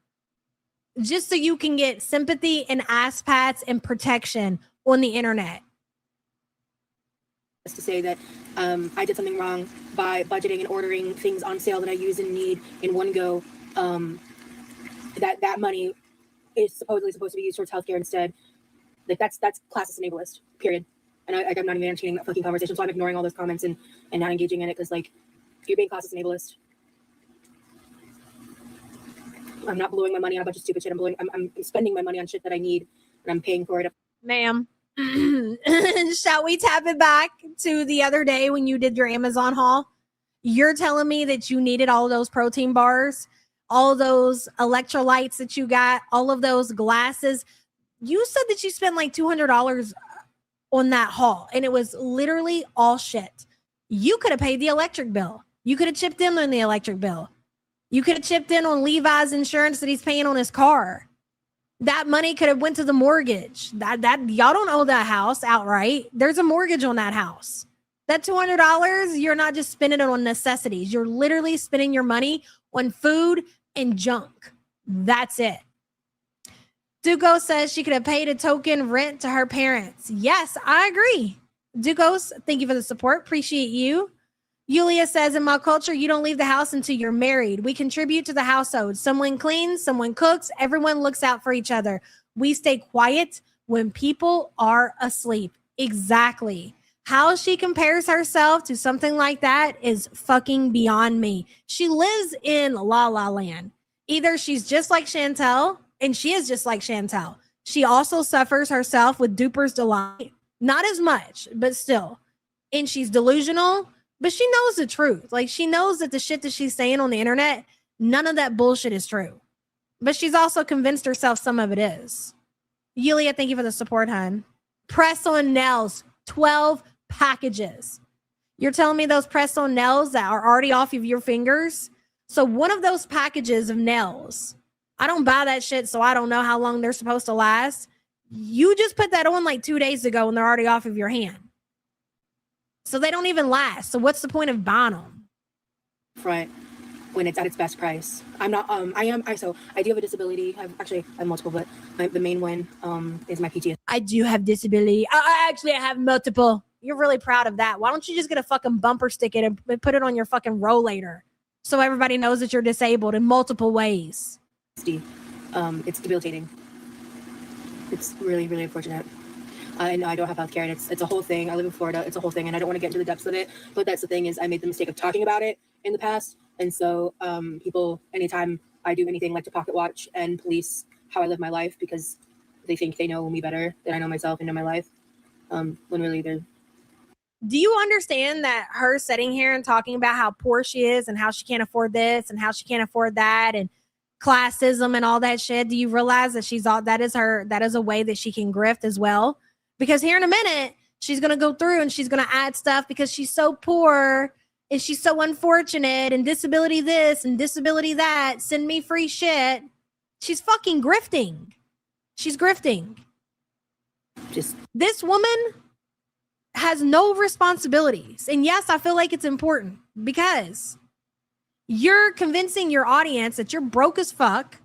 just so you can get sympathy and ass pats and protection on the internet. To say that I did something wrong by budgeting and ordering things on sale that I use and need in one go, that money is supposedly supposed to be used towards healthcare instead. Like that's classist and ableist, period. And I'm not even entertaining that fucking conversation, so I'm ignoring all those comments and not engaging in it because like you're being classist and ableist. I'm not blowing my money on a bunch of stupid shit. I'm spending my money on shit that I need and I'm paying for it. Ma'am, shall we tap it back to the other day when you did your Amazon haul? You're telling me that you needed all those protein bars, all those electrolytes that you got, all of those glasses. You said that you spent like $200 on that haul and it was literally all shit. You could have paid the electric bill. You could have chipped in on the electric bill. You could have chipped in on Levi's insurance that he's paying on his car. That money could have went to the mortgage. That y'all don't owe that house outright. There's a mortgage on that house. That $200, you're not just spending it on necessities. You're literally spending your money on food and junk. That's it. Duco says she could have paid a token rent to her parents. Yes, I agree. Ducos, thank you for the support. Appreciate you. Yulia says, in my culture, you don't leave the house until you're married. We contribute to the household. Someone cleans, someone cooks. Everyone looks out for each other. We stay quiet when people are asleep. Exactly. How she compares herself to something like that is fucking beyond me. She lives in La La Land. Either she's just like Chantel, and she is just like Chantel. She also suffers herself with duper's delight. Not as much, but still. And she's delusional. But she knows the truth. Like, she knows that the shit that she's saying on the internet, none of that bullshit is true. But she's also convinced herself some of it is. Yulia, thank you for the support, hun. Press-on nails, 12 packages. You're telling me those press-on nails that are already off of your fingers? So one of those packages of nails, I don't buy that shit, so I don't know how long they're supposed to last. You just put that on like 2 days ago and they're already off of your hand. So they don't even last. So what's the point of buying them? Front when it's at its best price. I'm not, I do have a disability. I have multiple, but the main one is my PTSD. I do have disability. I have multiple. You're really proud of that. Why don't you just get a fucking bumper sticker and put it on your fucking rollator so everybody knows that you're disabled in multiple ways? It's debilitating. It's really, really unfortunate. I know I don't have healthcare, and it's a whole thing. I live in Florida. It's a whole thing, and I don't want to get into the depths of it. But that's the thing is, I made the mistake of talking about it in the past, and so people, anytime I do anything, like to pocket watch and police how I live my life because they think they know me better than I know myself and know my life. When really they're. Do you understand that her sitting here and talking about how poor she is and how she can't afford this and how she can't afford that and classism and all that shit? Do you realize that that is a way that she can grift as well? Because here in a minute, she's going to go through and she's going to add stuff because she's so poor and she's so unfortunate and disability this and disability that. Send me free shit. She's fucking grifting. She's grifting. Just this woman has no responsibilities. And yes, I feel like it's important because you're convincing your audience that you're broke as fuck,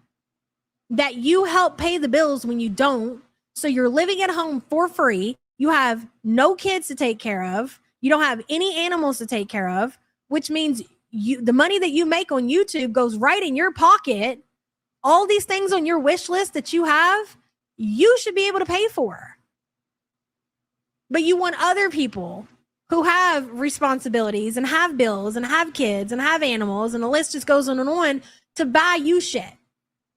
that you help pay the bills when you don't. So you're living at home for free. You have no kids to take care of. You don't have any animals to take care of, which means the money that you make on YouTube goes right in your pocket. All these things on your wish list that you have, you should be able to pay for. But you want other people who have responsibilities and have bills and have kids and have animals, and the list just goes on and on, to buy you shit.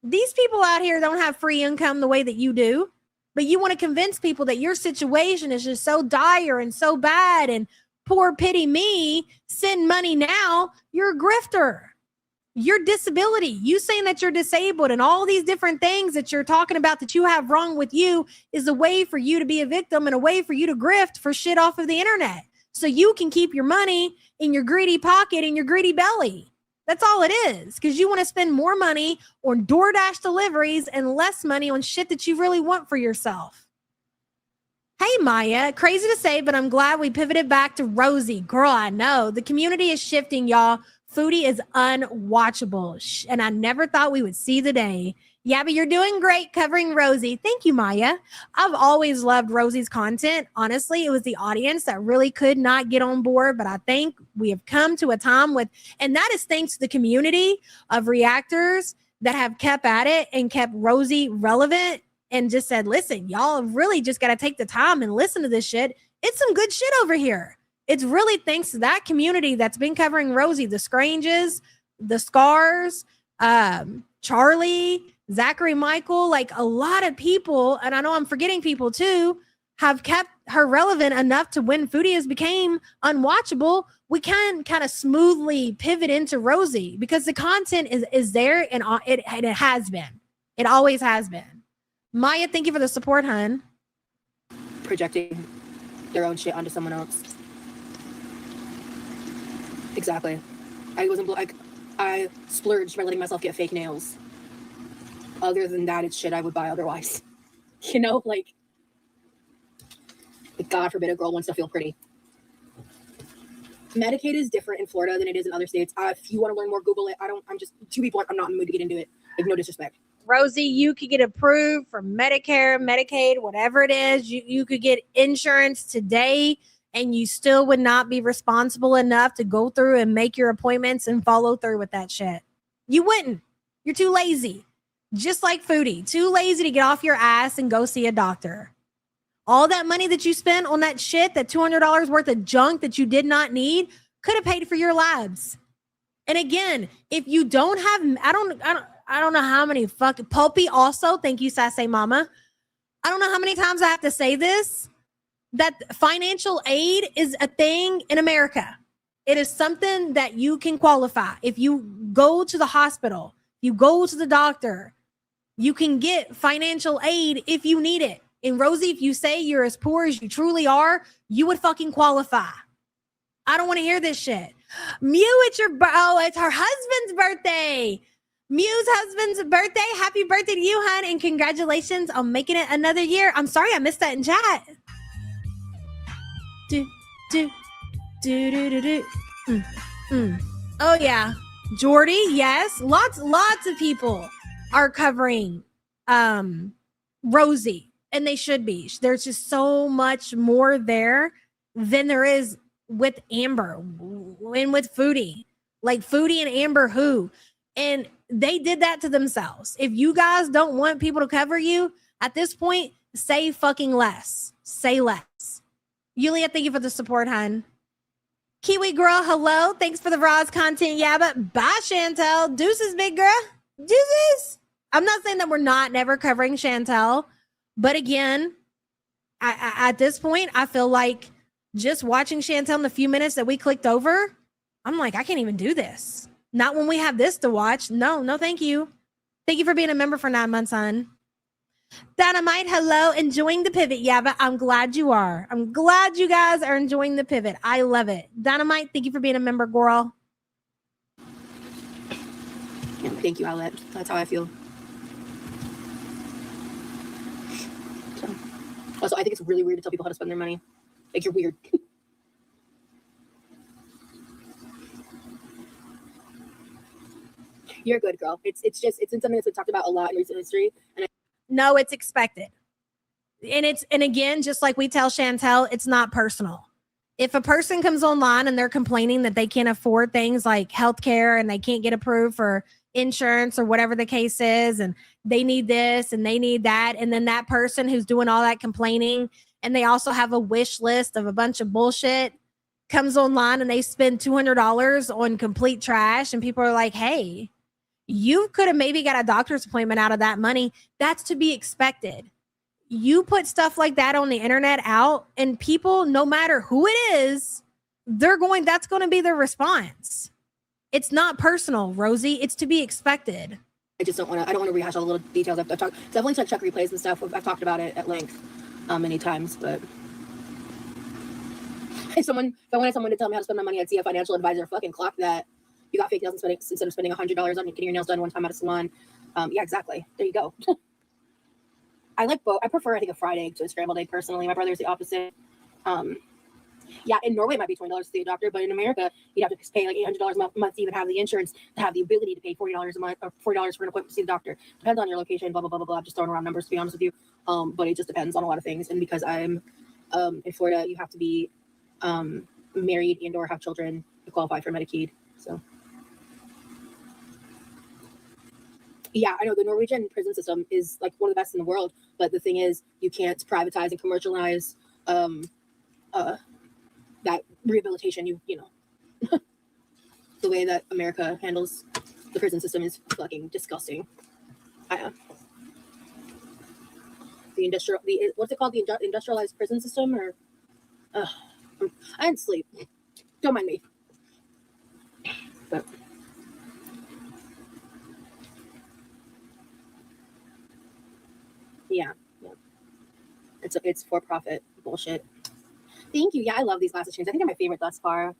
These people out here don't have free income the way that you do, but you want to convince people that your situation is just so dire and so bad and poor pity me, send money now. You're a grifter. Your disability, you saying that you're disabled and all these different things that you're talking about that you have wrong with you is a way for you to be a victim and a way for you to grift for shit off of the internet. So you can keep your money in your greedy pocket and your greedy belly. That's all it is. Because you want to spend more money on DoorDash deliveries and less money on shit that you really want for yourself. Hey, Maya, crazy to say, but I'm glad we pivoted back to Rosie. Girl, I know. The community is shifting, y'all. Foodie is unwatchable, and I never thought we would see the day. Yeah, but you're doing great covering Rosie. Thank you, Maya. I've always loved Rosie's content. Honestly, it was the audience that really could not get on board, but I think we have come to a time and that is thanks to the community of reactors that have kept at it and kept Rosie relevant and just said, listen, y'all really just got to take the time and listen to this shit. It's some good shit over here. It's really thanks to that community that's been covering Rosie, the Scranges, the Scars, Charlie, Zachary Michael, like a lot of people, and I know I'm forgetting people too, have kept her relevant enough to when Foodie has became unwatchable, we can kind of smoothly pivot into Rosie because the content is there and it has been. It always has been. Maya, thank you for the support, hun. Projecting their own shit onto someone else. Exactly. I splurged by letting myself get fake nails. Other than that, it's shit I would buy otherwise. You know, like God forbid a girl wants to feel pretty. Medicaid is different in Florida than it is in other states. If you want to learn more, Google it. I'm just two people. I'm not in the mood to get into it. Like, no disrespect. Rosie, you could get approved for Medicare, Medicaid, whatever it is. You could get insurance today, and you still would not be responsible enough to go through and make your appointments and follow through with that shit. You wouldn't. You're too lazy. Just like Foodie, too lazy to get off your ass and go see a doctor. All that money that you spent on that shit, that $200 worth of junk that you did not need, could have paid for your labs. And again, if you don't have, I don't know how many fucking Pulpy also, thank you, Sassy Mama. I don't know how many times I have to say this, that financial aid is a thing in America. It is something that you can qualify. If you go to the hospital, you go to the doctor, you can get financial aid if you need it. And Rosie, if you say you're as poor as you truly are, you would fucking qualify. I don't want to hear this shit. Mew, it's her husband's birthday. Mew's husband's birthday. Happy birthday to you, hon, and congratulations on making it another year. I'm sorry I missed that in chat. Oh yeah, Jordy. Yes, lots of people are covering Rosie, and they should be. There's just so much more there than there is with Amber and with Foodie, like Foodie and Amber who, and they did that to themselves. If you guys don't want people to cover you, At this point, say fucking less. Say less. Yulia, thank you for the support, hun. Kiwi girl, hello. Thanks for the Roz content. Yeah, but bye, Chantel. Deuces, big girl. Deuces. I'm not saying that we're not never covering Chantel, but again, at this point, I feel like just watching Chantel in the few minutes that we clicked over, I'm like, I can't even do this. Not when we have this to watch. No, thank you. Thank you for being a member for 9 months, hon. Dynamite, hello. Enjoying the pivot. Yeah, but I'm glad you are. I'm glad you guys are enjoying the pivot. I love it. Dynamite, thank you for being a member, girl. Yeah, thank you, Outlet. That's how I feel. So, also, I think it's really weird to tell people how to spend their money. Like, you're weird. You're a good girl. It's something that's been talked about a lot in recent history. And no, it's expected. And again, just like we tell Chantel, it's not personal. If a person comes online and they're complaining that they can't afford things like healthcare and they can't get approved for insurance or whatever the case is, and they need this and they need that, and then that person who's doing all that complaining and they also have a wish list of a bunch of bullshit comes online and they spend $200 on complete trash, and people are like, hey, you could have maybe got a doctor's appointment out of that money. That's to be expected. You put stuff like that on the internet out, and people, no matter who it is, that's going to be their response. It's not personal, Rosie. It's to be expected. I just don't want to rehash all the little details. I've talked, definitely check replays and stuff. I've talked about it at length many times, but if I wanted someone to tell me how to spend my money, I'd see a financial advisor. Fucking clock that. You got fake nails instead of spending $100 on getting your nails done one time at a salon. Yeah, exactly. There you go. I like both. I prefer, I think, a fried egg to a scrambled egg personally. My brother's the opposite. Yeah, in Norway it might be $20 to see a doctor, but in America you'd have to pay like $800 a month to even have the insurance to have the ability to pay $40 a month or $40 for an appointment to see the doctor. Depends on your location, blah blah blah blah blah. Just throwing around numbers to be honest with you. But it just depends on a lot of things. And because I'm in Florida, you have to be married and or have children to qualify for Medicaid. So yeah, I know the Norwegian prison system is like one of the best in the world, but the thing is, you can't privatize and commercialize that rehabilitation. You know, the way that America handles the prison system is fucking disgusting. What's it called? The industrialized prison system, or I didn't sleep. Don't mind me. But yeah. It's for profit bullshit. Thank you. Yeah, I love these glasses chains. I think they're my favorite thus far.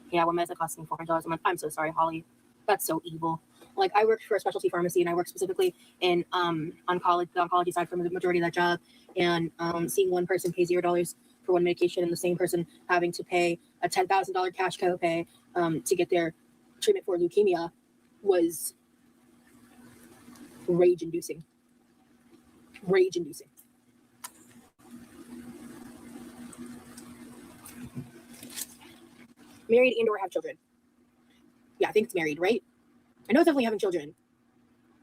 Yeah, one medicine costs me $400 a month. I'm so sorry, Holly. That's so evil. Like, I worked for a specialty pharmacy, and I worked specifically in the oncology side for the majority of that job. And seeing one person pay $0 for one medication, and the same person having to pay a $10,000 cash copay to get their treatment for leukemia was rage-inducing. Married and or have children. Yeah, I think it's married, right? I know it's definitely having children.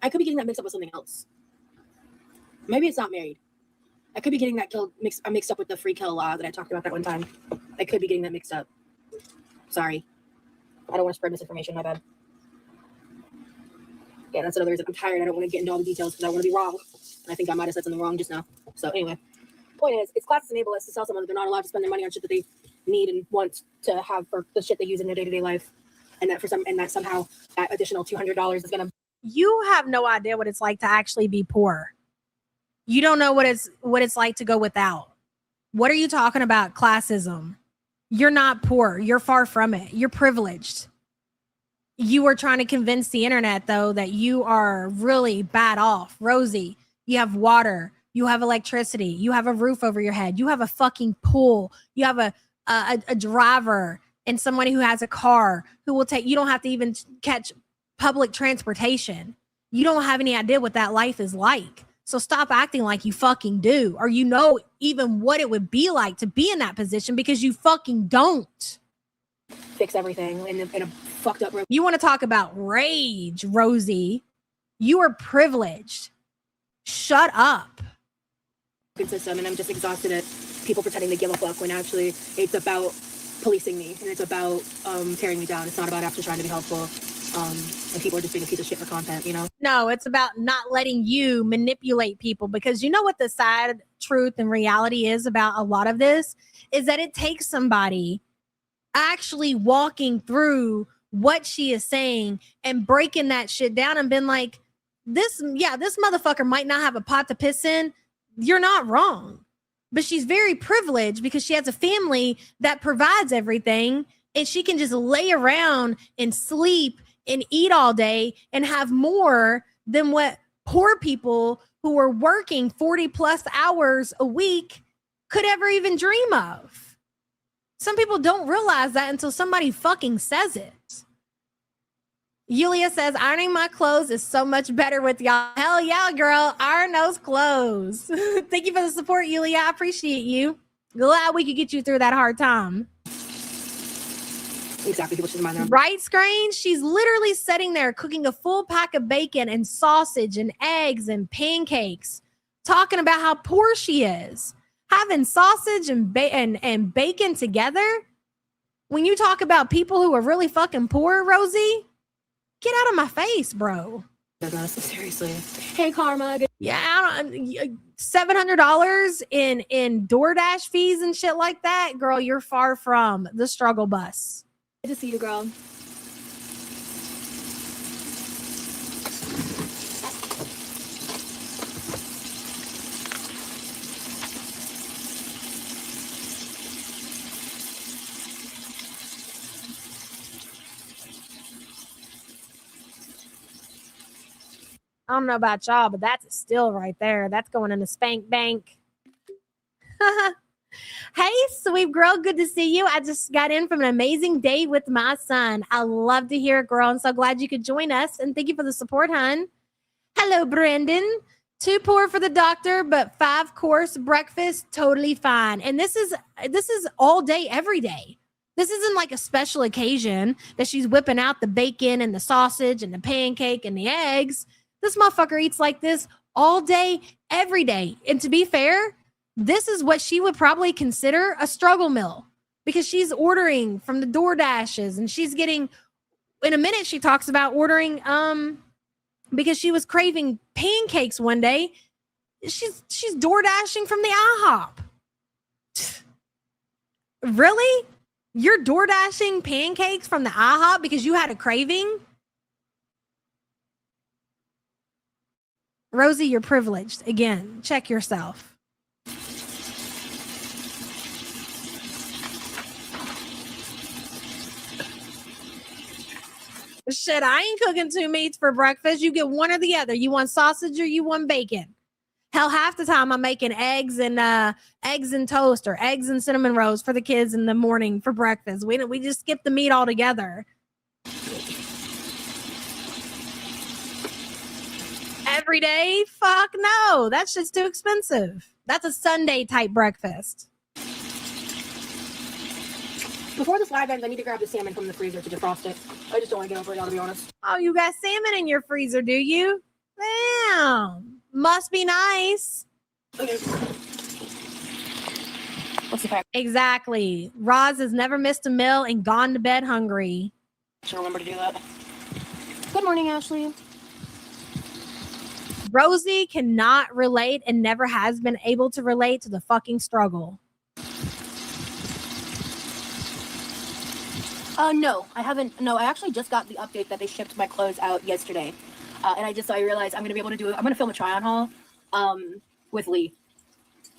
I could be getting that mixed up with something else. Maybe it's not married. I could be getting that mixed up with the free kill law that I talked about that one time. I could be getting that mixed up. Sorry. I don't want to spread misinformation, my bad. Yeah, that's another reason I'm tired. I don't want to get into all the details because I want to be wrong. And I think I might have said something wrong just now. So anyway, point is, it's classes enable us to tell someone that they're not allowed to spend their money on shit that they need and want to have for the shit they use in their day-to-day life. And that somehow that additional $200 is gonna. You have no idea what it's like to actually be poor. You don't know what it's like to go without. What are you talking about? Classism. You're not poor. You're far from it. You're privileged. You were trying to convince the internet, though, that you are really bad off. Rosie, you have water. You have electricity. You have a roof over your head. You have a fucking pool. You have a driver and somebody who has a car who will take, you don't have to even catch public transportation. You don't have any idea what that life is like. So stop acting like you fucking do, or you know even what it would be like to be in that position, because you fucking don't. Fix everything in a fucked up. You want to talk about rage, Rosie? You are privileged. Shut up. System, and I'm just exhausted at people pretending to give a fuck when actually it's about policing me and it's about tearing me down. It's not about actually trying to be helpful. And people are just being a piece of shit for content, you know? No, it's about not letting you manipulate people, because you know what the sad truth and reality is about a lot of this is that it takes somebody actually walking through what she is saying and breaking that shit down and been like, this motherfucker might not have a pot to piss in. You're not wrong. But she's very privileged because she has a family that provides everything, and she can just lay around and sleep and eat all day and have more than what poor people who are working 40 plus hours a week could ever even dream of. Some people don't realize that until somebody fucking says it. Yulia says, ironing my clothes is so much better with y'all. Hell yeah, girl. Iron those clothes. Thank you for the support, Yulia. I appreciate you. Glad we could get you through that hard time. Exactly. People should mind their Right, Screen? She's literally sitting there cooking a full pack of bacon and sausage and eggs and pancakes, talking about how poor she is. Having sausage and bacon together? When you talk about people who are really fucking poor, Rosie, get out of my face, bro. Seriously. Hey, Karma. Yeah, $700 in DoorDash fees and shit like that. Girl, you're far from the struggle bus. Good to see you, girl. I don't know about y'all, but that's a steal right there. That's going in the spank bank. Hey, sweet girl. Good to see you. I just got in from an amazing day with my son. I love to hear it, girl. I'm so glad you could join us. And thank you for the support, hon. Hello, Brandon. Too poor for the doctor, but 5-course breakfast, totally fine. And this is all day, every day. This isn't like a special occasion that she's whipping out the bacon and the sausage and the pancake and the eggs. This motherfucker eats like this all day, every day. And to be fair, this is what she would probably consider a struggle meal, because she's ordering from the DoorDashes, and she's getting, in a minute, she talks about ordering, because she was craving pancakes one day. She's DoorDashing from the IHOP. Really? You're DoorDashing pancakes from the IHOP because you had a craving? Rosie, you're privileged. Again, check yourself. Shit, I ain't cooking 2 meats for breakfast. You get one or the other. You want sausage or you want bacon? Hell, half the time I'm making eggs and toast or eggs and cinnamon rolls for the kids in the morning for breakfast. We just skip the meat altogether. Every day? Fuck no. That's just too expensive. That's a Sunday type breakfast. Before this live ends, I need to grab the salmon from the freezer to defrost it. I just don't want to get over it, to be honest. Oh, you got salmon in your freezer, do you? Damn. Must be nice. Okay. What's the pack? Exactly. Roz has never missed a meal and gone to bed hungry. Should remember to do that. Good morning, Ashley. Rosie cannot relate and never has been able to relate to the fucking struggle. No, I haven't. No, I actually just got the update that they shipped my clothes out yesterday. And I realized I'm going to be able to do it. I'm going to film a try-on haul with Lee.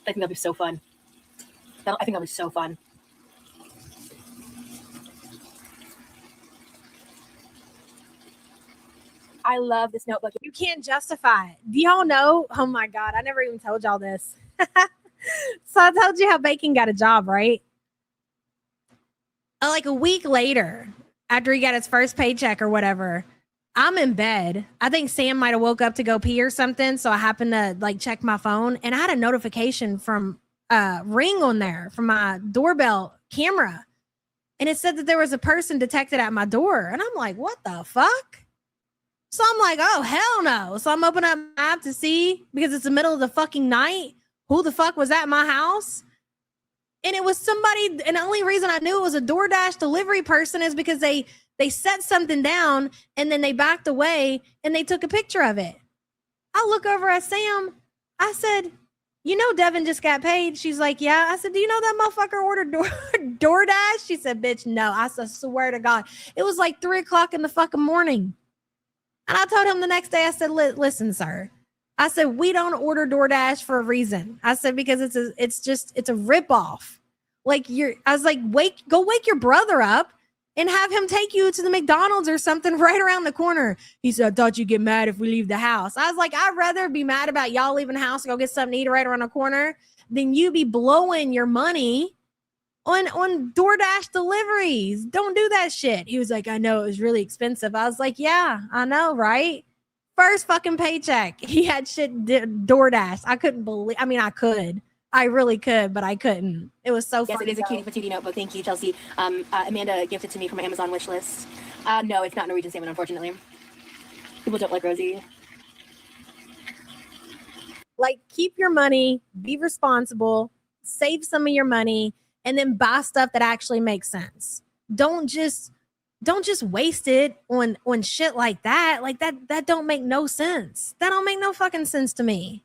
I think that'll be so fun. I think that'll be so fun. I love this notebook. You can't justify it. Do y'all know? Oh my God, I never even told y'all this. So I told you how Bacon got a job, right? Like a week later, after he got his first paycheck or whatever, I'm in bed. I think Sam might have woke up to go pee or something. So I happened to like check my phone, and I had a notification from Ring on there from my doorbell camera. and it said that there was a person detected at my door. And I'm like, what the fuck? So I'm like, oh, hell no. So I'm opening up my app to see, because it's the middle of the fucking night, who the fuck was at my house. And it was somebody, and the only reason I knew it was a DoorDash delivery person is because they set something down and then they backed away and they took a picture of it. I look over at Sam. I said, you know, Devin just got paid. She's like, yeah. I said, do you know that motherfucker ordered DoorDash? She said, bitch, no. I said, swear to God. It was like 3:00 in the fucking morning. And I told him the next day, I said, listen, sir. I said, we don't order DoorDash for a reason. I said, because it's a ripoff. Like I was like, go wake your brother up and have him take you to the McDonald's or something right around the corner. He said, I thought you'd get mad if we leave the house. I was like, I'd rather be mad about y'all leaving the house and go get something to eat right around the corner than you be blowing your money on DoorDash deliveries. Don't do that shit. He was like, I know it was really expensive. I was like, yeah, I know, right? First fucking paycheck. He had shit DoorDash. I couldn't believe, I mean, I could. I really could, but I couldn't. It was so funny. Yes, it is a cutie patootie notebook. Thank you, Chelsea. Amanda gifted to me from my Amazon wish list. No, it's not Norwegian salmon, unfortunately. People don't like Rosie. Like, keep your money, be responsible, save some of your money, and then buy stuff that actually makes sense. Don't just waste it on shit like that. Like that don't make no sense. That don't make no fucking sense to me.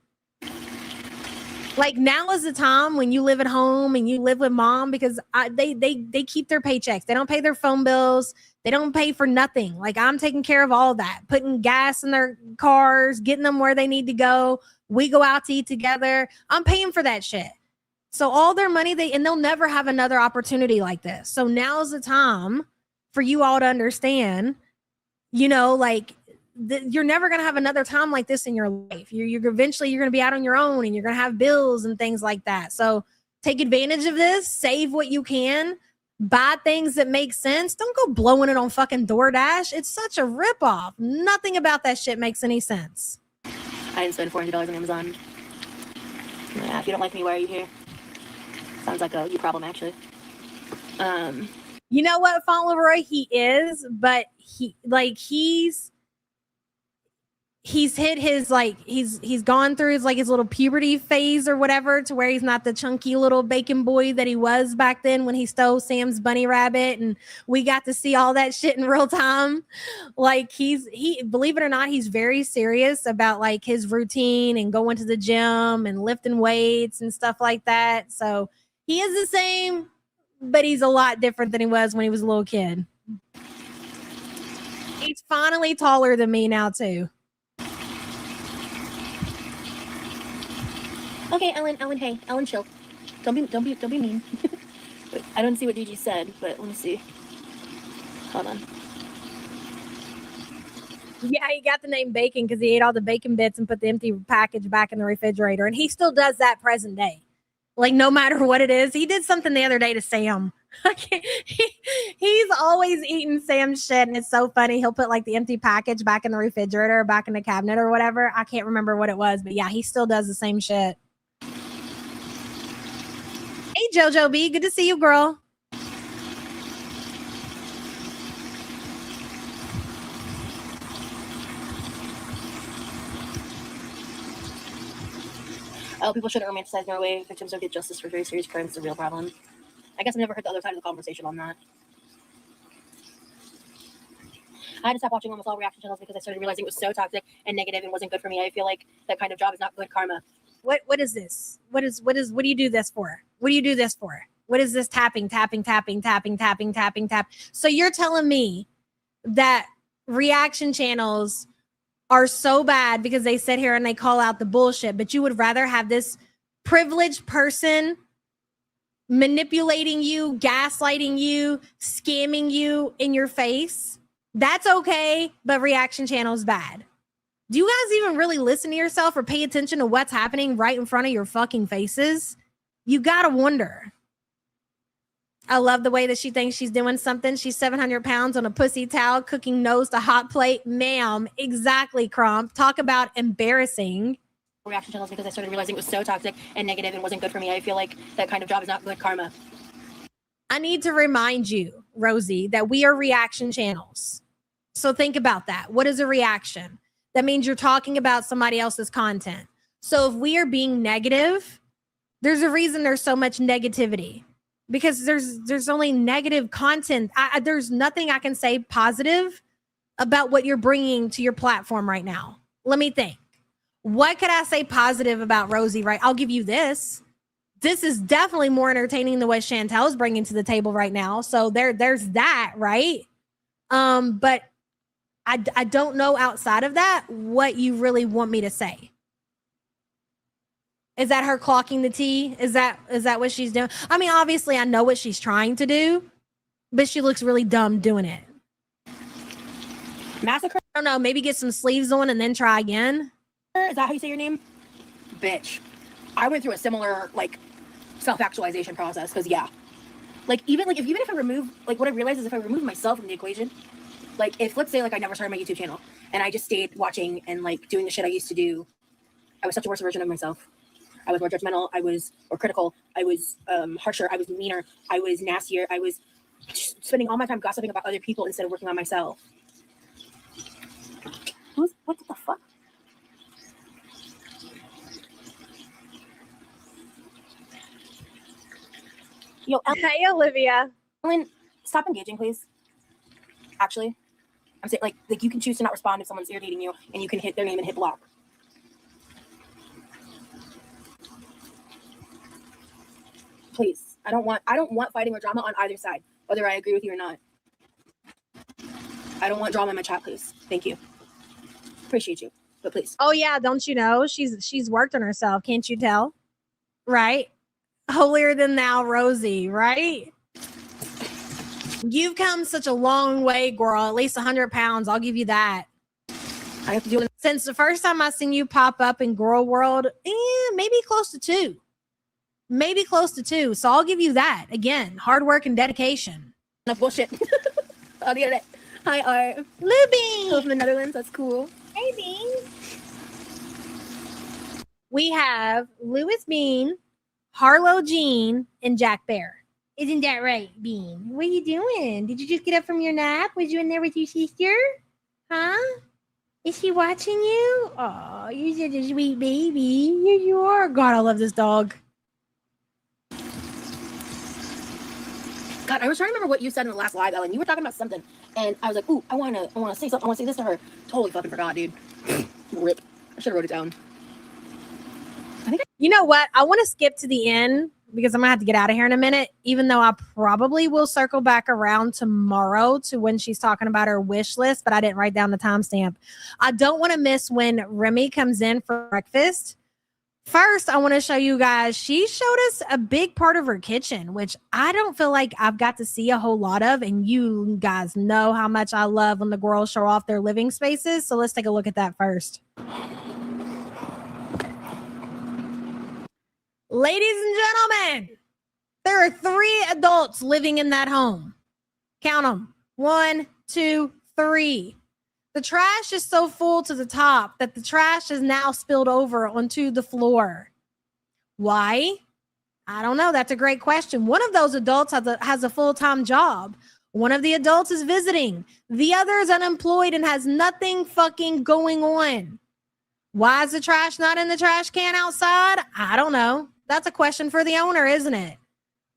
Like, now is the time when you live at home and you live with mom, because they keep their paychecks. They don't pay their phone bills. They don't pay for nothing. Like, I'm taking care of all that, putting gas in their cars, getting them where they need to go. We go out to eat together. I'm paying for that shit. So all their money, they'll never have another opportunity like this. So now's the time for you all to understand, you know, like, you're never going to have another time like this in your life. You're eventually going to be out on your own and you're going to have bills and things like that. So take advantage of this, save what you can, buy things that make sense. Don't go blowing it on fucking DoorDash. It's such a ripoff. Nothing about that shit makes any sense. I didn't spend $400 on Amazon. Yeah, if you don't like me, why are you here? Sounds like a you problem, actually. You know what, Fauntleroy? He is, but he's hit his, like, he's gone through his, like, his little puberty phase or whatever, to where he's not the chunky little bacon boy that he was back then when he stole Sam's bunny rabbit, and we got to see all that shit in real time. Like, he believe it or not, he's very serious about, like, his routine and going to the gym and lifting weights and stuff like that. So he is the same, but he's a lot different than he was when he was a little kid. He's finally taller than me now too. Okay, Ellen, hey, Ellen, chill. Don't be mean. I don't see what Gigi said, but let me see. Hold on. Yeah, he got the name Bacon because he ate all the bacon bits and put the empty package back in the refrigerator, and he still does that present day. Like, no matter what it is. He did something the other day to Sam. He's always eating Sam's shit, and it's so funny. He'll put, like, the empty package back in the refrigerator, back in the cabinet or whatever. I can't remember what it was, but yeah, he still does the same shit. Hey, JoJo B, good to see you, girl. Oh, people shouldn't romanticize Norway. Victims don't get justice for very serious crimes. It's a real problem. I guess I've never heard the other side of the conversation on that. I had to stop watching almost all reaction channels because I started realizing it was so toxic and negative and wasn't good for me. I feel like that kind of job is not good karma. What is this? What do you do this for? What do you do this for? What is this tapping? So you're telling me that reaction channels are so bad because they sit here and they call out the bullshit, but you would rather have this privileged person manipulating you, gaslighting you, scamming you in your face? That's okay, but reaction channels bad. Do you guys even really listen to yourself or pay attention to what's happening right in front of your fucking faces? You gotta wonder. I love the way that she thinks she's doing something. She's 700 pounds on a pussy towel, cooking nose to hot plate. Ma'am, exactly, Crump. Talk about embarrassing. Reaction channels because I started realizing it was so toxic and negative and wasn't good for me. I feel like that kind of job is not good karma. I need to remind you, Rosie, that we are reaction channels. So think about that. What is a reaction? That means you're talking about somebody else's content. So if we are being negative, there's a reason there's so much negativity, because there's only negative content. There's nothing I can say positive about what you're bringing to your platform right now. Let me think. What could I say positive about Rosie, right? I'll give you this. This is definitely more entertaining than what Chantel's bringing to the table right now. So there's that, right? But I don't know outside of that what you really want me to say. Is that her clocking the tea? Is that what she's doing? I mean, obviously, I know what she's trying to do, but she looks really dumb doing it. Massacre? I don't know. Maybe get some sleeves on and then try again. Is that how you say your name? Bitch. I went through a similar, like, self-actualization process, because, yeah. Like, even if I remove, like, what I realized is if I remove myself from the equation, like, if, let's say, like, I never started my YouTube channel, and I just stayed watching and, like, doing the shit I used to do, I was such a worse version of myself. I was more judgmental. I was more critical. I was harsher. I was meaner. I was nastier. I was spending all my time gossiping about other people instead of working on myself. What the fuck? Yo, Hey, Olivia. Ellen, stop engaging, please. Actually, I'm saying, like you can choose to not respond if someone's irritating you, and you can hit their name and hit block. Please, I don't want fighting or drama on either side, whether I agree with you or not. I don't want drama in my chat, please. Thank you. Appreciate you, but please. Oh yeah, don't you know she's worked on herself? Can't you tell? Right? Holier than thou, Rosie. Right? You've come such a long way, girl. At least 100 pounds. I'll give you that. I have to do it. Since the first time I seen you pop up in Girl World, maybe close to 2. Maybe close to 2. So I'll give you that. Again, hard work and dedication. Enough bullshit. On the internet. Hi, Art. Luby. From the Netherlands. That's cool. Hey, Bean. We have Louis Bean, Harlow Jean, and Jack Bear. Isn't that right, Bean? What are you doing? Did you just get up from your nap? Was you in there with your sister? Huh? Is she watching you? Oh, you're such a sweet baby. Here you are. God, I love this dog. God, I was trying to remember what you said in the last live, Ellen. You were talking about something, and I was like, "Ooh, I wanna say something. I wanna say this to her." Totally fucking forgot, dude. Rip. I should have wrote it down. You know what? I want to skip to the end because I'm gonna have to get out of here in a minute. Even though I probably will circle back around tomorrow to when she's talking about her wish list, but I didn't write down the timestamp. I don't want to miss when Remy comes in for breakfast. First, I want to show you guys, she showed us a big part of her kitchen, which I don't feel like I've got to see a whole lot of. And you guys know how much I love when the girls show off their living spaces. So let's take a look at that first. Ladies and gentlemen, there are 3 adults living in that home. Count them. 1, 2, 3. The trash is so full to the top that the trash is now spilled over onto the floor. Why? I don't know. That's a great question. One of those adults has a full-time job. One of the adults is visiting. The other is unemployed and has nothing fucking going on. Why is the trash not in the trash can outside? I don't know. That's a question for the owner, isn't it?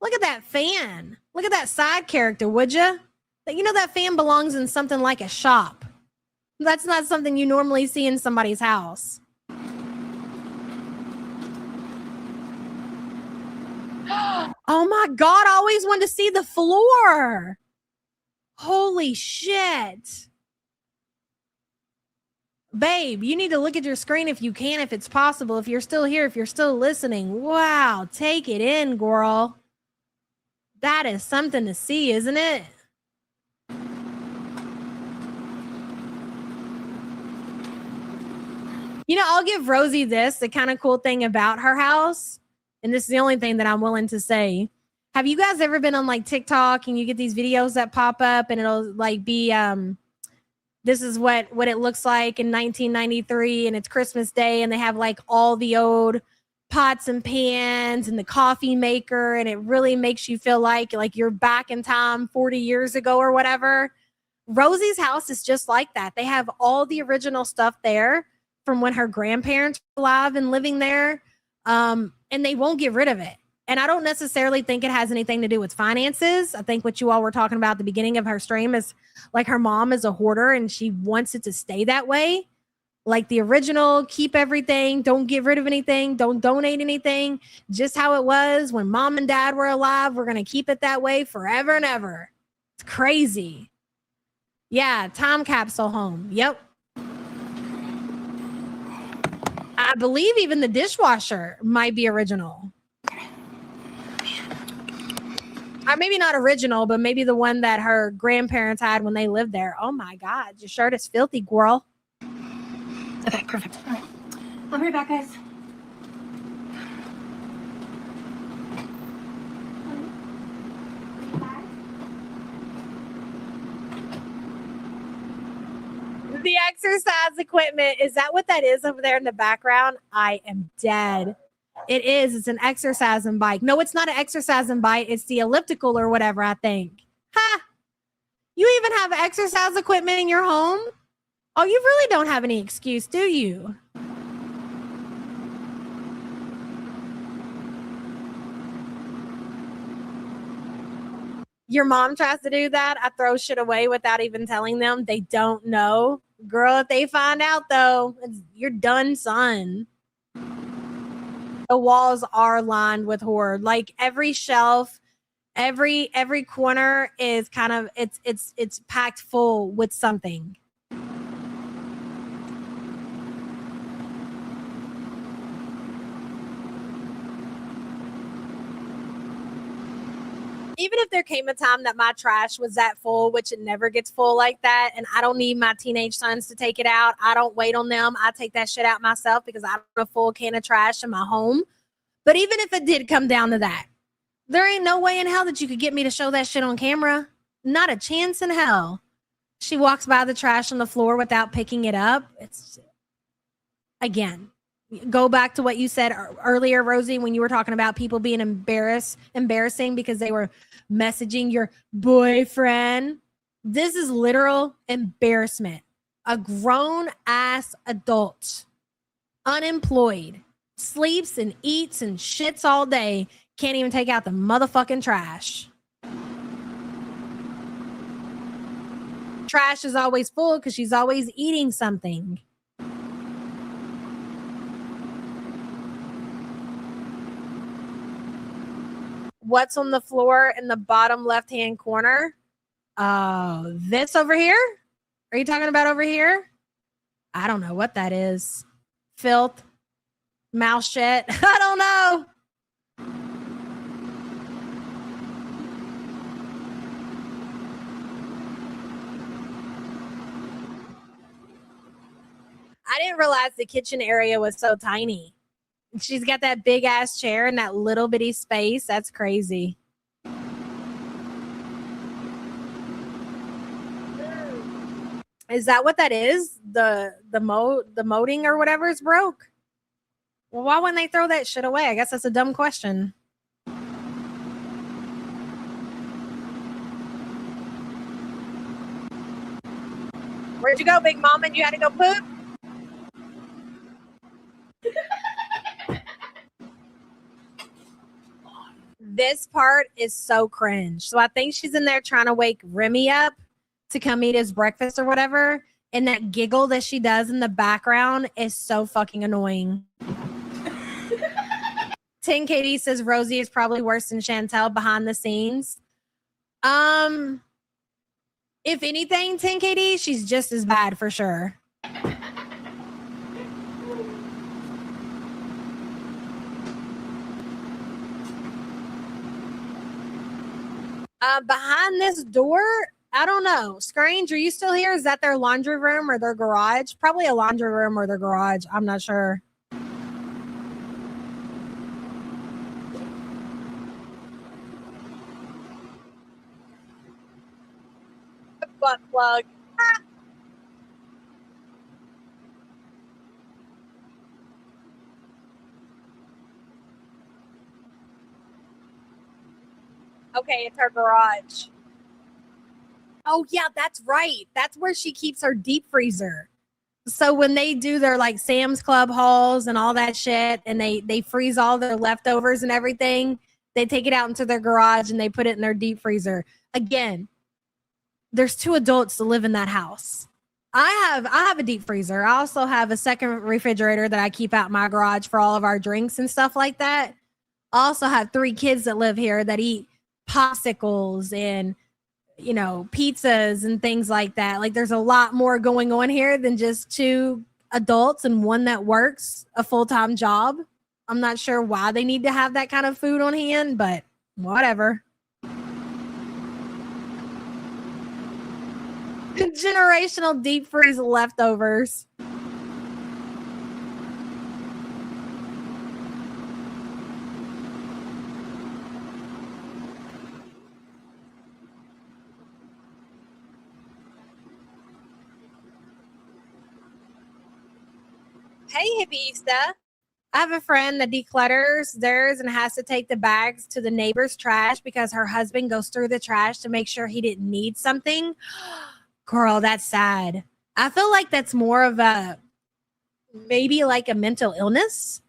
Look at that fan. Look at that side character, would you? You know that fan belongs in something like a shop. That's not something you normally see in somebody's house. Oh my God, I always wanted to see the floor. Holy shit. Babe, you need to look at your screen if you can, if it's possible, if you're still here, if you're still listening. Wow, take it in, girl. That is something to see, isn't it? You know, I'll give Rosie this, the kind of cool thing about her house, and this is the only thing that I'm willing to say. Have you guys ever been on like TikTok and you get these videos that pop up and it'll like be, this is what it looks like in 1993 and it's Christmas Day and they have like all the old pots and pans and the coffee maker, and it really makes you feel like you're back in time 40 years ago or whatever. Rosie's house is just like that. They have all the original stuff there from when her grandparents were alive and living there, and they won't get rid of it. And I don't necessarily think it has anything to do with finances. I think what you all were talking about at the beginning of her stream is like her mom is a hoarder and she wants it to stay that way. Like the original, keep everything, don't get rid of anything, don't donate anything, just how it was when mom and dad were alive. We're going to keep it that way forever and ever. It's crazy. Yeah, time capsule home. Yep. I believe even the dishwasher might be original. Or maybe not original, but maybe the one that her grandparents had when they lived there. Oh my God, your shirt is filthy, girl. Okay, perfect. All right. I'll be right back, guys. The exercise equipment, is that what that is over there in the background? I am dead. It is. It's an exercising bike. No, it's not an exercising bike. It's the elliptical or whatever, I think. Ha! You even have exercise equipment in your home? Oh, you really don't have any excuse, do you? Your mom tries to do that. I throw shit away without even telling them. They don't know. Girl, if they find out, though, you're done, son. The walls are lined with horror. Like every shelf, every corner is kind of it's packed full with something. Even if there came a time that my trash was that full, which it never gets full like that, and I don't need my teenage sons to take it out, I don't wait on them. I take that shit out myself because I don't have a full can of trash in my home. But even if it did come down to that, there ain't no way in hell that you could get me to show that shit on camera. Not a chance in hell. She walks by the trash on the floor without picking it up. It's, again, go back to what you said earlier, Rosie, when you were talking about people being embarrassing because they were messaging your boyfriend. This is literal embarrassment. A grown ass adult, unemployed, sleeps and eats and shits all day, can't even take out the motherfucking trash. Trash is always full because she's always eating something. What's on the floor in the bottom left-hand corner? This over here? Are you talking about over here? I don't know what that is. Filth. Mouse shit. I don't know. I didn't realize the kitchen area was so tiny. She's got that big ass chair in that little bitty space. That's crazy. Is that what that is? The molding or whatever is broke? Well, why wouldn't they throw that shit away? I guess that's a dumb question. Where'd you go, Big Mama? You had to go poop? This part is so cringe. So I think she's in there trying to wake Remy up to come eat his breakfast or whatever. And that giggle that she does in the background is so fucking annoying. 10KD says Rosie is probably worse than Chantel behind the scenes. If anything, 10KD, she's just as bad for sure. Behind this door, I don't know. Scrange, are you still here? Is that their laundry room or their garage? Probably a laundry room or their garage. I'm not sure. Butt plug. Ah. Okay, it's her garage. Oh, yeah, that's right. That's where she keeps her deep freezer. So when they do their like Sam's Club hauls and all that shit, and they freeze all their leftovers and everything, they take it out into their garage and they put it in their deep freezer. Again, there's 2 adults to live in that house. I have a deep freezer. I also have a second refrigerator that I keep out in my garage for all of our drinks and stuff like that. I also have 3 kids that live here that eat popsicles and, you know, pizzas and things like that. Like there's a lot more going on here than just 2 adults and one that works a full-time job. I'm not sure why they need to have that kind of food on hand, but whatever. Generational deep freeze leftovers. Hey, Hippieista. I have a friend that declutters theirs and has to take the bags to the neighbor's trash because her husband goes through the trash to make sure he didn't need something. Girl, that's sad. I feel like that's more of a maybe like a mental illness.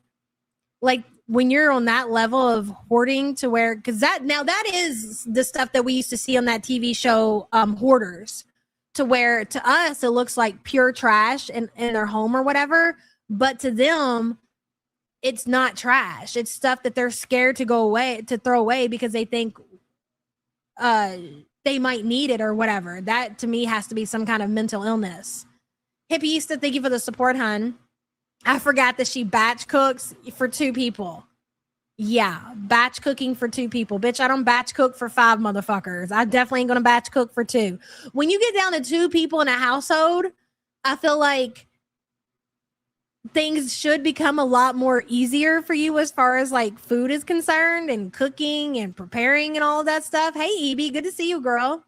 Like when you're on that level of hoarding to where, because that is the stuff that we used to see on that TV show, Hoarders, to where to us it looks like pure trash in their home or whatever. But to them, it's not trash. It's stuff that they're scared to throw away because they think they might need it or whatever. That to me has to be some kind of mental illness. Hippieista, thank you for the support, hun. I forgot that she batch cooks for 2 people. Yeah, batch cooking for 2 people. Bitch, I don't batch cook for 5 motherfuckers. I definitely ain't gonna batch cook for 2. When you get down to 2 people in a household, I feel like things should become a lot more easier for you as far as like food is concerned and cooking and preparing and all of that stuff. Hey, Evie, good to see you, girl.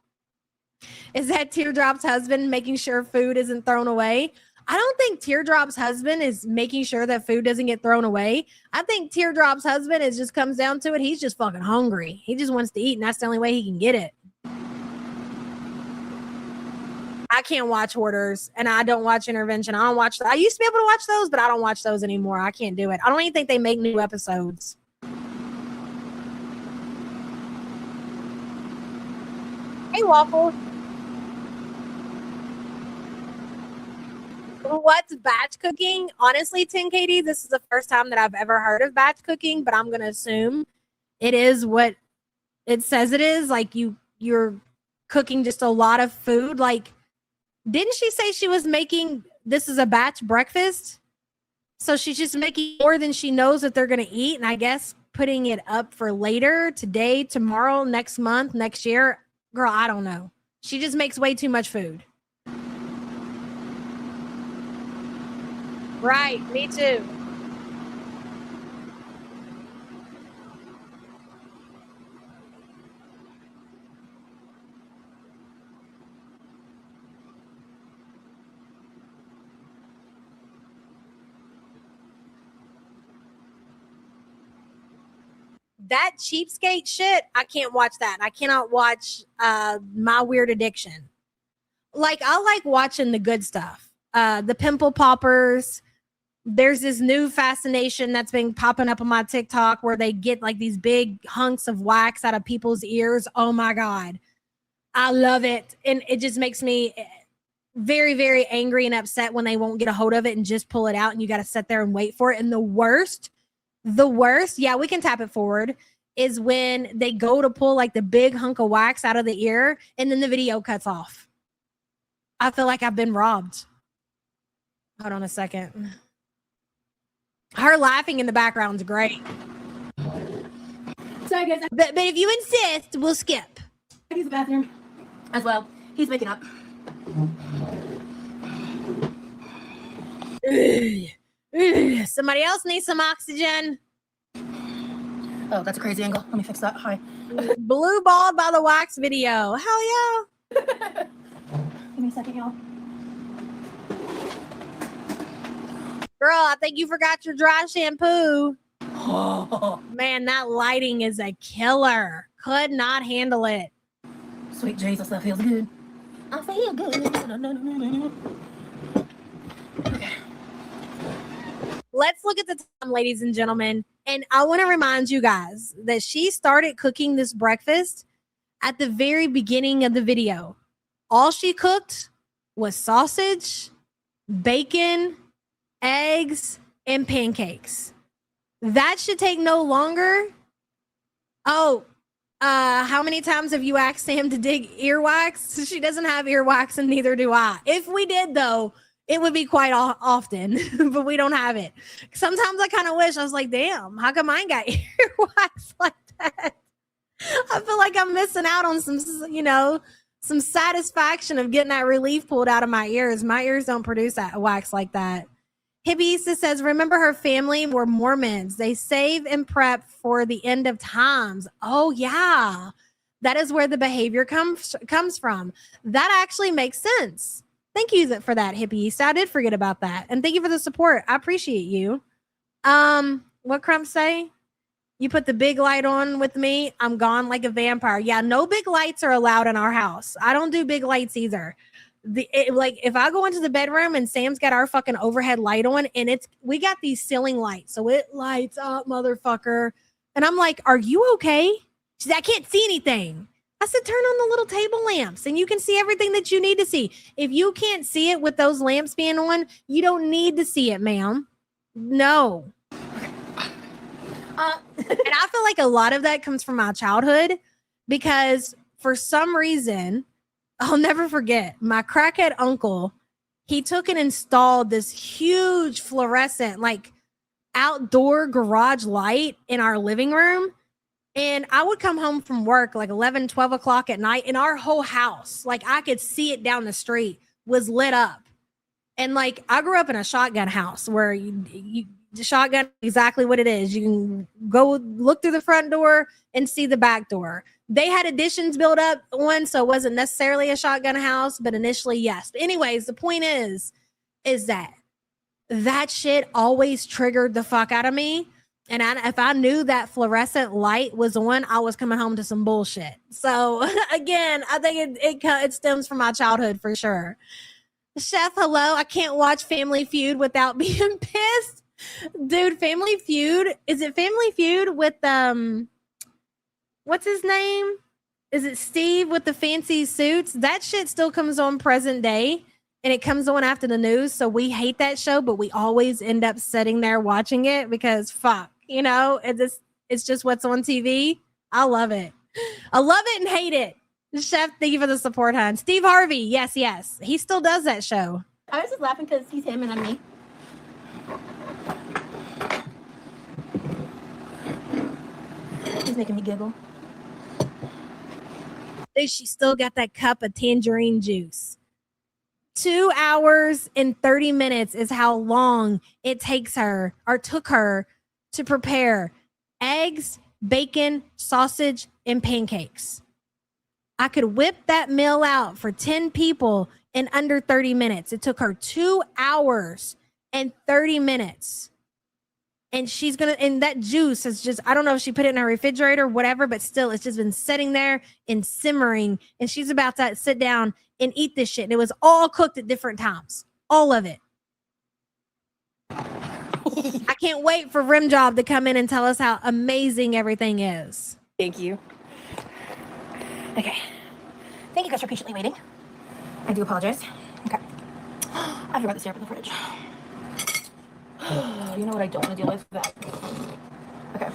Is that Teardrop's husband making sure food isn't thrown away? I don't think Teardrop's husband is making sure that food doesn't get thrown away. I think Teardrop's husband is just comes down to it. He's just fucking hungry. He just wants to eat, and that's the only way he can get it. I can't watch Hoarders, and I don't watch Intervention. I used to be able to watch those, but I don't watch those anymore. I can't do it. I don't even think they make new episodes. Hey, Waffle. What's batch cooking? Honestly, 10KD, this is the first time that I've ever heard of batch cooking, but I'm going to assume it is what it says it is. Like you're cooking just a lot of food. Like, didn't she say she was making, this is a batch breakfast? So she's just making more than she knows that they're going to eat. And I guess putting it up for later, today, tomorrow, next month, next year. Girl, I don't know. She just makes way too much food. Right, me too. That cheapskate shit, I can't watch that. I cannot watch My Weird Addiction. Like, I like watching the good stuff. The pimple poppers. There's this new fascination that's been popping up on my TikTok where they get like these big hunks of wax out of people's ears. Oh my God. I love it. And it just makes me very, very angry and upset when they won't get a hold of it and just pull it out and you got to sit there and wait for it. And the worst, yeah, we can tap it forward, is when they go to pull like the big hunk of wax out of the ear and then the video cuts off. I feel like I've been robbed. Hold on a second. Her laughing in the background is great. Sorry, guys. But if you insist, we'll skip. I use the bathroom as well. He's waking up. Somebody else needs some oxygen. Oh, that's a crazy angle. Let me fix that. Hi. Blue balled by the wax video. Hell yeah. Give me a second, y'all. Girl, I think you forgot your dry shampoo. Oh, Man, that lighting is a killer. Could not handle it. sweet Jesus, that feels good. I feel good. Okay. Let's look at the time, ladies and gentlemen. And I want to remind you guys that she started cooking this breakfast at the very beginning of the video. All she cooked was sausage, bacon, eggs, and pancakes. That should take no longer. Oh, how many times have you asked Sam to dig earwax? She doesn't have earwax, and neither do I. If we did, though, it would be quite often, but we don't have it. Sometimes I kind of wish, I was like, damn, how come I ain't got earwax like that? I feel like I'm missing out on some, some satisfaction of getting that relief pulled out of my ears. My ears don't produce that wax like that. Hibisa says, remember her family were Mormons. They save and prep for the end of times. Oh, yeah. That is where the behavior comes from. That actually makes sense. Thank you for that, Hibisa. I did forget about that. And thank you for the support. I appreciate you. What Crump say? You put the big light on with me, I'm gone like a vampire. Yeah, no big lights are allowed in our house. I don't do big lights either. If I go into the bedroom and Sam's got our fucking overhead light on and we got these ceiling lights, so it lights up, motherfucker. And I'm like, are you okay? She said, I can't see anything. I said, turn on the little table lamps and you can see everything that you need to see. If you can't see it with those lamps being on, you don't need to see it, ma'am. No. And I feel like a lot of that comes from my childhood because for some reason, I'll never forget my crackhead uncle. He took and installed this huge fluorescent, like outdoor garage light in our living room. And I would come home from work like 11, 12 o'clock at night and our whole house, like I could see it down the street, was lit up. And like I grew up in a shotgun house where the shotgun, exactly what it is. You can go look through the front door and see the back door. They had additions built up on, so it wasn't necessarily a shotgun house, but initially, yes. But anyways, the point is that shit always triggered the fuck out of me. And if I knew that fluorescent light was on, I was coming home to some bullshit. So again, I think it stems from my childhood for sure. Chef, hello. I can't watch Family Feud without being pissed. Dude, Family Feud. Is it Family Feud with what's his name? Is it Steve with the fancy suits? That shit still comes on present day and it comes on after the news. So we hate that show, but we always end up sitting there watching it because fuck, it's just what's on TV. I love it. I love it and hate it. Chef, thank you for the support, hon. Steve Harvey. Yes. He still does that show. I was just laughing because he's him and I'm me. He's making me giggle. She still got that cup of tangerine juice. 2 hours and 30 minutes is how long it took her to prepare eggs, bacon, sausage, and pancakes. I could whip that meal out for 10 people in under 30 minutes. It took her 2 hours and 30 minutes. And and that juice is just, I don't know if she put it in her refrigerator or whatever, but still, it's just been sitting there and simmering. And she's about to sit down and eat this shit. And it was all cooked at different times. All of it. I can't wait for Rim Job to come in and tell us how amazing everything is. Thank you. Okay. Thank you guys for patiently waiting. I do apologize. Okay. I forgot the syrup in the fridge. You know what I don't want to deal with? That. Okay.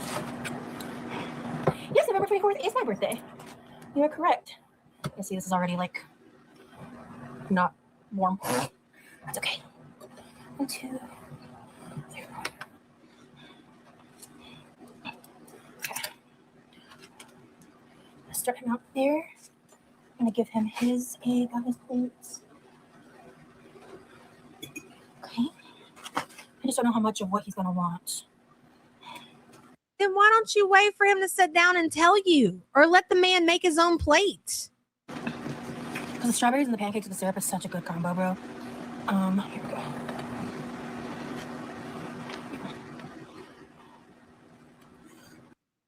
Yes, November 24th is my birthday. You are correct. You see, this is already like not warm. That's okay. 1, 2, 3, 4. Okay. Let's start him out there. I'm gonna give him his egg on his plate. Okay. I just don't know how much of what he's gonna want. Then why don't you wait for him to sit down and tell you, or let the man make his own plate? Because the strawberries and the pancakes with the syrup is such a good combo, bro. Here we go.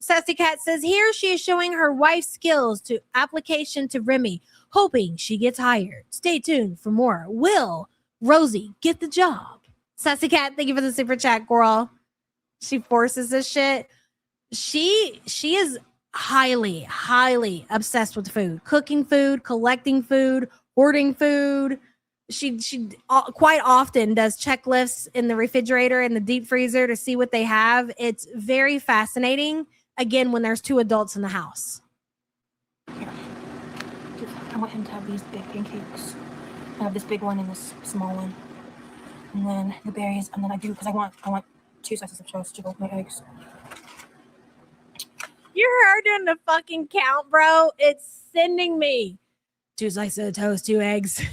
Sassy Cat says here she is showing her wife's skills to application to Remy, hoping she gets hired. Stay tuned for more. Will Rosie get the job? Sassy Cat, thank you for the super chat, girl. She forces this shit. She is highly obsessed with food, cooking food, collecting food, hoarding food. She quite often does checklists in the refrigerator and the deep freezer to see what they have. It's very fascinating. Again, when there's two adults in the house. Here. I want him to have these big pancakes. I have this big one and this small one. And then the berries, and then I want 2 slices of toast to go with my eggs. You're her doing the fucking count, bro. It's sending me 2 slices of toast, 2 eggs.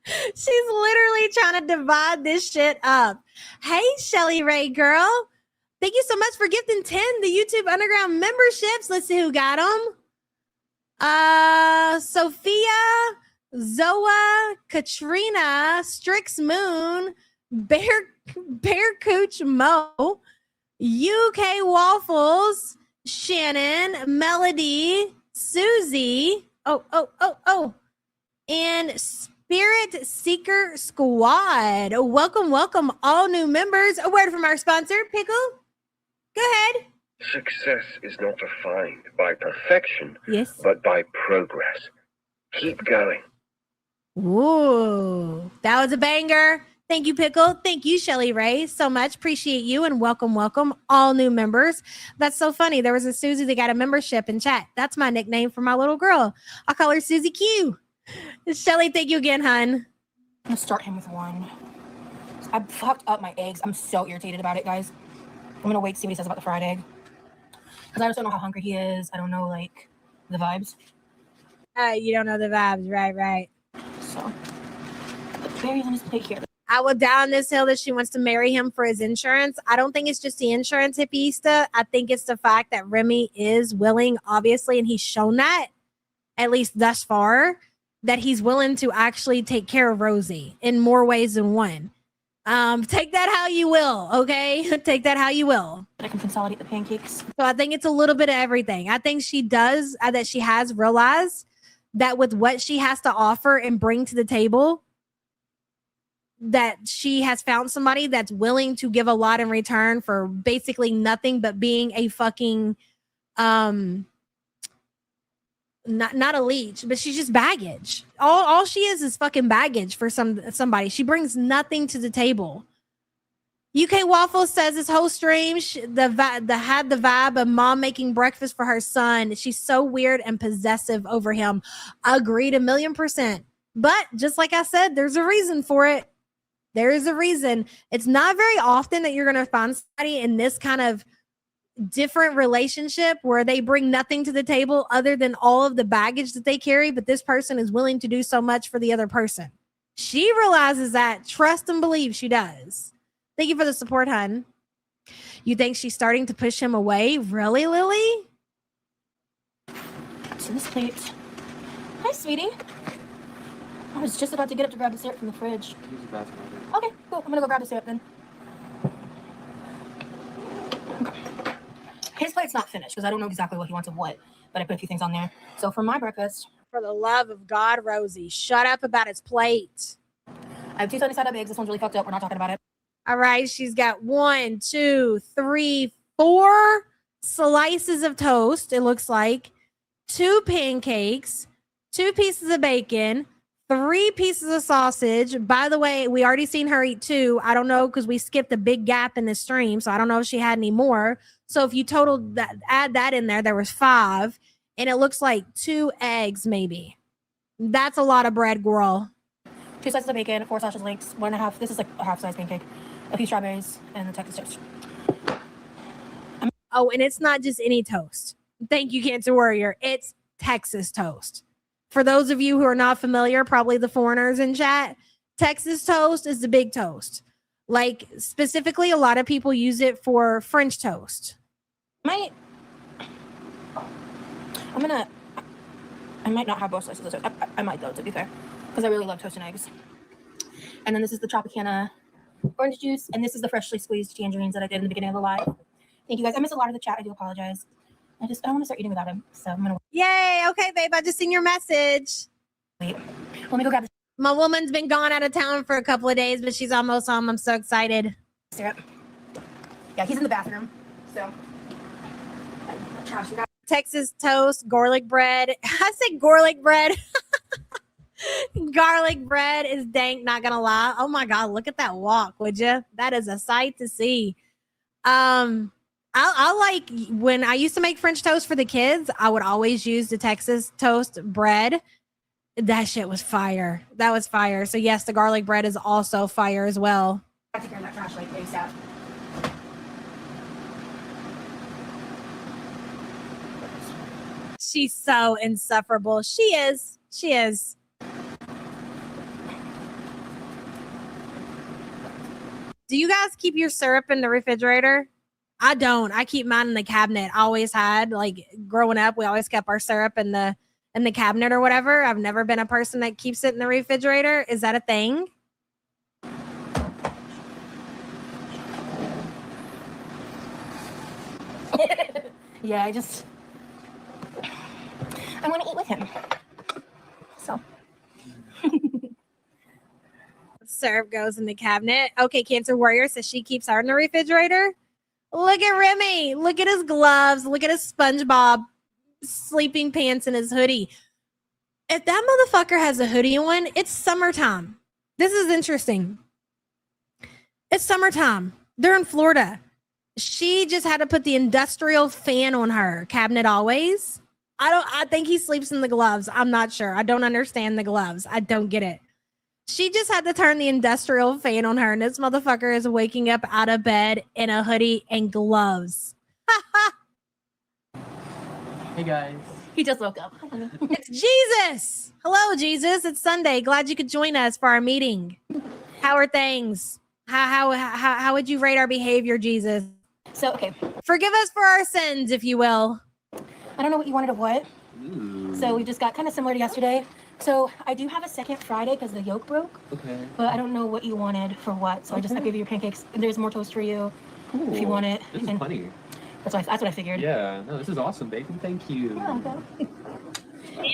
She's literally trying to divide this shit up. Hey, Shelly Ray girl. Thank you so much for gifting 10 the YouTube Underground memberships. Let's see who got them. Sophia, Zoa, Katrina, Strix Moon, Bear Cooch Mo, UK Waffles, Shannon, Melody, Susie, and Spirit Seeker Squad. Welcome, all new members. A word from our sponsor, Pickle. Go ahead. Success is not defined by perfection, Yes. but by progress. Keep going. Ooh, that was a banger. Thank you, Pickle. Thank you, Shelly Ray, so much. Appreciate you, and welcome, all new members. That's so funny. There was a Susie that got a membership in chat. That's my nickname for my little girl. I'll call her Susie Q. Shelly, thank you again, hun. I'm gonna start him with 1. I fucked up my eggs. I'm so irritated about it, guys. I'm gonna wait to see what he says about the fried egg. Because I just don't know how hungry he is. I don't know, like, the vibes. You don't know the vibes, right. So, the berries on his plate here. I will down this hill that she wants to marry him for his insurance. I don't think it's just the insurance, hippieista. I think it's the fact that Remy is willing, obviously, and he's shown that, at least thus far, that he's willing to actually take care of Rosie in more ways than one. Take that how you will, okay? Take that how you will. I can consolidate the pancakes. So I think it's a little bit of everything. I think she does, that she has realized that with what she has to offer and bring to the table, that she has found somebody that's willing to give a lot in return for basically nothing but being a fucking not a leech, but she's just baggage. All she is fucking baggage for somebody. She brings nothing to the table. UK Waffle says this whole stream had the vibe of mom making breakfast for her son. She's so weird and possessive over him. Agreed 1,000,000%. But just like I said, there's a reason for it. There is a reason. It's not very often that you're going to find somebody in this kind of different relationship where they bring nothing to the table other than all of the baggage that they carry, but this person is willing to do so much for the other person. She realizes that. Trust and believe she does. Thank you for the support, hun. You think she's starting to push him away? Really, Lily? To this plate. Hi, sweetie. I was just about to get up to grab the syrup from the fridge. Okay, cool. I'm gonna go grab the syrup then. His plate's not finished because I don't know exactly what he wants of what, but I put a few things on there. So for my breakfast, For the love of God, Rosie, shut up about his plate. I have 2 sunny side up eggs. This one's really fucked up. We're not talking about it. All right, she's got 1, 2, 3, 4 slices of toast, it looks like, 2 pancakes, 2 pieces of bacon, 3 pieces of sausage. By the way, we already seen her eat 2. I don't know because we skipped a big gap in the stream, so I don't know if she had any more. So if you totaled that, add that in there was 5, and it looks like 2 eggs maybe. That's a lot of bread, girl. 2 slices of bacon, 4 sausage links, 1.5. This is like a half-size pancake. A few strawberries and the Texas toast. Oh, and it's not just any toast. Thank you, Cancer Warrior. It's Texas toast. For those of you who are not familiar, probably the foreigners in chat, Texas toast is the big toast. Like, specifically, a lot of people use it for French toast. I might not have both slices of toast. I might, though, to be fair, because I really love toast and eggs. And then this is the Tropicana orange juice, and this is the freshly squeezed tangerines that I did in the beginning of the live. Thank you guys. I missed a lot of the chat. I do apologize. I don't want to start eating without him. So I'm gonna Yay. Okay, babe. I just seen your message. wait. Let me go grab the My woman's been gone out of town for a couple of days, but she's almost home. I'm so excited. syrup. Yeah, he's in the bathroom. So trash. Texas toast, garlic bread. I say garlic bread. Garlic bread is dank, not gonna lie. Oh my God, look at that walk, would you? That is a sight to see. I like when I used to make French toast for the kids, I would always use the Texas toast bread. That shit was fire. That was fire. So yes, the garlic bread is also fire as well. I have to take care of that trash like ASAP. She's so insufferable. She is. She is. Do you guys keep your syrup in the refrigerator? I don't. I keep mine in the cabinet. Always had. Like growing up, we always kept our syrup in the cabinet or whatever. I've never been a person that keeps it in the refrigerator. Is that a thing? Yeah, I want to eat with him. So Syrup goes in the cabinet. Okay, Cancer Warrior says she keeps her in the refrigerator. Look at Remy. Look at his gloves. Look at his SpongeBob sleeping pants and his hoodie. If that motherfucker has a hoodie on, it's summertime. This is interesting. It's summertime. They're in Florida. She just had to put the industrial fan on her cabinet always. I think he sleeps in the gloves. I'm not sure. I don't understand the gloves. I don't get it. She just had to turn the industrial fan on her, and this motherfucker is waking up out of bed in a hoodie and gloves. Hey guys. he just woke up. It's Jesus. Hello, Jesus. It's Sunday. Glad you could join us for our meeting. How are things? How would you rate our behavior, Jesus? So okay, Forgive us for our sins, if you will. I don't know what you wanted of what. Ooh. So we just got kind of similar to yesterday. So I do have a second Friday because the yolk broke, Okay. but I don't know what you wanted for what. So I gave you your pancakes. And there's more toast for you Cool. if you want it. This is And funny. that's what I figured. Yeah. No, this is awesome, bacon. Thank you. Yeah, okay.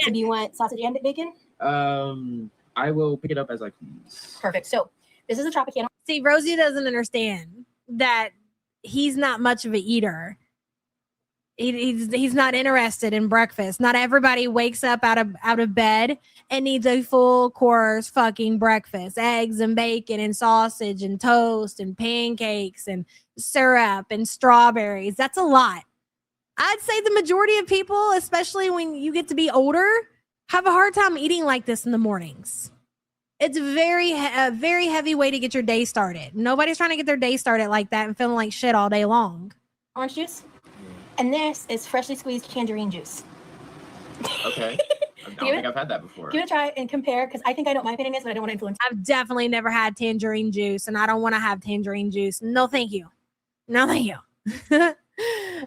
So do you want sausage and bacon? I will pick it up as I please. Perfect. So this is a Tropicana. See, Rosie doesn't understand that he's not much of an eater. He's not interested in breakfast. Not everybody wakes up out of bed and needs a full course fucking breakfast. Eggs and bacon and sausage and toast and pancakes and syrup and strawberries. That's a lot. I'd say the majority of people, especially when you get to be older, have a hard time eating like this in the mornings. It's a very heavy way to get your day started. Nobody's trying to get their day started like that and feeling like shit all day long. Orange juice. And this is freshly squeezed tangerine juice. Okay. I don't think I've had that before. Give it a try and compare, because I think I know what my opinion is, but I don't want to influence. I've definitely never had tangerine juice, and I don't want to have tangerine juice. No, thank you. No, thank you.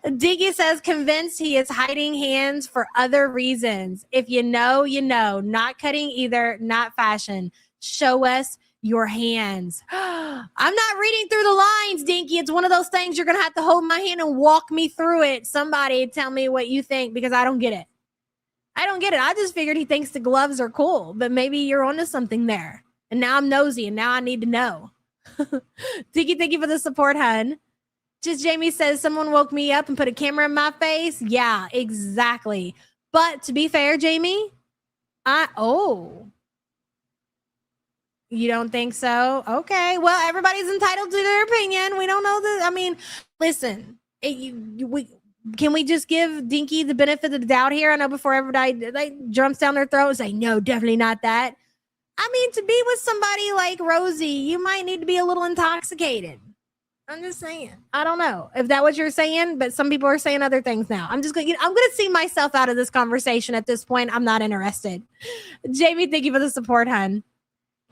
Diggy says, convinced he is hiding hands for other reasons. If you know, you know. Not cutting either, not fashion. Show us your hands. I'm not reading through the lines, Dinky. It's one of those things you're going to have to hold my hand and walk me through it. Somebody tell me what you think, because I don't get it. I don't get it. I just figured he thinks the gloves are cool, but maybe you're onto something there. And now I'm nosy, and now I need to know. Dinky, thank you for the support, hun. Just Jamie says, someone woke me up and put a camera in my face. Yeah, exactly. But to be fair, Jamie, you don't think so? Okay. Well, everybody's entitled to their opinion. We don't know that. I mean, listen, can we just give Dinky the benefit of the doubt here? I know before everybody jumps down their throat and say, no, definitely not that. I mean, to be with somebody like Rosie, you might need to be a little intoxicated. I'm just saying. I don't know if that's what you're saying, but some people are saying other things now. I'm going to see myself out of this conversation at this point. I'm not interested. Jamie, thank you for the support, hun.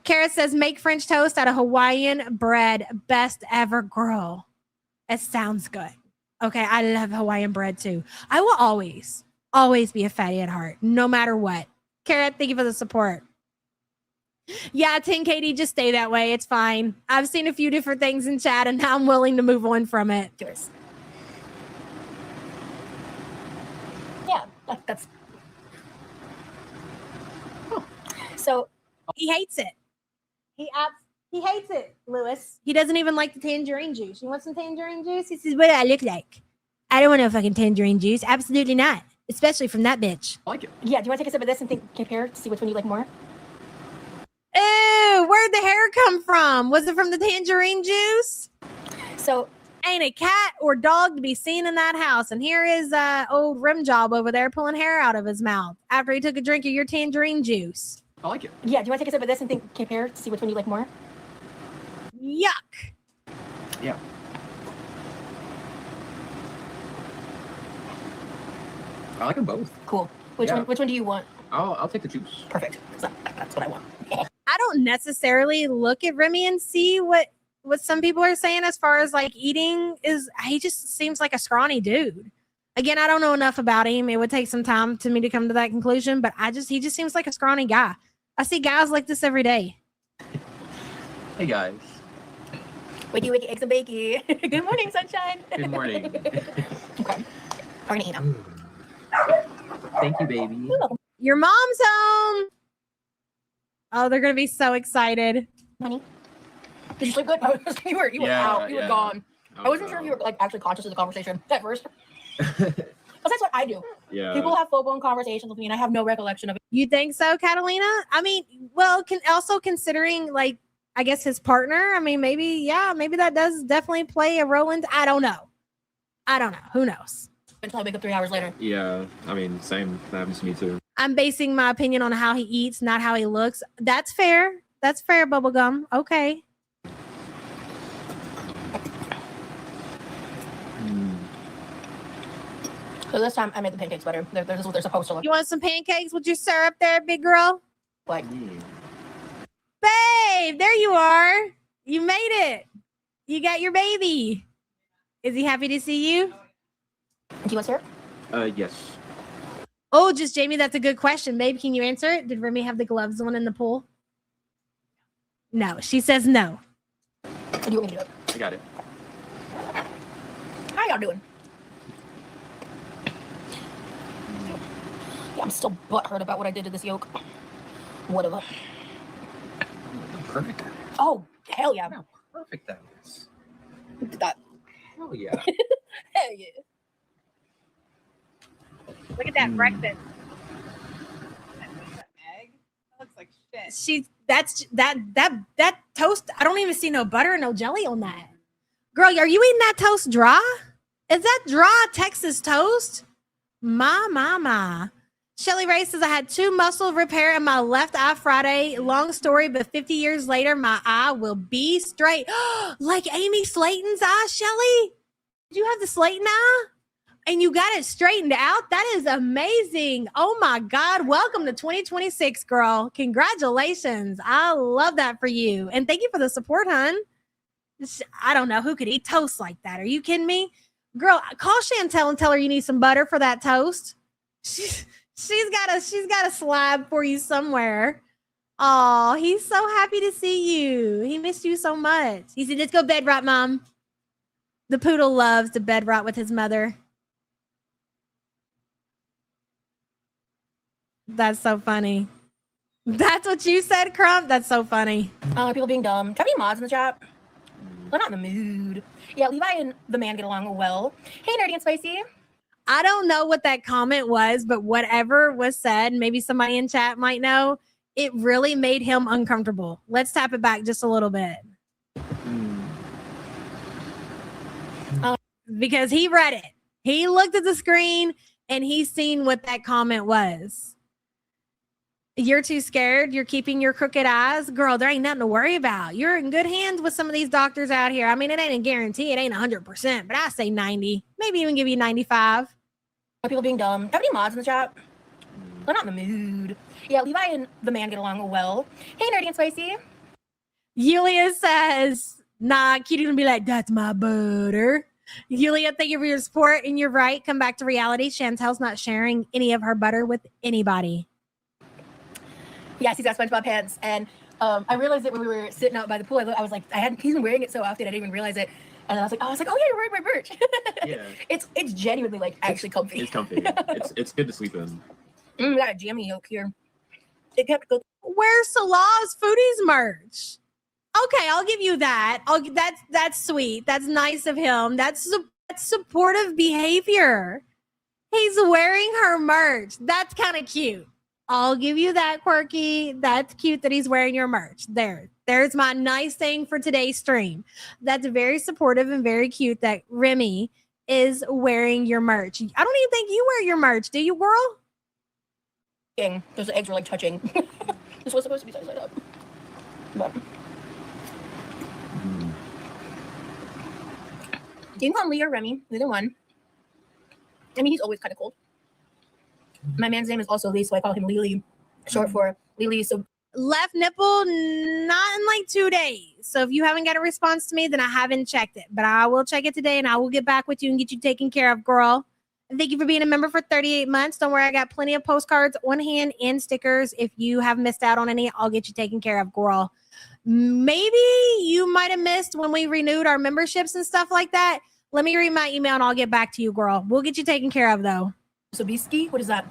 Kara says, make French toast out of Hawaiian bread. Best ever, girl. It sounds good. Okay, I love Hawaiian bread too. I will always be a fatty at heart, no matter what. Kara, thank you for the support. Yeah, 10 Katie, just stay that way. It's fine. I've seen a few different things in chat, and now I'm willing to move on from it. Yours. That's so He hates it. He hates it, Lewis. He doesn't even like the tangerine juice. You want some tangerine juice? He says, what do I look like? I don't want no fucking tangerine juice. Absolutely not. Especially from that bitch. I like it. yeah. Do you want to take a sip of this and compare to see which one you like more? Ew, where'd the hair come from? Was it from the tangerine juice? So Ain't a cat or dog to be seen in that house. And here is old rim job over there pulling hair out of his mouth after he took a drink of your tangerine juice. I like it. yeah. Do you want to take a sip of this and compare to see which one you like more? Yuck. Yeah. I like them both. Cool. Which Yeah. one? Which one do you want? I'll take the juice. Perfect. That's what I want. I don't necessarily look at Remy and see what some people are saying as far as like eating is. He just seems like a scrawny dude. Again, I don't know enough about him. It would take some time to me to come to that conclusion, but he just seems like a scrawny guy. I see guys like this every day. Hey guys. Wakey, wakey, eggs and bakey. Good morning, sunshine. Good morning. Okay. We're gonna eat them. Thank you, baby. Your mom's home. Oh, they're gonna be so excited. Honey, did you sleep good? You were Yeah, out. You were yeah. gone. Oh, I wasn't sure if you were like actually conscious of the conversation at first. Because that's what I do. Yeah. People have full-blown conversations with me, and I have no recollection of it. You think so, Catalina? I mean, well, also considering like I guess his partner. I mean, maybe that does definitely play a role in. I don't know. Who knows? Until I wake up 3 hours later. Yeah. I mean, same. That happens to me too. I'm basing my opinion on how he eats, not how he looks. That's fair. That's fair, bubblegum. Okay. So this time I made the pancakes better. This is what they're supposed to look You want some pancakes with your syrup there, big girl? like. Babe, there you are. You made it. You got your baby. Is he happy to see you? Do you want syrup? Yes. Oh, just Jamie, that's a good question. Babe, can you answer it? Did Remy have the gloves on in the pool? No, she says no. Or do you want me to do it? I got it. How y'all doing? Yeah, I'm still butthurt about what I did to this yolk. Whatever. Perfect. Oh, hell yeah. How perfect that is. That, Hell yeah. hell yeah. Look at that breakfast. Egg? That looks like shit. That toast. I don't even see no butter and no jelly on that. Girl, are you eating that toast dry? Is that dry Texas toast? My. Shelly Ray says I had 2 muscle repair in my left eye Friday. Long story, but 50 years later, my eye will be straight. Like Amy Slayton's eye, Shelly? Did you have the Slayton eye? And you got it straightened out? That is amazing. Oh my God. Welcome to 2026, girl. Congratulations. I love that for you. And thank you for the support, hun. I don't know who could eat toast like that. Are you kidding me? Girl, call Chantel and tell her you need some butter for that toast. She's got a slab for you somewhere. Oh, he's so happy to see you. He missed you so much. He said, let's go bed rot, Mom. The poodle loves to bed rot with his mother. That's so funny. That's what you said, Crump? That's so funny. People being dumb. Do you have any mods in the chat? They're not in the mood. Yeah, Levi and the man get along well. Hey, Nerdy and Spicy. I don't know what that comment was, but whatever was said, maybe somebody in chat might know, it really made him uncomfortable. Let's tap it back just a little bit. Because he read it. He looked at the screen and he's seen what that comment was. You're too scared. You're keeping your crooked eyes. Girl, there ain't nothing to worry about. You're in good hands with some of these doctors out here. I mean, it ain't a guarantee. It ain't 100%, but I say 90. Maybe even give you 95. People being dumb. Do you have any mods in the chat? They're not in the mood. Yeah, Levi and the man get along well. Hey, Nerdy and Spicy. Yulia says, nah, Kitty gonna be like, that's my butter. Yulia, thank you for your support. And you're right. Come back to reality. Chantel's not sharing any of her butter with anybody. Yes, he's got SpongeBob pants. And I realized it when we were sitting out by the pool. I was like, he's been wearing it so often, I didn't even realize it. And I was like, oh yeah, you're wearing my merch. Yeah. It's genuinely like actually comfy. It's comfy. It's good to sleep in. We got a jammy yoke here. It kept good. Where's Salah's Foodies merch? Okay, I'll give you that. That's sweet. That's nice of him. That's supportive behavior. He's wearing her merch. That's kind of cute. I'll give you that, Quirky. That's cute that he's wearing your merch. There's my nice thing for today's stream. That's very supportive and very cute that Remy is wearing your merch. I don't even think you wear your merch. Do you, girl? Those eggs were like touching. This was supposed to be side up. But do you call him Lee or Remy? Either one. I mean, he's always kind of cold. My man's name is also Lee, so I call him Lily, short for Lily. So Left nipple, not in like 2 days. So if you haven't got a response to me, then I haven't checked it. But I will check it today, and I will get back with you and get you taken care of, girl. And thank you for being a member for 38 months. Don't worry, I got plenty of postcards on hand and stickers. If you have missed out on any, I'll get you taken care of, girl. Maybe you might have missed when we renewed our memberships and stuff like that. Let me read my email and I'll get back to you, girl. We'll get you taken care of, though. Sobieski, what is that?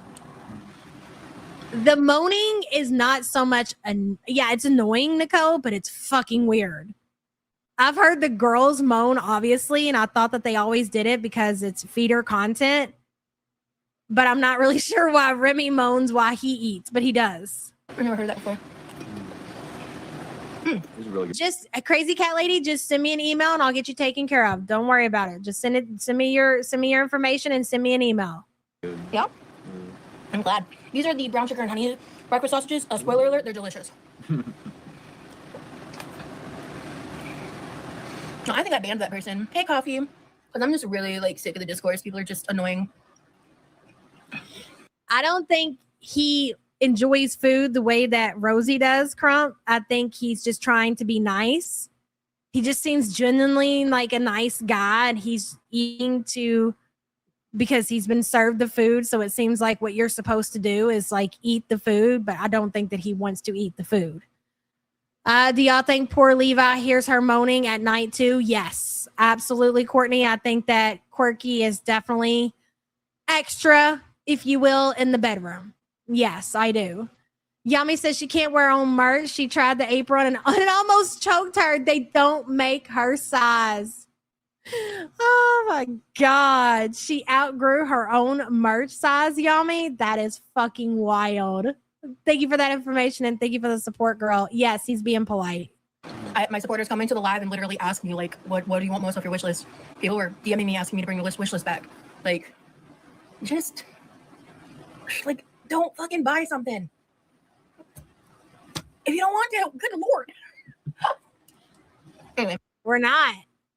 The moaning is not so much, it's annoying, Nicole, but it's fucking weird. I've heard the girls moan, obviously, and I thought that they always did it because it's feeder content. But I'm not really sure why Remy moans while he eats, but he does. I've never heard that before. It's really good. Just a crazy cat lady, just send me an email and I'll get you taken care of. Don't worry about it. Just send me your information and send me an email. Yeah. I'm glad. These are the brown sugar and honey breakfast sausages. Spoiler alert, they're delicious. No, I think I banned that person. Hey, coffee. Because I'm just really like sick of the discourse. People are just annoying. I don't think he enjoys food the way that Rosie does, Crump. I think he's just trying to be nice. He just seems genuinely like a nice guy, and he's eating because he's been served the food. So it seems like what you're supposed to do is like eat the food, but I don't think that he wants to eat the food. Do y'all think poor Levi hears her moaning at night too? Yes, absolutely, Courtney. I think that Quirky is definitely extra, if you will, in the bedroom. Yes, I do. Yummy says she can't wear her own merch. She tried the apron and it almost choked her. They don't make her size. Oh my God. She outgrew her own merch size, Yummy. That is fucking wild. Thank you for that information and thank you for the support, girl. Yes, he's being polite. My supporters come into the live and literally ask me, like, what do you want most off your wish list? People were DMing me asking me to bring the wish list back. Like, just, like, don't fucking buy something. If you don't want to, good Lord. Anyway. We're not.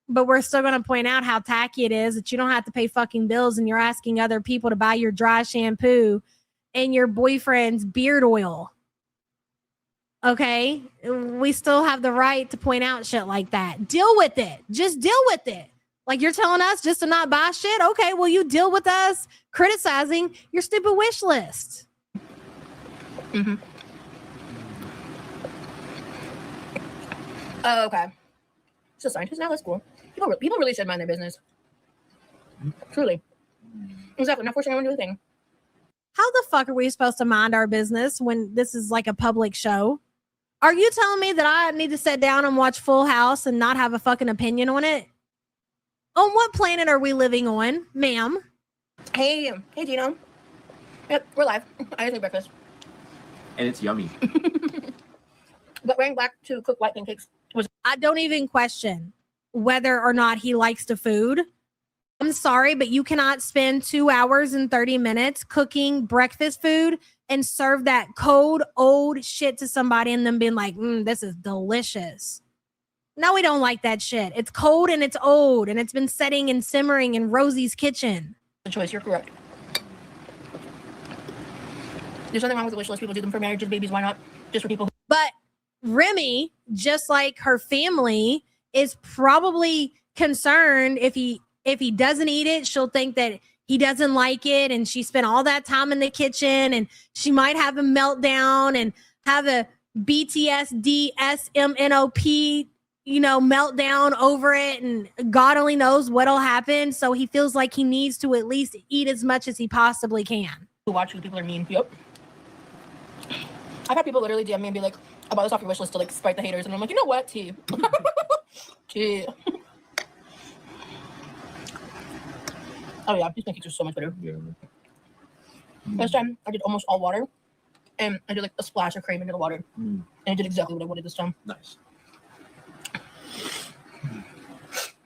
But we're still going to point out how tacky it is that you don't have to pay fucking bills and you're asking other people to buy your dry shampoo and your boyfriend's beard oil. Okay? We still have the right to point out shit like that. Deal with it. Just deal with it. Like you're telling us just to not buy shit? Okay, well, you deal with us criticizing your stupid wish list. Mm-hmm. Oh, okay. So scientists now, that's cool. People really should mind their business. Truly. Exactly. Not forcing anyone to do anything. How the fuck are we supposed to mind our business when this is like a public show? Are you telling me that I need to sit down and watch Full House and not have a fucking opinion on it? On what planet are we living on, ma'am? Hey, Dino. Yep, we're live. I just ate breakfast. And it's yummy. But wearing black to cook white pancakes was. I don't even question whether or not he likes the food. I'm sorry, but you cannot spend 2 hours and 30 minutes cooking breakfast food and serve that cold, old shit to somebody and then being like, this is delicious. No, we don't like that shit. It's cold and it's old and it's been setting and simmering in Rosie's kitchen. The choice, you're correct. There's nothing wrong with the wish list. People do them for marriages, babies. Why not? Just for people. But Remy, just like her family, is probably concerned if he doesn't eat it, she'll think that he doesn't like it. And she spent all that time in the kitchen and she might have a meltdown and have a BTSD SMNOP, melt down over it, and God only knows what'll happen. So he feels like he needs to at least eat as much as he possibly can. Watch who people are mean. Yep. I've had people literally DM me and be like, I bought this off your wish list to like spite the haters. And I'm like, you know what? Tea. Tea. Oh yeah, these pancakes are so much better. Yeah. This time I did almost all water. And I did like a splash of cream into the water. And I did exactly what I wanted this time. Nice.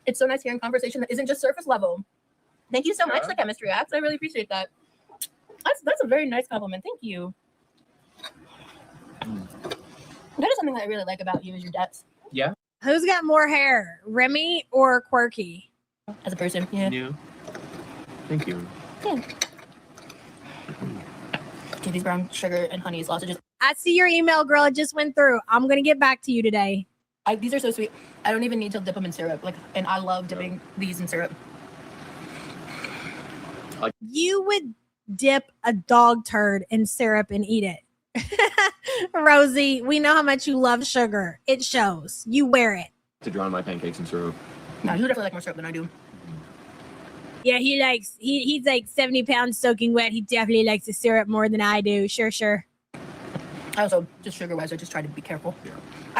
It's so nice hearing conversation that isn't just surface level. Thank you so much, the chemistry apps. I really appreciate that. That's a very nice compliment. Thank you. That is something that I really like about you is your depth. Yeah. Who's got more hair, Remy or Quirky? As a person, yeah. Thank you. Yeah. Dude, these brown sugar and honey sausages. I see your email, girl. It just went through. I'm going to get back to you today. These are so sweet. I don't even need to dip them in syrup. And I love dipping these in syrup. You would dip a dog turd in syrup and eat it. Rosie, we know how much you love sugar. It shows. You wear it. To drown my pancakes in syrup. No, you definitely like more syrup than I do. Yeah, he's like 70 pounds soaking wet. He definitely likes the syrup more than I do. Sure. I also, just sugar-wise, I just try to be careful. Yeah.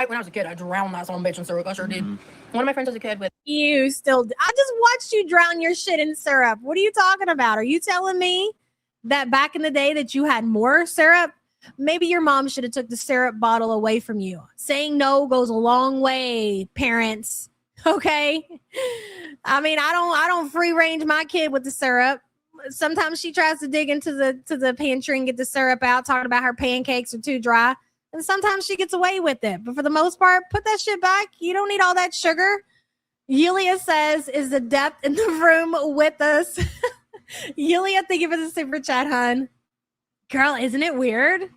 When I was a kid, I drowned that son of a bitch in syrup. I sure did. One of my friends as a kid with... I just watched you drown your shit in syrup. What are you talking about? Are you telling me that back in the day that you had more syrup? Maybe your mom should have took the syrup bottle away from you. Saying no goes a long way, parents. Okay? I mean, I don't free range my kid with the syrup. Sometimes she tries to dig into the pantry and get the syrup out, talking about her pancakes are too dry. And sometimes she gets away with it. But for the most part, put that shit back. You don't need all that sugar. Yulia says, is the depth in the room with us? Yulia, thank you for the super chat, hun. Girl, isn't it weird?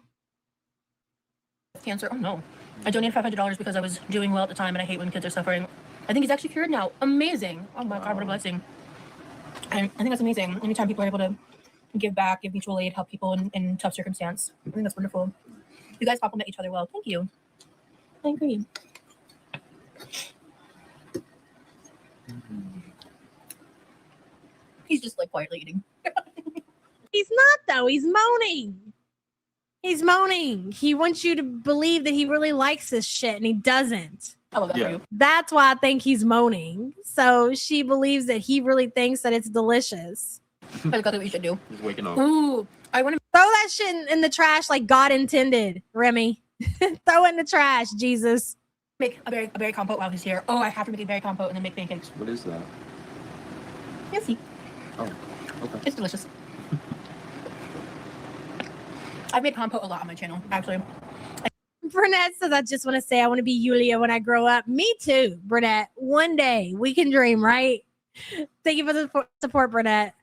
Cancer. Oh, no. I donated $500 because I was doing well at the time, and I hate when kids are suffering. I think he's actually cured now. Amazing. Oh, my God, what a blessing. And I think that's amazing. Anytime people are able to give back, give mutual aid, help people in tough circumstance. I think that's wonderful. You guys compliment each other well. Thank you. I agree. He's just like quietly eating. He's not, though. He's moaning. He's moaning. He wants you to believe that he really likes this shit, and he doesn't. I love that for you. That's why I think he's moaning. So she believes that he really thinks that it's delicious. That's exactly what you should do. He's waking up. Ooh, I want to Throw that shit in the trash like God intended, Remy. Throw it in the trash, Jesus. make a berry compote while he's here. Oh, I have to make a berry compote and then make pancakes. What is that? You'll see. Oh, okay. It's delicious. I've made compote a lot on my channel, actually. Burnett says, I just want to say I want to be Yulia when I grow up. Me too, Burnett. One day we can dream, right? Thank you for the support, Burnett.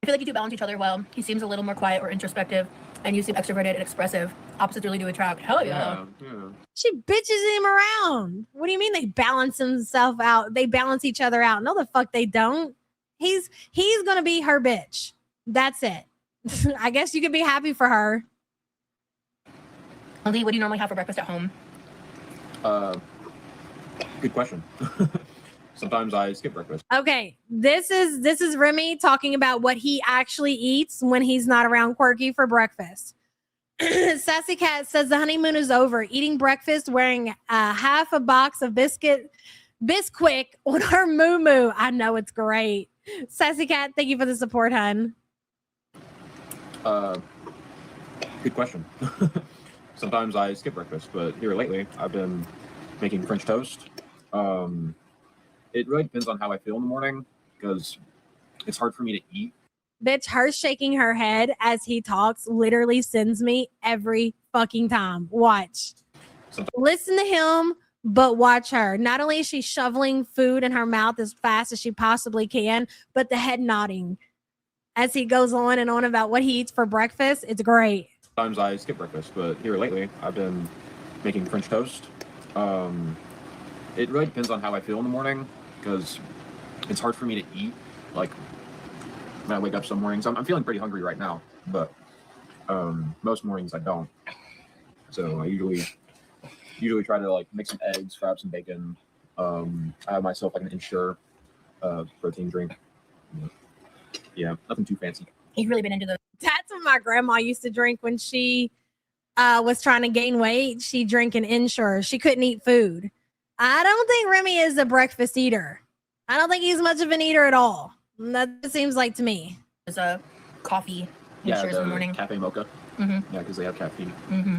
I feel like you two balance each other well. He seems a little more quiet or introspective, and you seem extroverted and expressive. Opposites really do attract. Hell yeah. She bitches him around. What do you mean they balance themselves out? They balance each other out. No, the fuck they don't. He's gonna be her bitch. That's it. I guess you could be happy for her. Lee, what do you normally have for breakfast at home? Good question. Sometimes I skip breakfast. Okay, this is Remy talking about what he actually eats when he's not around Quirky for breakfast. Sassy Cat says the honeymoon is over. Eating breakfast, wearing half a box of Bisquick on her moo-moo. I know, it's great. Sassy Cat, thank you for the support, hun. Good question. Sometimes I skip breakfast, but here lately I've been making French toast. It really depends on how I feel in the morning because it's hard for me to eat. Bitch, her shaking her head as he talks literally sends me every fucking time. Watch. Listen to him, but watch her. Not only is she shoveling food in her mouth as fast as she possibly can, but the head nodding as he goes on and on about what he eats for breakfast. It's great. Sometimes I skip breakfast, but here lately I've been making French toast. It really depends on how I feel in the morning because it's hard for me to eat. Like when I wake up some mornings, I'm feeling pretty hungry right now, but most mornings I don't. So I usually try to like make some eggs, fry up some bacon, I have myself like an Ensure protein drink. Yeah, nothing too fancy. He's really been into the. That's what my grandma used to drink when she was trying to gain weight. She drank an Ensure. She couldn't eat food. I don't think Remy is a breakfast eater. I don't think he's much of an eater at all. That seems like to me. There's a coffee. Yeah, Ensures in the morning. cafe mocha. Mm-hmm. Yeah, because they have caffeine. Mm-hmm.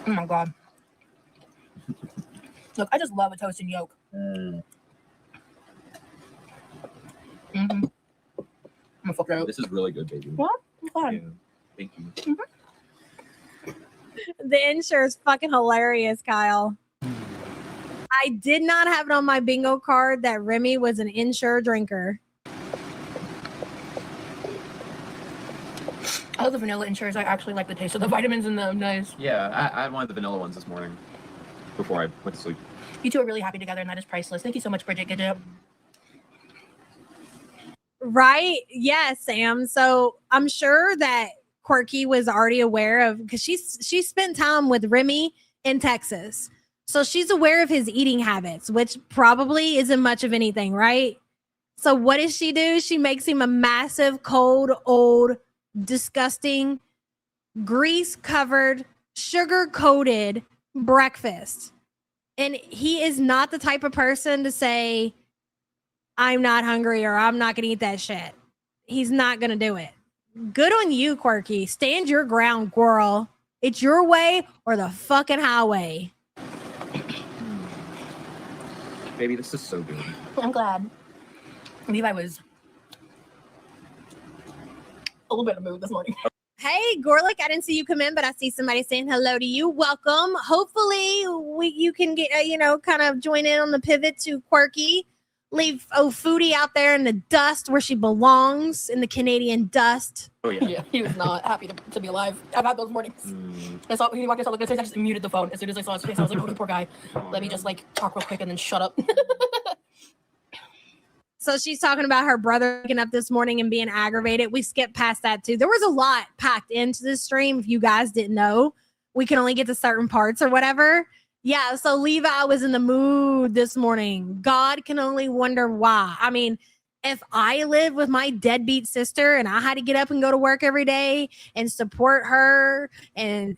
Oh my god. Look, I just love a toasted yolk. Mm-hmm. I'm gonna fuck that up. This is really good, baby. What? I'm glad. Yeah, thank you. Mm-hmm. The Ensure is fucking hilarious, Kyle. I did not have it on my bingo card that Remy was an Ensure drinker. I love the vanilla Ensures. I actually like the taste of the vitamins in them. Nice. Yeah, I had one of the vanilla ones this morning before I went to sleep. You two are really happy together, and that is priceless. Thank you so much, Bridget. Good job. Right? Yeah, Sam. So I'm sure that Quirky was already aware of, because she spent time with Remy in Texas. So she's aware of his eating habits, which probably isn't much of anything, right? So what does she do? She makes him a massive, cold, old, disgusting, grease-covered, sugar-coated breakfast. And he is not the type of person to say, I'm not hungry or I'm not going to eat that shit. He's not going to do it. Good on you, Quirky. Stand your ground, girl. It's your way or the fucking highway. Baby, this is so good. I'm glad. Levi was a little bit of a mood this morning. Hey, Gorlick, I didn't see you come in, but I see somebody saying hello to you. Welcome. Hopefully, you can get, kind of join in on the pivot to Quirky. Leave Foodie out there in the dust where she belongs, in the Canadian dust. Oh, yeah. Yeah, he was not happy to be alive. I've had those mornings. I saw he walked outside, looked at his face, I just muted the phone. As soon as I saw his face, I was like, oh, the poor guy. Let me just talk real quick and then shut up. So she's talking about her brother waking up this morning and being aggravated. We skipped past that too. There was a lot packed into this stream. If you guys didn't know, we can only get to certain parts or whatever. Yeah, so Levi was in the mood this morning. God can only wonder why. I mean, if I lived with my deadbeat sister and I had to get up and go to work every day and support her, and,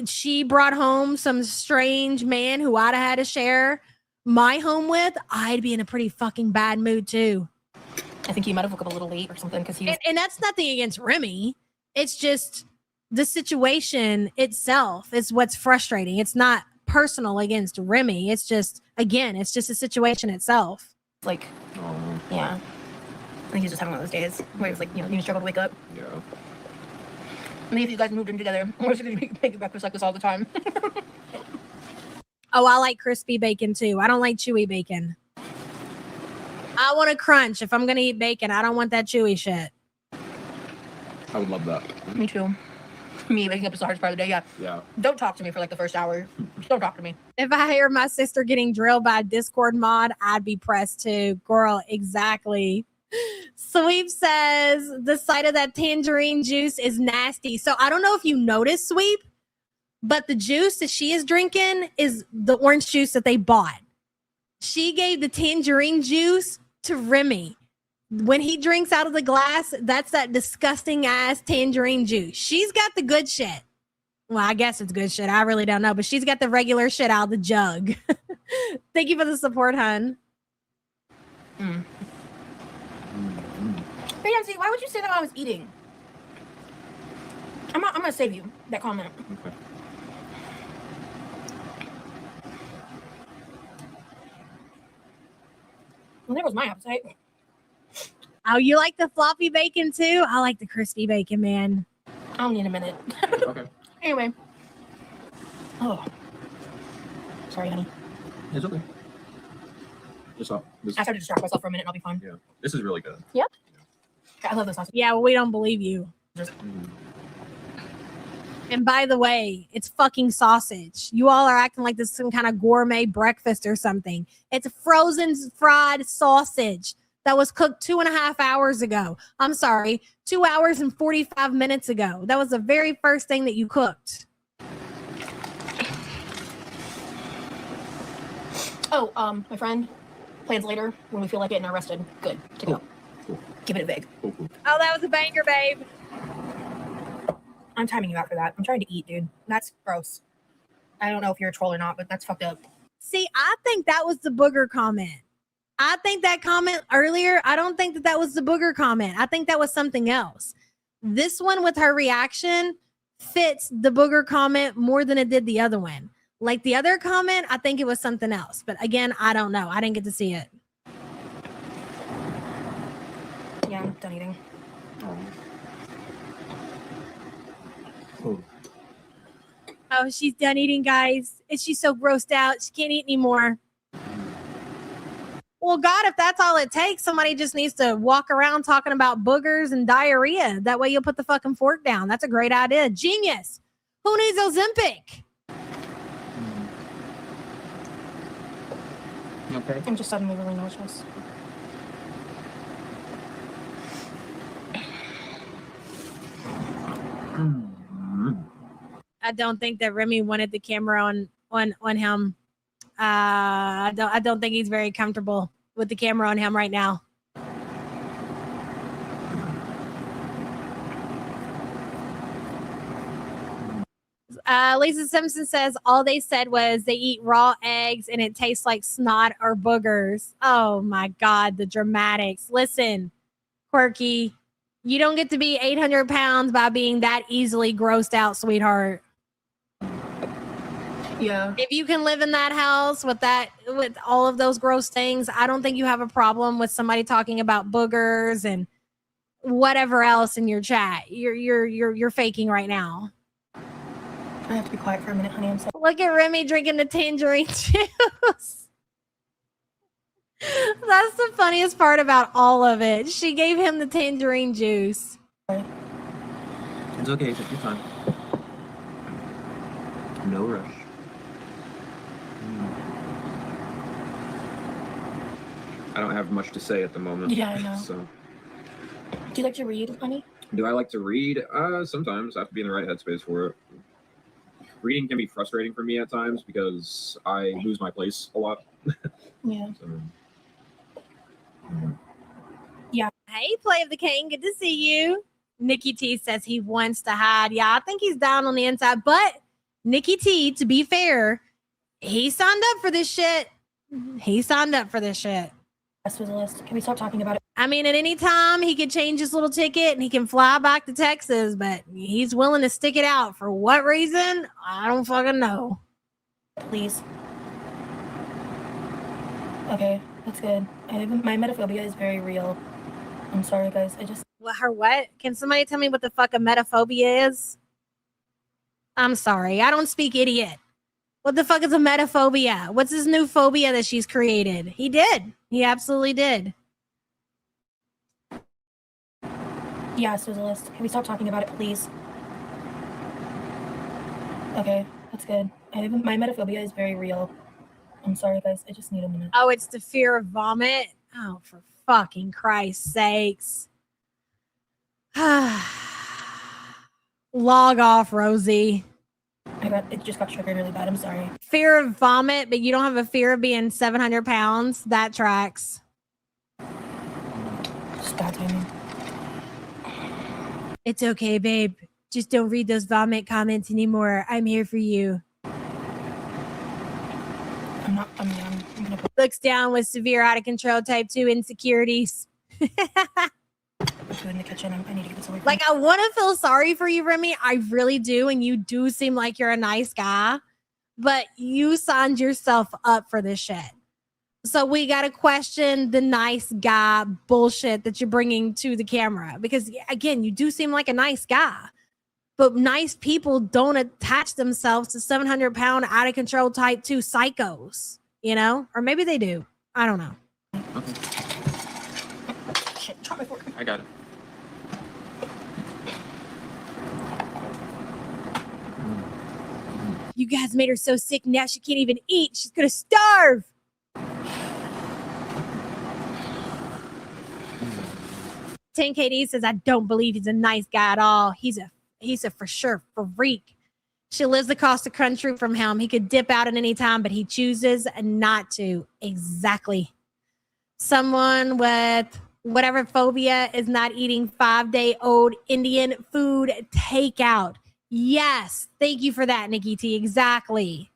she brought home some strange man who I'd have had to share my home with, I'd be in a pretty fucking bad mood too. I think he might have woke up a little late or something because and that's nothing against Remy. It's just the situation itself is what's frustrating. It's not personal against Remy. It's just, again, it's just a situation itself. Yeah. I think he's just having one of those days where it's you struggle to wake up. Yeah. Maybe if you guys moved in together, we're just going to be making breakfast like this all the time. Oh, I like crispy bacon too. I don't like chewy bacon. I want a crunch. If I'm going to eat bacon, I don't want that chewy shit. I would love that. Me too. Me waking up is the hardest part of the day. Yeah. Yeah. Don't talk to me for the first hour. Don't talk to me. If I hear my sister getting drilled by a Discord mod, I'd be pressed too. Girl, exactly. Sweep says the sight of that tangerine juice is nasty. So I don't know if you noticed, Sweep, but the juice that she is drinking is the orange juice that they bought. She gave the tangerine juice to Remy. When he drinks out of the glass, that's that disgusting ass tangerine juice. She's got the good shit. Well, I guess it's good shit. I really don't know, but she's got the regular shit out of the jug. Thank you for the support, hun. Hey, Nancy, why would you say that while I was eating? I'm going to save you that comment. Okay. Well, there was my appetite. Oh, you like the floppy bacon too? I like the crispy bacon, man. I'll need a minute. Okay. Anyway. Oh. Sorry, honey. It's okay. Just I started to distract myself for a minute and I'll be fine. Yeah. This is really good. Yep. I love this sausage. Yeah, well, we don't believe you. And by the way, it's fucking sausage. You all are acting like this is some kind of gourmet breakfast or something. It's frozen fried sausage that was cooked 2.5 hours ago. I'm sorry, 2 hours and 45 minutes ago. That was the very first thing that you cooked. Oh, my friend. Plans later when we feel like getting arrested. Good to go. Cool. Give it a big. Cool. Oh, that was a banger, babe. I'm timing you out for that. I'm trying to eat, dude. That's gross. I don't know if you're a troll or not, but that's fucked up. See, I think that was the booger comment. I think that comment earlier, I don't think that was the booger comment. I think that was something else. This one with her reaction fits the booger comment more than it did the other one. Like the other comment, I think it was something else. But again, I don't know. I didn't get to see it. Yeah, I'm done eating. Oh, she's done eating, guys. And she's so grossed out. She can't eat anymore. Well, God, if that's all it takes, somebody just needs to walk around talking about boogers and diarrhea. That way you'll put the fucking fork down. That's a great idea. Genius. Who needs Ozempic? Okay. I'm just suddenly really nauseous. I don't think that Remy wanted the camera on him. I don't think he's very comfortable with the camera on him right now. Lisa Simpson says all they said was they eat raw eggs and it tastes like snot or boogers. Oh my God, the dramatics. Listen, Quirky, you don't get to be 800 pounds by being that easily grossed out, sweetheart. Yeah. If you can live in that house with all of those gross things, I don't think you have a problem with somebody talking about boogers and whatever else in your chat. You're faking right now. I have to be quiet for a minute, honey. I'm sorry. Look at Remy drinking the tangerine juice. That's the funniest part about all of it. She gave him the tangerine juice. It's okay. Take your time. No rush. I don't have much to say at the moment. Yeah, I know. So, Do you like to read, honey? do I like to read? Sometimes I have to be in the right headspace for it. Reading can be frustrating for me at times because I lose my place a lot. Yeah. Hey, Play of the King. Good to see you. Nikki T says he wants to hide. Yeah, I think he's down on the inside. But Nikki T, to be fair, he signed up for this shit. He signed up for this shit. Rest was a list. Can we stop talking about it? I mean, at any time, he could change his little ticket and he can fly back to Texas, but he's willing to stick it out. For what reason? I don't fucking know. Please. Okay, that's good. My metaphobia is very real. I'm sorry, guys. Well, her what? Can somebody tell me what the fuck a metaphobia is? I'm sorry. I don't speak idiot. What the fuck is a metaphobia? What's this new phobia that she's created? He did. He absolutely did. Yeah, so the list. Can we stop talking about it, please? Okay, that's good. My metaphobia is very real. I'm sorry, guys. I just need a minute. Oh, it's the fear of vomit? Oh, for fucking Christ's sakes. Log off, Rosie. It just got triggered really bad. I'm sorry. Fear of vomit, but you don't have a fear of being 700 pounds? That tracks. Just bad timing. It's okay, babe. Just don't read those vomit comments anymore. I'm here for you. I'm gonna put Looks down with severe out of control type 2 insecurities. food in the kitchen. I need to get this away from Like, I want to feel sorry for you, Remy. I really do. And you do seem like you're a nice guy, but you signed yourself up for this shit. So we got to question the nice guy bullshit that you're bringing to the camera. Because, again, you do seem like a nice guy. But nice people don't attach themselves to 700-pound out of control type 2 psychos, you know? Or maybe they do. I don't know. Okay. Shit, drop my fork. I got it. You guys made her so sick now she can't even eat. She's going to starve. KD says, I don't believe he's a nice guy at all. He's a for sure freak. She lives across the country from him. He could dip out at any time, but he chooses not to. Exactly. Someone with whatever phobia is not eating 5-day-old Indian food takeout. Yes. Thank you for that, Nikki T. Exactly.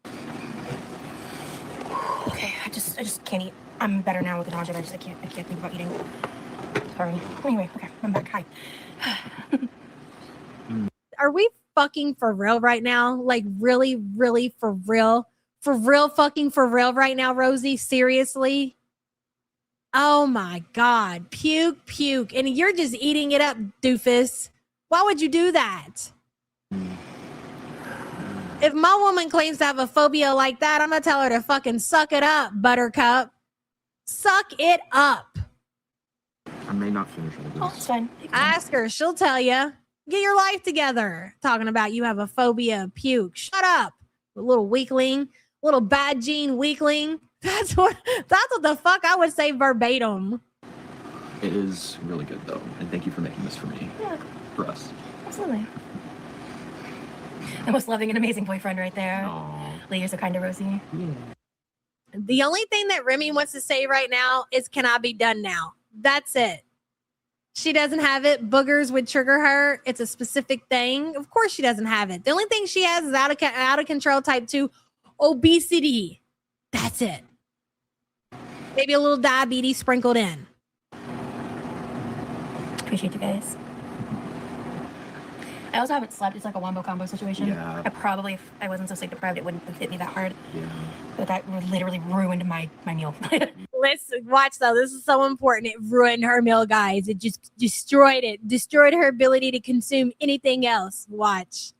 Okay, I just can't eat. I'm better now with the nausea. I can't think about eating. Sorry. Anyway, okay, I'm back. Hi. Are we fucking for real right now? Like really, really for real? For real fucking for real right now, Rosie? Seriously? Oh my God. Puke, puke. And you're just eating it up, doofus. Why would you do that? If my woman claims to have a phobia like that, I'm gonna tell her to fucking suck it up, buttercup. Suck it up. I may not finish all this. Oh, it's fine. Ask her. She'll tell you. Get your life together. Talking about you have a phobia of puke. Shut up, little weakling, little bad gene weakling. That's what the fuck I would say verbatim. It is really good though, and thank you for making this for me. Yeah. For us. Absolutely. The most loving and amazing boyfriend right there. Aww. You're so kind to Rosie. Yeah. The only thing that Remy wants to say right now is, can I be done now? That's it. She doesn't have it. Boogers would trigger her. It's a specific thing. Of course she doesn't have it. The only thing she has is out of control type 2 obesity. That's it. Maybe a little diabetes sprinkled in. Appreciate you guys. I also haven't slept. It's like a wombo combo situation. Yeah. If I wasn't so sleep deprived, it wouldn't have hit me that hard. Yeah. But that literally ruined my meal. Listen, watch though. This is so important. It ruined her meal, guys. It just destroyed it. Destroyed her ability to consume anything else. Watch.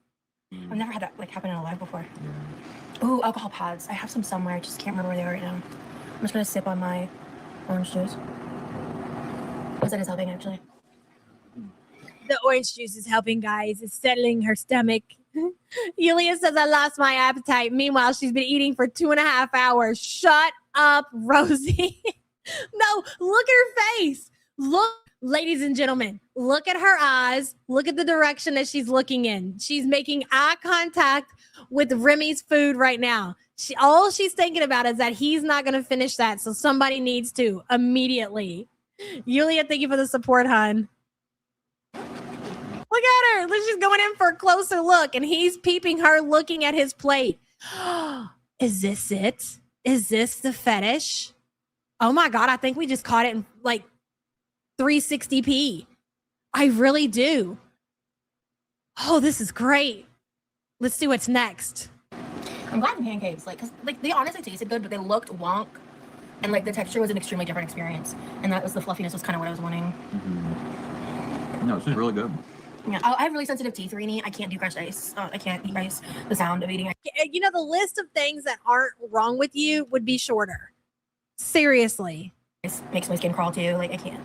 I've never had that like happen in a life before. Yeah. Ooh, alcohol pads. I have some somewhere. I just can't remember where they are right now. I'm just gonna sip on my orange juice. Because that is helping actually. The orange juice is helping, guys. It's settling her stomach. Yulia says, I lost my appetite. Meanwhile, she's been eating for 2.5 hours. Shut up, Rosie. No, look at her face. Look, ladies and gentlemen, look at her eyes. Look at the direction that she's looking in. She's making eye contact with Remy's food right now. All she's thinking about is that he's not going to finish that. So somebody needs to immediately. Yulia, thank you for the support, hon. Look at her. She's going in for a closer look, and he's peeping her looking at his plate. Is this it? Is this the fetish? Oh my God, I think we just caught it in like 360p. I really do. Oh, this is great. Let's see what's next. I'm glad the pancakes, cause they honestly tasted good, but they looked wonk, and like the texture was an extremely different experience, and that was the fluffiness was kind of what I was wanting. Mm-hmm. No, it's just really good. Yeah, I have really sensitive teeth, Rini. I can't do crushed ice. I can't eat ice. The sound of eating it. You know, the list of things that aren't wrong with you would be shorter. Seriously. It makes my skin crawl too. Like, I can't.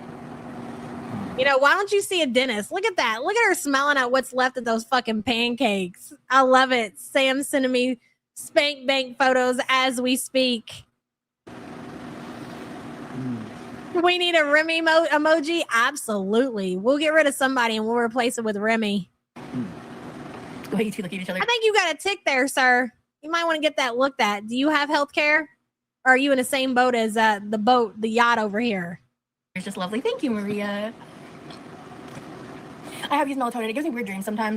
You know, why don't you see a dentist? Look at that. Look at her smiling at what's left of those fucking pancakes. I love it. Sam's sending me spank bank photos as we speak. We need a Remy emoji? Absolutely. We'll get rid of somebody and we'll replace it with Remy. The way you two look at each other. I think you got a tick there, sir. You might want to get that looked at. Do you have health care? Or are you in the same boat as the yacht over here? It's just lovely. Thank you, Maria. I have used melatonin. It gives me weird dreams sometimes.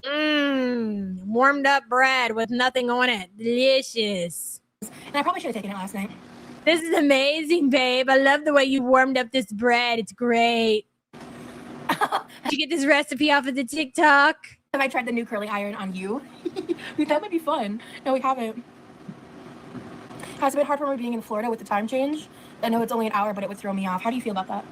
Warmed up bread with nothing on it. Delicious. And I probably should have taken it last night. This is amazing, babe. I love the way you warmed up this bread. It's great. Did you get this recipe off of the TikTok? Have I tried the new curly iron on you? That might be fun. No, we haven't. It's a bit hard for me being in Florida with the time change. I know it's only an hour, but it would throw me off. How do you feel about that?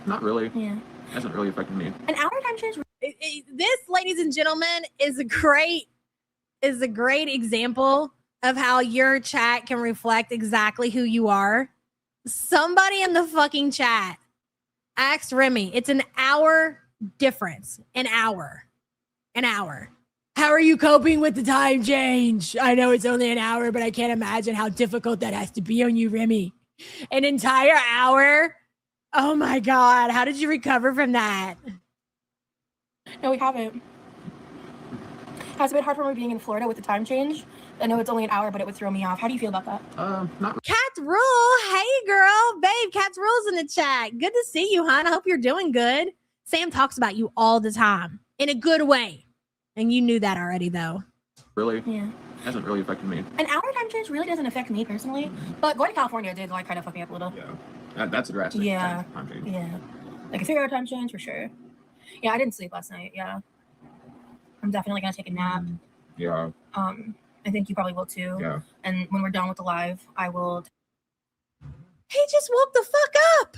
Not really. Yeah. Hasn't really affected me. An hour time change? This, ladies and gentlemen, is a great example of how your chat can reflect exactly who you are. Somebody in the fucking chat asked Remy, it's an hour difference. An hour. How are you coping with the time change? I know it's only an hour, but I can't imagine how difficult that has to be on you, Remy. An entire hour? Oh my God. How did you recover from that? No, we haven't. It's a bit hard for me being in Florida with the time change. I know it's only an hour, but it would throw me off. How do you feel about that? Not Cat's Rule. Hey, girl. Babe, Cat's Rule's in the chat. Good to see you, hon. I hope you're doing good. Sam talks about you all the time in a good way. And you knew that already, though. really. Yeah. Hasn't really affected me. An hour time change really doesn't affect me personally, but going to California did like kind of fuck me up a little. Yeah. That's a drastic Yeah. time change. Yeah. Like a 3-hour time change for sure. Yeah, I didn't sleep last night. Yeah. I'm definitely gonna take a nap. Yeah. I think you probably will too. Yeah. And when we're done with the live, I will. He just woke the fuck up.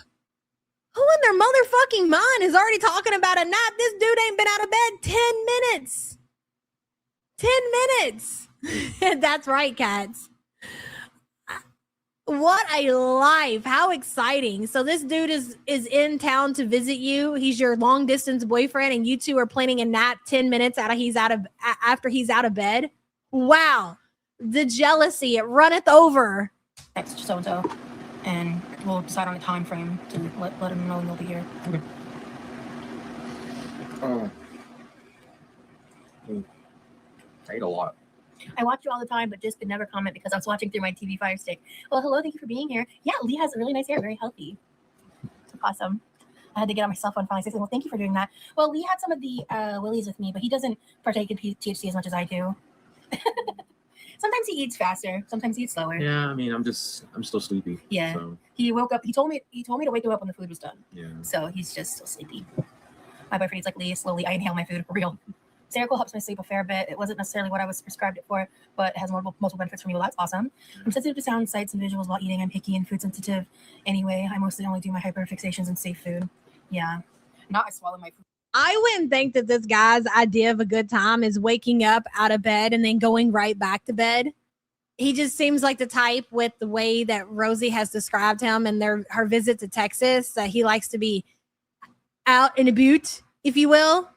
Who in their motherfucking mind is already talking about a nap? This dude ain't been out of bed 10 minutes. 10 minutes. That's right, cats. What a life. How exciting. So this dude is in town to visit you. He's your long distance boyfriend and you two are planning a nap 10 minutes after he's out of bed. Wow. The jealousy, it runneth over. Text so-and-so, and we'll decide on a time frame to let him know when you'll be here. Okay. I ate a lot. I watch you all the time, but just could never comment because I was watching through my TV Fire Stick. Well, hello, thank you for being here. Yeah, Lee has really nice hair, very healthy. Awesome. I had to get on my cell phone finally. So, well, thank you for doing that. Well, Lee had some of the willies with me, but he doesn't partake in THC as much as I do. Sometimes he eats faster. Sometimes he eats slower. Yeah, I mean, I'm still sleepy. Yeah. So, He woke up. He told me to wake him up when the food was done. yeah. So he's just still sleepy. My boyfriend eats like Lee. Slowly, I inhale my food for real. Seroquel helps me sleep a fair bit. It wasn't necessarily what I was prescribed it for, but it has multiple benefits for me. Well, that's awesome. I'm sensitive to sound, sights, and visuals while eating. I'm picky and food sensitive. Anyway, I mostly only do my hyperfixations and safe food. Yeah. Not I swallow my food. I wouldn't think that this guy's idea of a good time is waking up out of bed and then going right back to bed. He just seems like the type with the way that Rosie has described him and her visit to Texas. He likes to be out and about, if you will.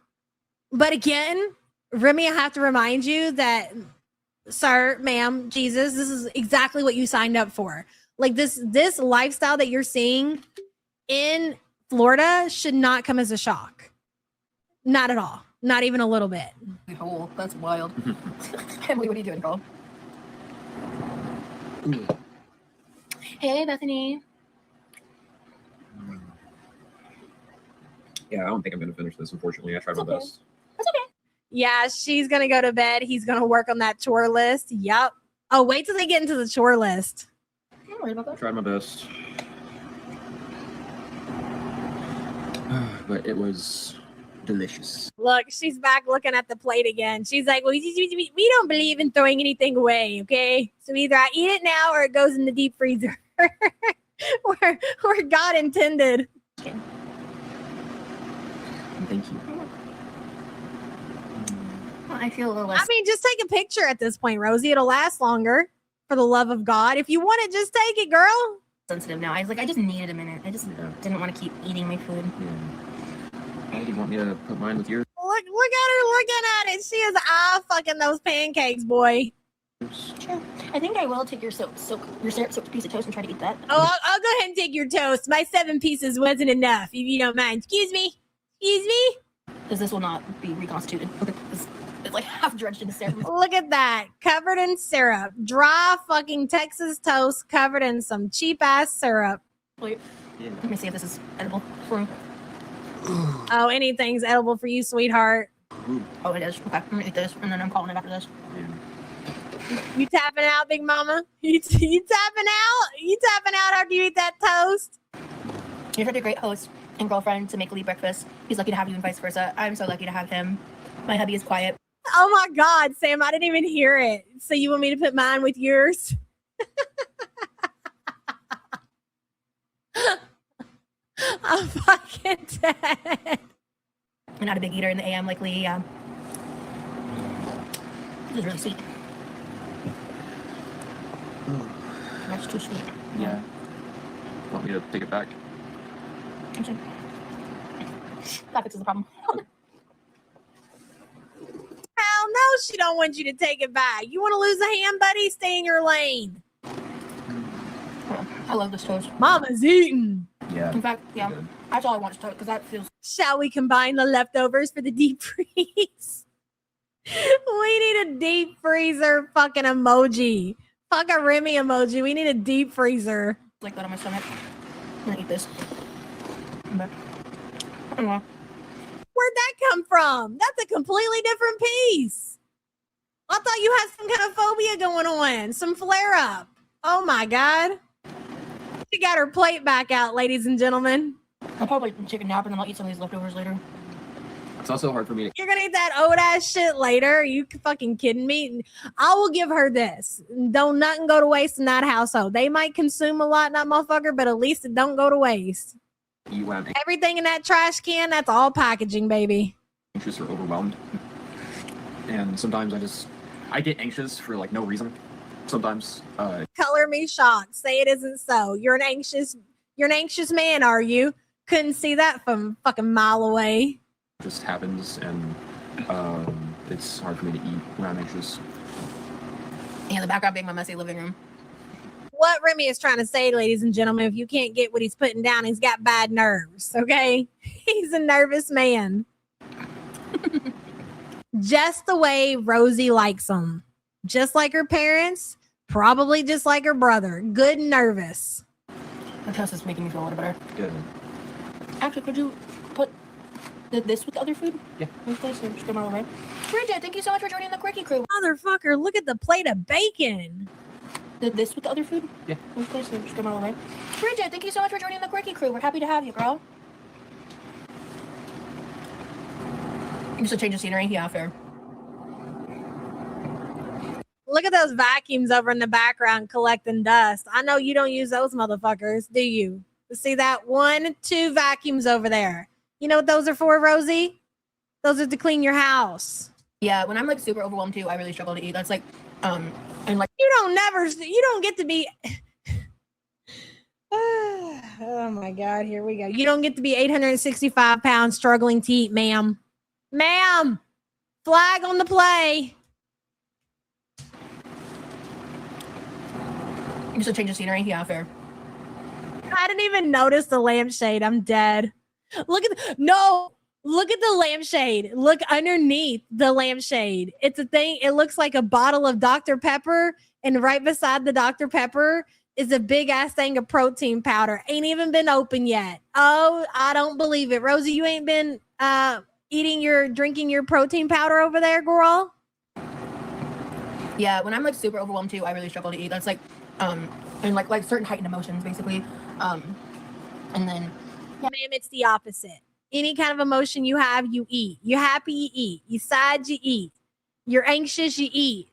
But again, Remy, I have to remind you that, sir, ma'am, Jesus, this is exactly what you signed up for. Like this lifestyle that you're seeing in Florida should not come as a shock. Not at all. Not even a little bit. Oh, that's wild. Emily, what are you doing, girl? Hey, Bethany. Yeah, I don't think I'm gonna finish this. Unfortunately, I tried my best. That's okay. Yeah, she's gonna go to bed. He's gonna work on that chore list. Yep. Oh, wait till they get into the chore list. I'm not worried about I that. tried my best, but it was delicious. Look, she's back looking at the plate again. She's like, well, we don't believe in throwing anything away, okay? So either I eat it now or it goes in the deep freezer. Where God intended. Thank you. I feel a little less. I mean, just take a picture at this point, Rosie. It'll last longer, for the love of God. If you want it, just take it, girl. Sensitive now. I just needed a minute. I just didn't want to keep eating my food. Why do you want me to put mine with yours? Look at her looking at it. She is fucking those pancakes, boy. Sure. I think I will take your syrup-soaked piece of toast and try to eat that. Oh, I'll go ahead and take your toast. My 7 pieces wasn't enough, if you don't mind. Excuse me. Because this will not be reconstituted. It's like half drenched in syrup. Look at that. Covered in syrup. Dry fucking Texas toast covered in some cheap-ass syrup. Wait, let me see if this is edible for me. Oh, anything's edible for you, sweetheart. Oh, it is. Okay, I'm gonna eat this, and then I'm calling it after this. You tapping out, big mama? You tapping out? You tapping out after you eat that toast? You're such a great host and girlfriend to make Lee breakfast. He's lucky to have you and vice versa. I'm so lucky to have him. My hubby is quiet. Oh my God, Sam, I didn't even hear it. So you want me to put mine with yours? I'm fucking dead. I'm not a big eater in the AM like Lee. This is really sweet. That's too sweet. Yeah. Want me to take it back? That fixes the problem. Hell no, she don't want you to take it back. You want to lose a hand, buddy? Stay in your lane. I love this toast. Mama's eating. Yeah. In fact, yeah, that's all I want is toast because that feels. Shall we combine the leftovers for the deep freeze? We need a deep freezer fucking emoji. Fuck a Remy emoji. We need a deep freezer. Like that on my stomach. I'm gonna eat this. But, I don't know. Where'd that come from? That's a completely different piece. I thought you had some kind of phobia going on, some flare up. Oh my God. She got her plate back out, ladies and gentlemen. I'll probably take a nap and then I'll eat some of these leftovers later. It's also hard for me to. You're gonna eat that old ass shit later? Are you fucking kidding me? I will give her this. Don't nothing go to waste in that household. They might consume a lot in that motherfucker, but at least it don't go to waste. You when I'm Everything in that trash can, that's all packaging, baby. anxious or overwhelmed, and sometimes I get anxious for like no reason. Sometimes Color me shocked. Say it isn't so. You're an anxious man, are you? Couldn't see that from fucking mile away. just happens, and it's hard for me to eat when I'm anxious. Yeah, the background being my messy living room. What Remy is trying to say, ladies and gentlemen, if you can't get what he's putting down, he's got bad nerves, okay? He's a nervous man. Just the way Rosie likes him. Just like her parents, probably just like her brother. Good and nervous. The toast is making me feel a little better. Good. Actually, could you put this with the other food? Yeah. Okay, so just go my way. Bridget, thank you so much for joining the Quirky crew. Motherfucker, look at the plate of bacon. This with the other food? Yeah. Okay, so just go my way. Bridget, thank you so much for joining the Quirky crew. We're happy to have you, girl. Just a change of scenery? Yeah, fair. Look at those vacuums over in the background collecting dust. I know you don't use those motherfuckers, do you? See that 1, 2 vacuums over there. You know what those are for, Rosie? Those are to clean your house. Yeah, when I'm like super overwhelmed too, I really struggle to eat. That's like, and like You don't get to be. Oh my God, here we go. You don't get to be 865 pounds struggling to eat, ma'am. Ma'am, flag on the play. just a change of scenery? Yeah, fair. I didn't even notice the lampshade. I'm dead. Look at the lampshade. Look underneath the lampshade. It's a thing. It looks like a bottle of Dr. Pepper, and right beside the Dr. Pepper is a big ass thing of protein powder. Ain't even been open yet. Oh, I don't believe it. Rosie, you ain't been drinking your protein powder over there, girl? Yeah, when I'm like super overwhelmed too, I really struggle to eat. That's like, and like certain heightened emotions, basically. And then, Ma'am, it's the opposite. Any kind of emotion you have, you eat. You're happy, you eat. You sad, you eat. You're anxious, you eat.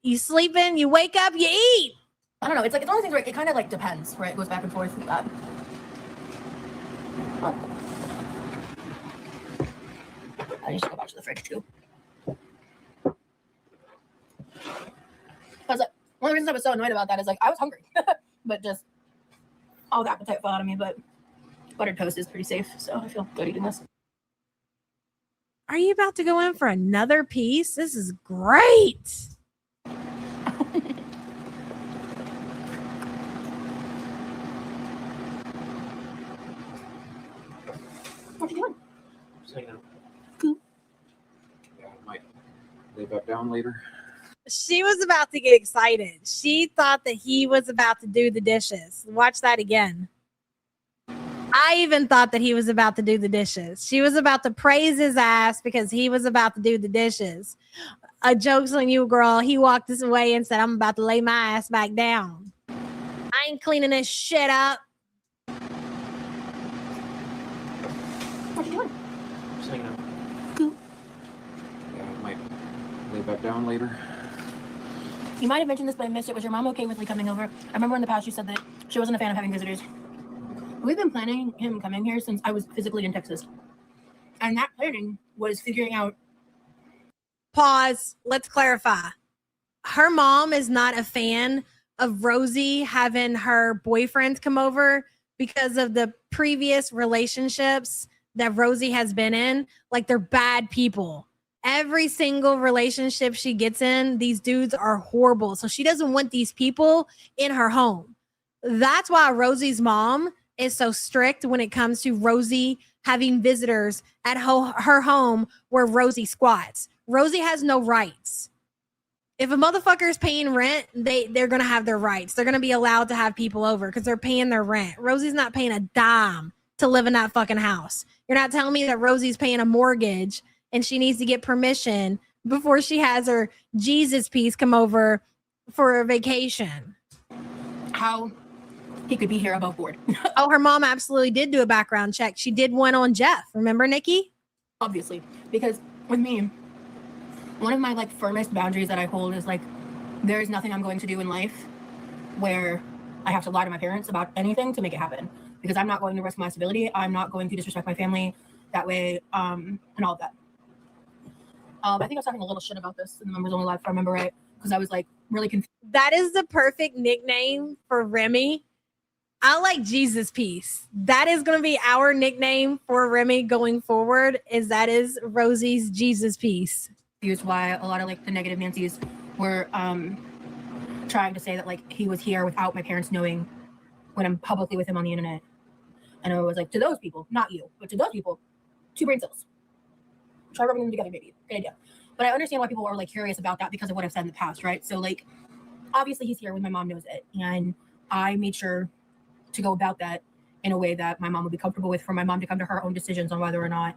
You sleeping, you wake up, you eat. I don't know. It's like, it's one of those things where it kind of like depends, right? It goes back and forth with that. Oh. I need to go back to the fridge too. I was like, one of the reasons I was so annoyed about that is like, I was hungry, but just all the appetite fell out of me, but buttered toast is pretty safe, so I feel good eating this. Are you about to go in for another piece? This is great. What are you doing? Just hanging out. Cool. Yeah, I might lay back down later. She was about to get excited. She thought that he was about to do the dishes. Watch that again. I even thought that he was about to do the dishes. She was about to praise his ass because he was about to do the dishes. A joke's on you, girl. He walked this way and said, I'm about to lay my ass back down. I ain't cleaning this shit up. What are you doing? Just hanging out. Cool. Yeah, I might lay back down later. You might have mentioned this, but I missed it. Was your mom okay with me coming over? I remember in the past you said that she wasn't a fan of having visitors. We've been planning him coming here since I was physically in Texas. And that planning was figuring out. Pause. Let's clarify. Her mom is not a fan of Rosie having her boyfriends come over because of the previous relationships that Rosie has been in. Like, they're bad people. Every single relationship she gets in, these dudes are horrible. So she doesn't want these people in her home. That's why Rosie's mom is so strict when it comes to Rosie having visitors at her home where Rosie squats. Rosie has no rights. If a motherfucker is paying rent, they're gonna have their rights. They're gonna be allowed to have people over because they're paying their rent. Rosie's not paying a dime to live in that fucking house. You're not telling me that Rosie's paying a mortgage and she needs to get permission before she has her Jesus piece come over for a vacation. How he could be here above board. Oh, her mom absolutely did do a background check. She did one on Jeff. Remember, Nikki? Obviously, because with me, one of my like firmest boundaries that I hold is like, there is nothing I'm going to do in life where I have to lie to my parents about anything to make it happen, because I'm not going to risk my stability. I'm not going to disrespect my family that way, and all of that. I think I was talking a little shit about this in the Members Only Live, if I remember right, because I was like really confused. That is the perfect nickname for Remy. I like Jesus Piece. That is going to be our nickname for Remy going forward. That is Rosie's Jesus Piece. Why a lot of like the negative Nancy's were trying to say that like he was here without my parents knowing when I'm publicly with him on the internet. And I was like, to those people, not you, but to those people, 2 brain cells. Try rubbing them together, maybe. Good idea. But I understand why people are like curious about that because of what I've said in the past, right? So like, obviously he's here when my mom knows it, and I made sure to go about that in a way that my mom would be comfortable with, for my mom to come to her own decisions on whether or not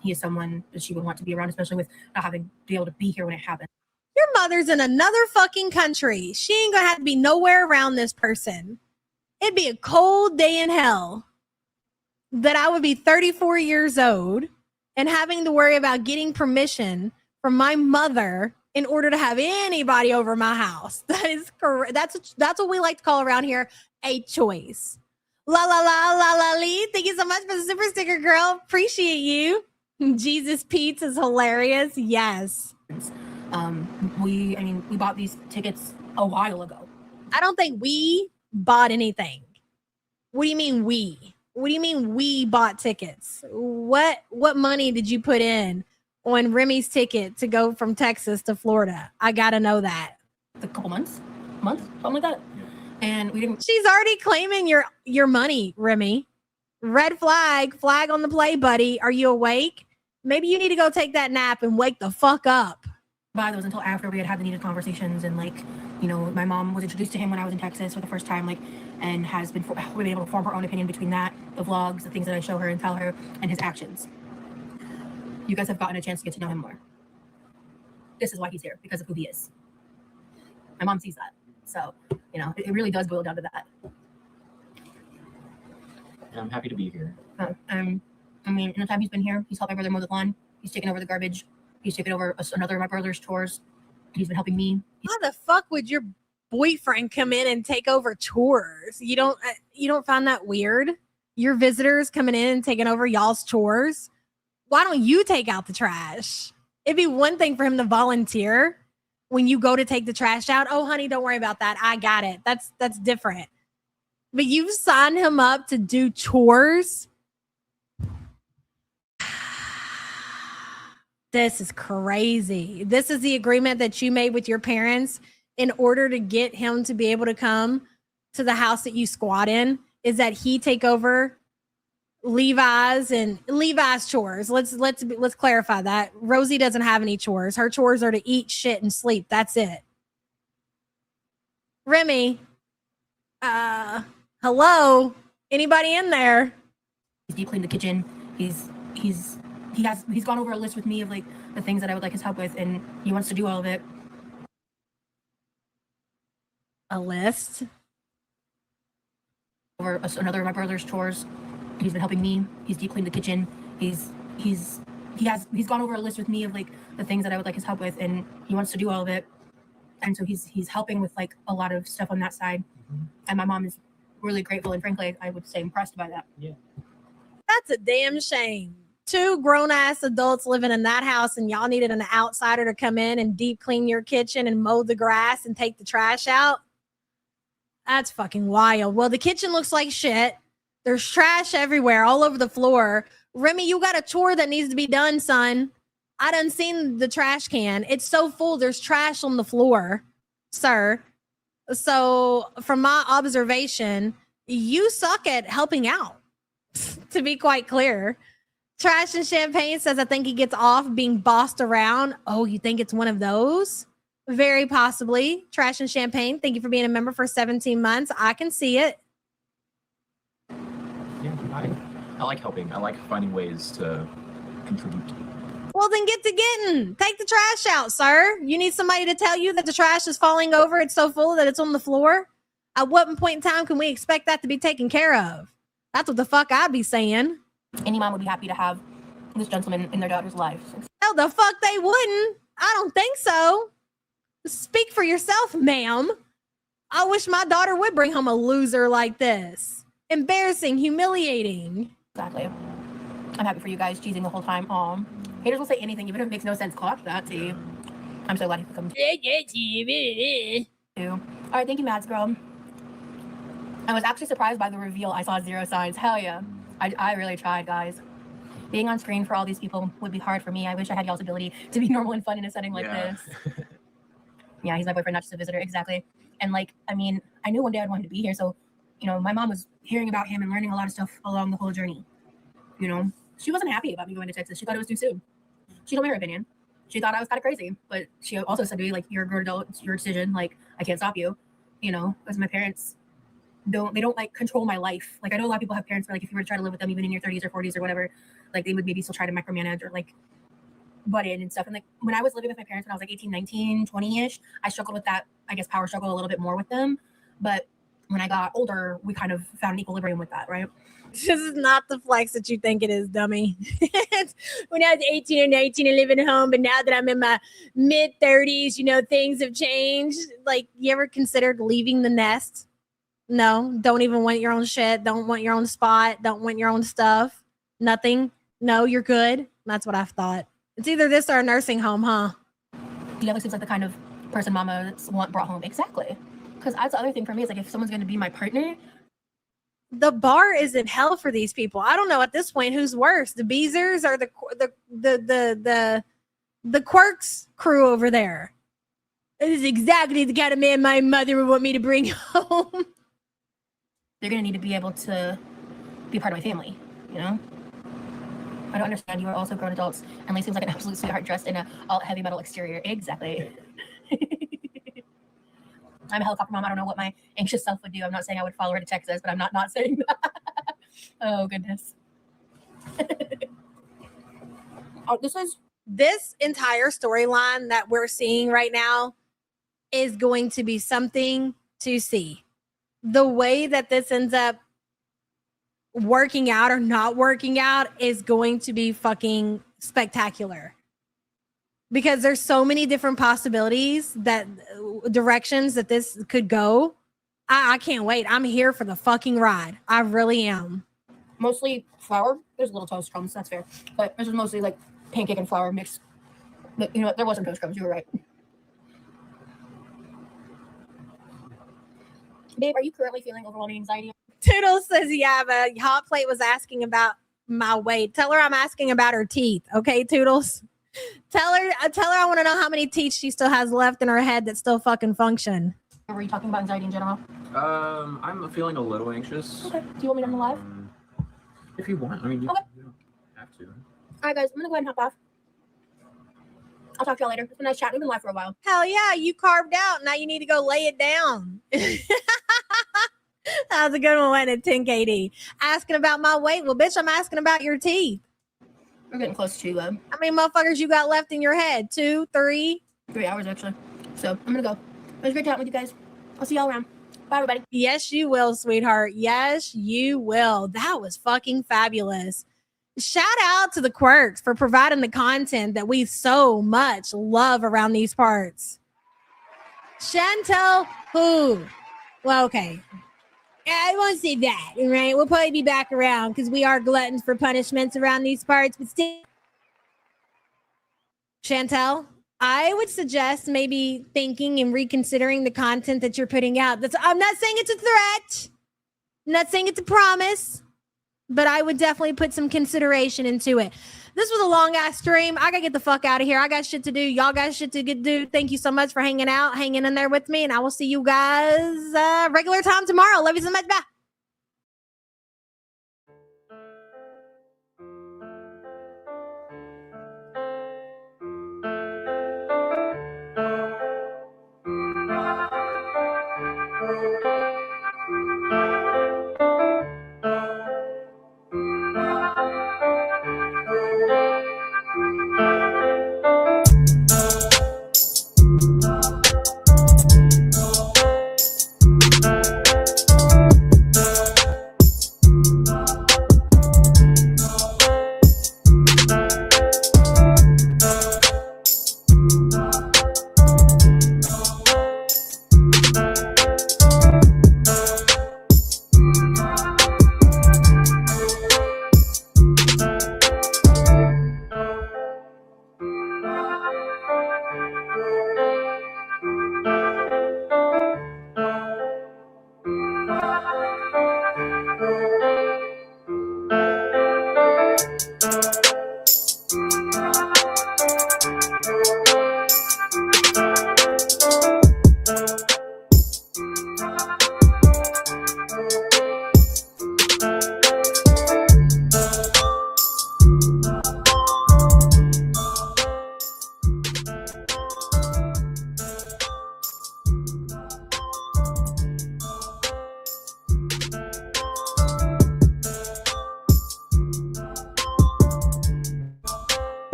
he is someone that she would want to be around, especially with not having to be able to be here when it happens. Your mother's in another fucking country. She ain't gonna have to be nowhere around this person. It'd be a cold day in hell that I would be 34 years old and having to worry about getting permission from my mother in order to have anybody over my house. That is correct. That's what we like to call around here a choice. La la la la la Lee. Thank you so much for the super sticker, girl. Appreciate you. Jesus Pete's is hilarious. Yes. We bought these tickets a while ago. I don't think we bought anything. What do you mean we? What do you mean we bought tickets? What money did you put in on Remy's ticket to go from Texas to Florida? I gotta know that. A couple months, something like that. And we didn't. She's already claiming your money, Remy. Red flag on the play, buddy. Are you awake? Maybe you need to go take that nap and wake the fuck up. Buy those until after we had the needed conversations, and like, you know, my mom was introduced to him when I was in Texas for the first time, like, and has been able to form her own opinion between that, the vlogs, the things that I show her and tell her, and his actions. You guys have gotten a chance to get to know him more. This is why he's here, because of who he is. My mom sees that. So, you know, it really does boil down to that. And I'm happy to be here. In the time he's been here, he's helped my brother mow the lawn. He's taken over the garbage. He's taken over another of my brother's chores. He's been helping me. How the fuck would your boyfriend come in and take over chores? You don't find that weird? Your visitors coming in and taking over y'all's chores? Why don't you take out the trash? It'd be one thing for him to volunteer when you go to take the trash out. Oh, honey, don't worry about that. I got it. That's different. But you've signed him up to do chores. This is crazy. This is the agreement that you made with your parents in order to get him to be able to come to the house that you squat in, is that he take over Levi's chores. Let's clarify that. Rosie doesn't have any chores. Her chores are to eat, shit, and sleep. That's it. Remy, hello? Anybody in there? He's deep cleaned the kitchen. He's gone over a list with me of like the things that I would like his help with, and he wants to do all of it. A list? Over another of my brother's chores. He's been helping me. He's deep cleaned the kitchen. He's gone over a list with me of like the things that I would like his help with, and he wants to do all of it. And so he's helping with like a lot of stuff on that side. Mm-hmm. And my mom is really grateful and frankly, I would say impressed by that. Yeah. That's a damn shame. 2 grown-ass adults living in that house, and y'all needed an outsider to come in and deep clean your kitchen and mow the grass and take the trash out. That's fucking wild. Well, the kitchen looks like shit. There's trash everywhere, all over the floor. Remy, you got a chore that needs to be done, son. I done seen the trash can. It's so full. There's trash on the floor, sir. So from my observation, you suck at helping out, to be quite clear. Trash and Champagne says, I think he gets off being bossed around. Oh, you think it's one of those? Very possibly. Trash and Champagne, thank you for being a member for 17 months. I can see it. Yeah, I like helping. I like finding ways to contribute. Well, then get to getting. Take the trash out, sir. You need somebody to tell you that the trash is falling over. It's so full that it's on the floor. At what point in time can we expect that to be taken care of? That's what the fuck I'd be saying. Any mom would be happy to have this gentleman in their daughter's life. Hell, the fuck they wouldn't. I don't think so. Speak for yourself, ma'am. I wish my daughter would bring home a loser like this. Embarrassing, humiliating. Exactly. I'm happy for you guys cheesing the whole time. Haters will say anything, even if it makes no sense. Clock that, T. I'm so glad you could come too. All right, thank you, Mads girl. I was actually surprised by the reveal. I saw 0 signs. Hell yeah. I really tried, guys. Being on screen for all these people would be hard for me. I wish I had y'all's ability to be normal and fun in a setting like this. Yeah, he's my boyfriend, not just a visitor. Exactly. And like, I mean, I knew one day I'd wanted to be here. So, you know, my mom was hearing about him and learning a lot of stuff along the whole journey. You know, she wasn't happy about me going to Texas. She thought it was too soon. She told me her opinion. She thought I was kind of crazy, but she also said to me, like, you're a grown adult, it's your decision. Like, I can't stop you, you know, because my parents don't like control my life. Like, I know a lot of people have parents where, like, if you were to try to live with them, even in your 30s or 40s or whatever, like, they would maybe still try to micromanage or like butt in and stuff. And like, when I was living with my parents when I was like 18, 19, 20-ish, I struggled with that, I guess, power struggle a little bit more with them. But when I got older, we kind of found an equilibrium with that, right? This is not the flex that you think it is, dummy. When I was 18 or 19 and living at home, but now that I'm in my mid 30s, you know, things have changed. Like, you ever considered leaving the nest? No, don't even want your own shit. Don't want your own spot. Don't want your own stuff. Nothing. No, you're good. That's what I've thought. It's either this or a nursing home, huh? The other seems like the kind of person mama brought home. Exactly. Because that's the other thing for me is like, if someone's going to be my partner, the bar is in hell for these people. I don't know at this point who's worse, the Beezers or the Quirks crew over there. It is exactly the kind of man my mother would want me to bring home. They're going to need to be able to be part of my family, you know? I don't understand. You are also grown adults. And Lee seems like an absolute sweetheart dressed in a all heavy metal exterior. Exactly. I'm a helicopter mom. I don't know what my anxious self would do. I'm not saying I would follow her to Texas, but I'm not saying that. Oh, goodness. This entire storyline that we're seeing right now is going to be something to see. The way that this ends up working out or not working out is going to be fucking spectacular. Because there's so many different possibilities, that directions that this could go. I can't wait. I'm here for the fucking ride. I really am. Mostly flour. There's little toast crumbs. That's fair. But this is mostly like pancake and flour mixed. But you know what? There wasn't toast crumbs. You were right. Babe, are you currently feeling overwhelming anxiety? Toodles says, yeah, but Hot Plate was asking about my weight. Tell her I'm asking about her teeth. Okay, Toodles? Tell her I want to know how many teeth she still has left in her head that still fucking function. Were you talking about anxiety in general? I'm feeling a little anxious. Okay. Do you want me to end the live? If you want. I mean, you don't have to. All right, guys. I'm going to go ahead and hop off. I'll talk to y'all later. It's been nice chatting. We've been live for a while. Hell yeah, you carved out. Now you need to go lay it down. That was a good one at 10 KD. Asking about my weight. Well, bitch, I'm asking about your teeth. We're getting close to how many motherfuckers you got left in your head? 2, 3? 3 hours, actually. So I'm going to go. It was great chatting with you guys. I'll see y'all around. Bye, everybody. Yes, you will, sweetheart. Yes, you will. That was fucking fabulous. Shout out to the Quirks for providing the content that we so much love around these parts. Chantel, who? Well, okay. I won't say that, right? We'll probably be back around because we are gluttons for punishments around these parts, but still. Chantel, I would suggest maybe thinking and reconsidering the content that you're putting out. I'm not saying it's a threat. I'm not saying it's a promise, but I would definitely put some consideration into it. This was a long ass stream. I gotta get the fuck out of here. I got shit to do. Y'all got shit to do. Thank you so much for hanging out, hanging in there with me, and I will see you guys regular time tomorrow. Love you so much. Bye.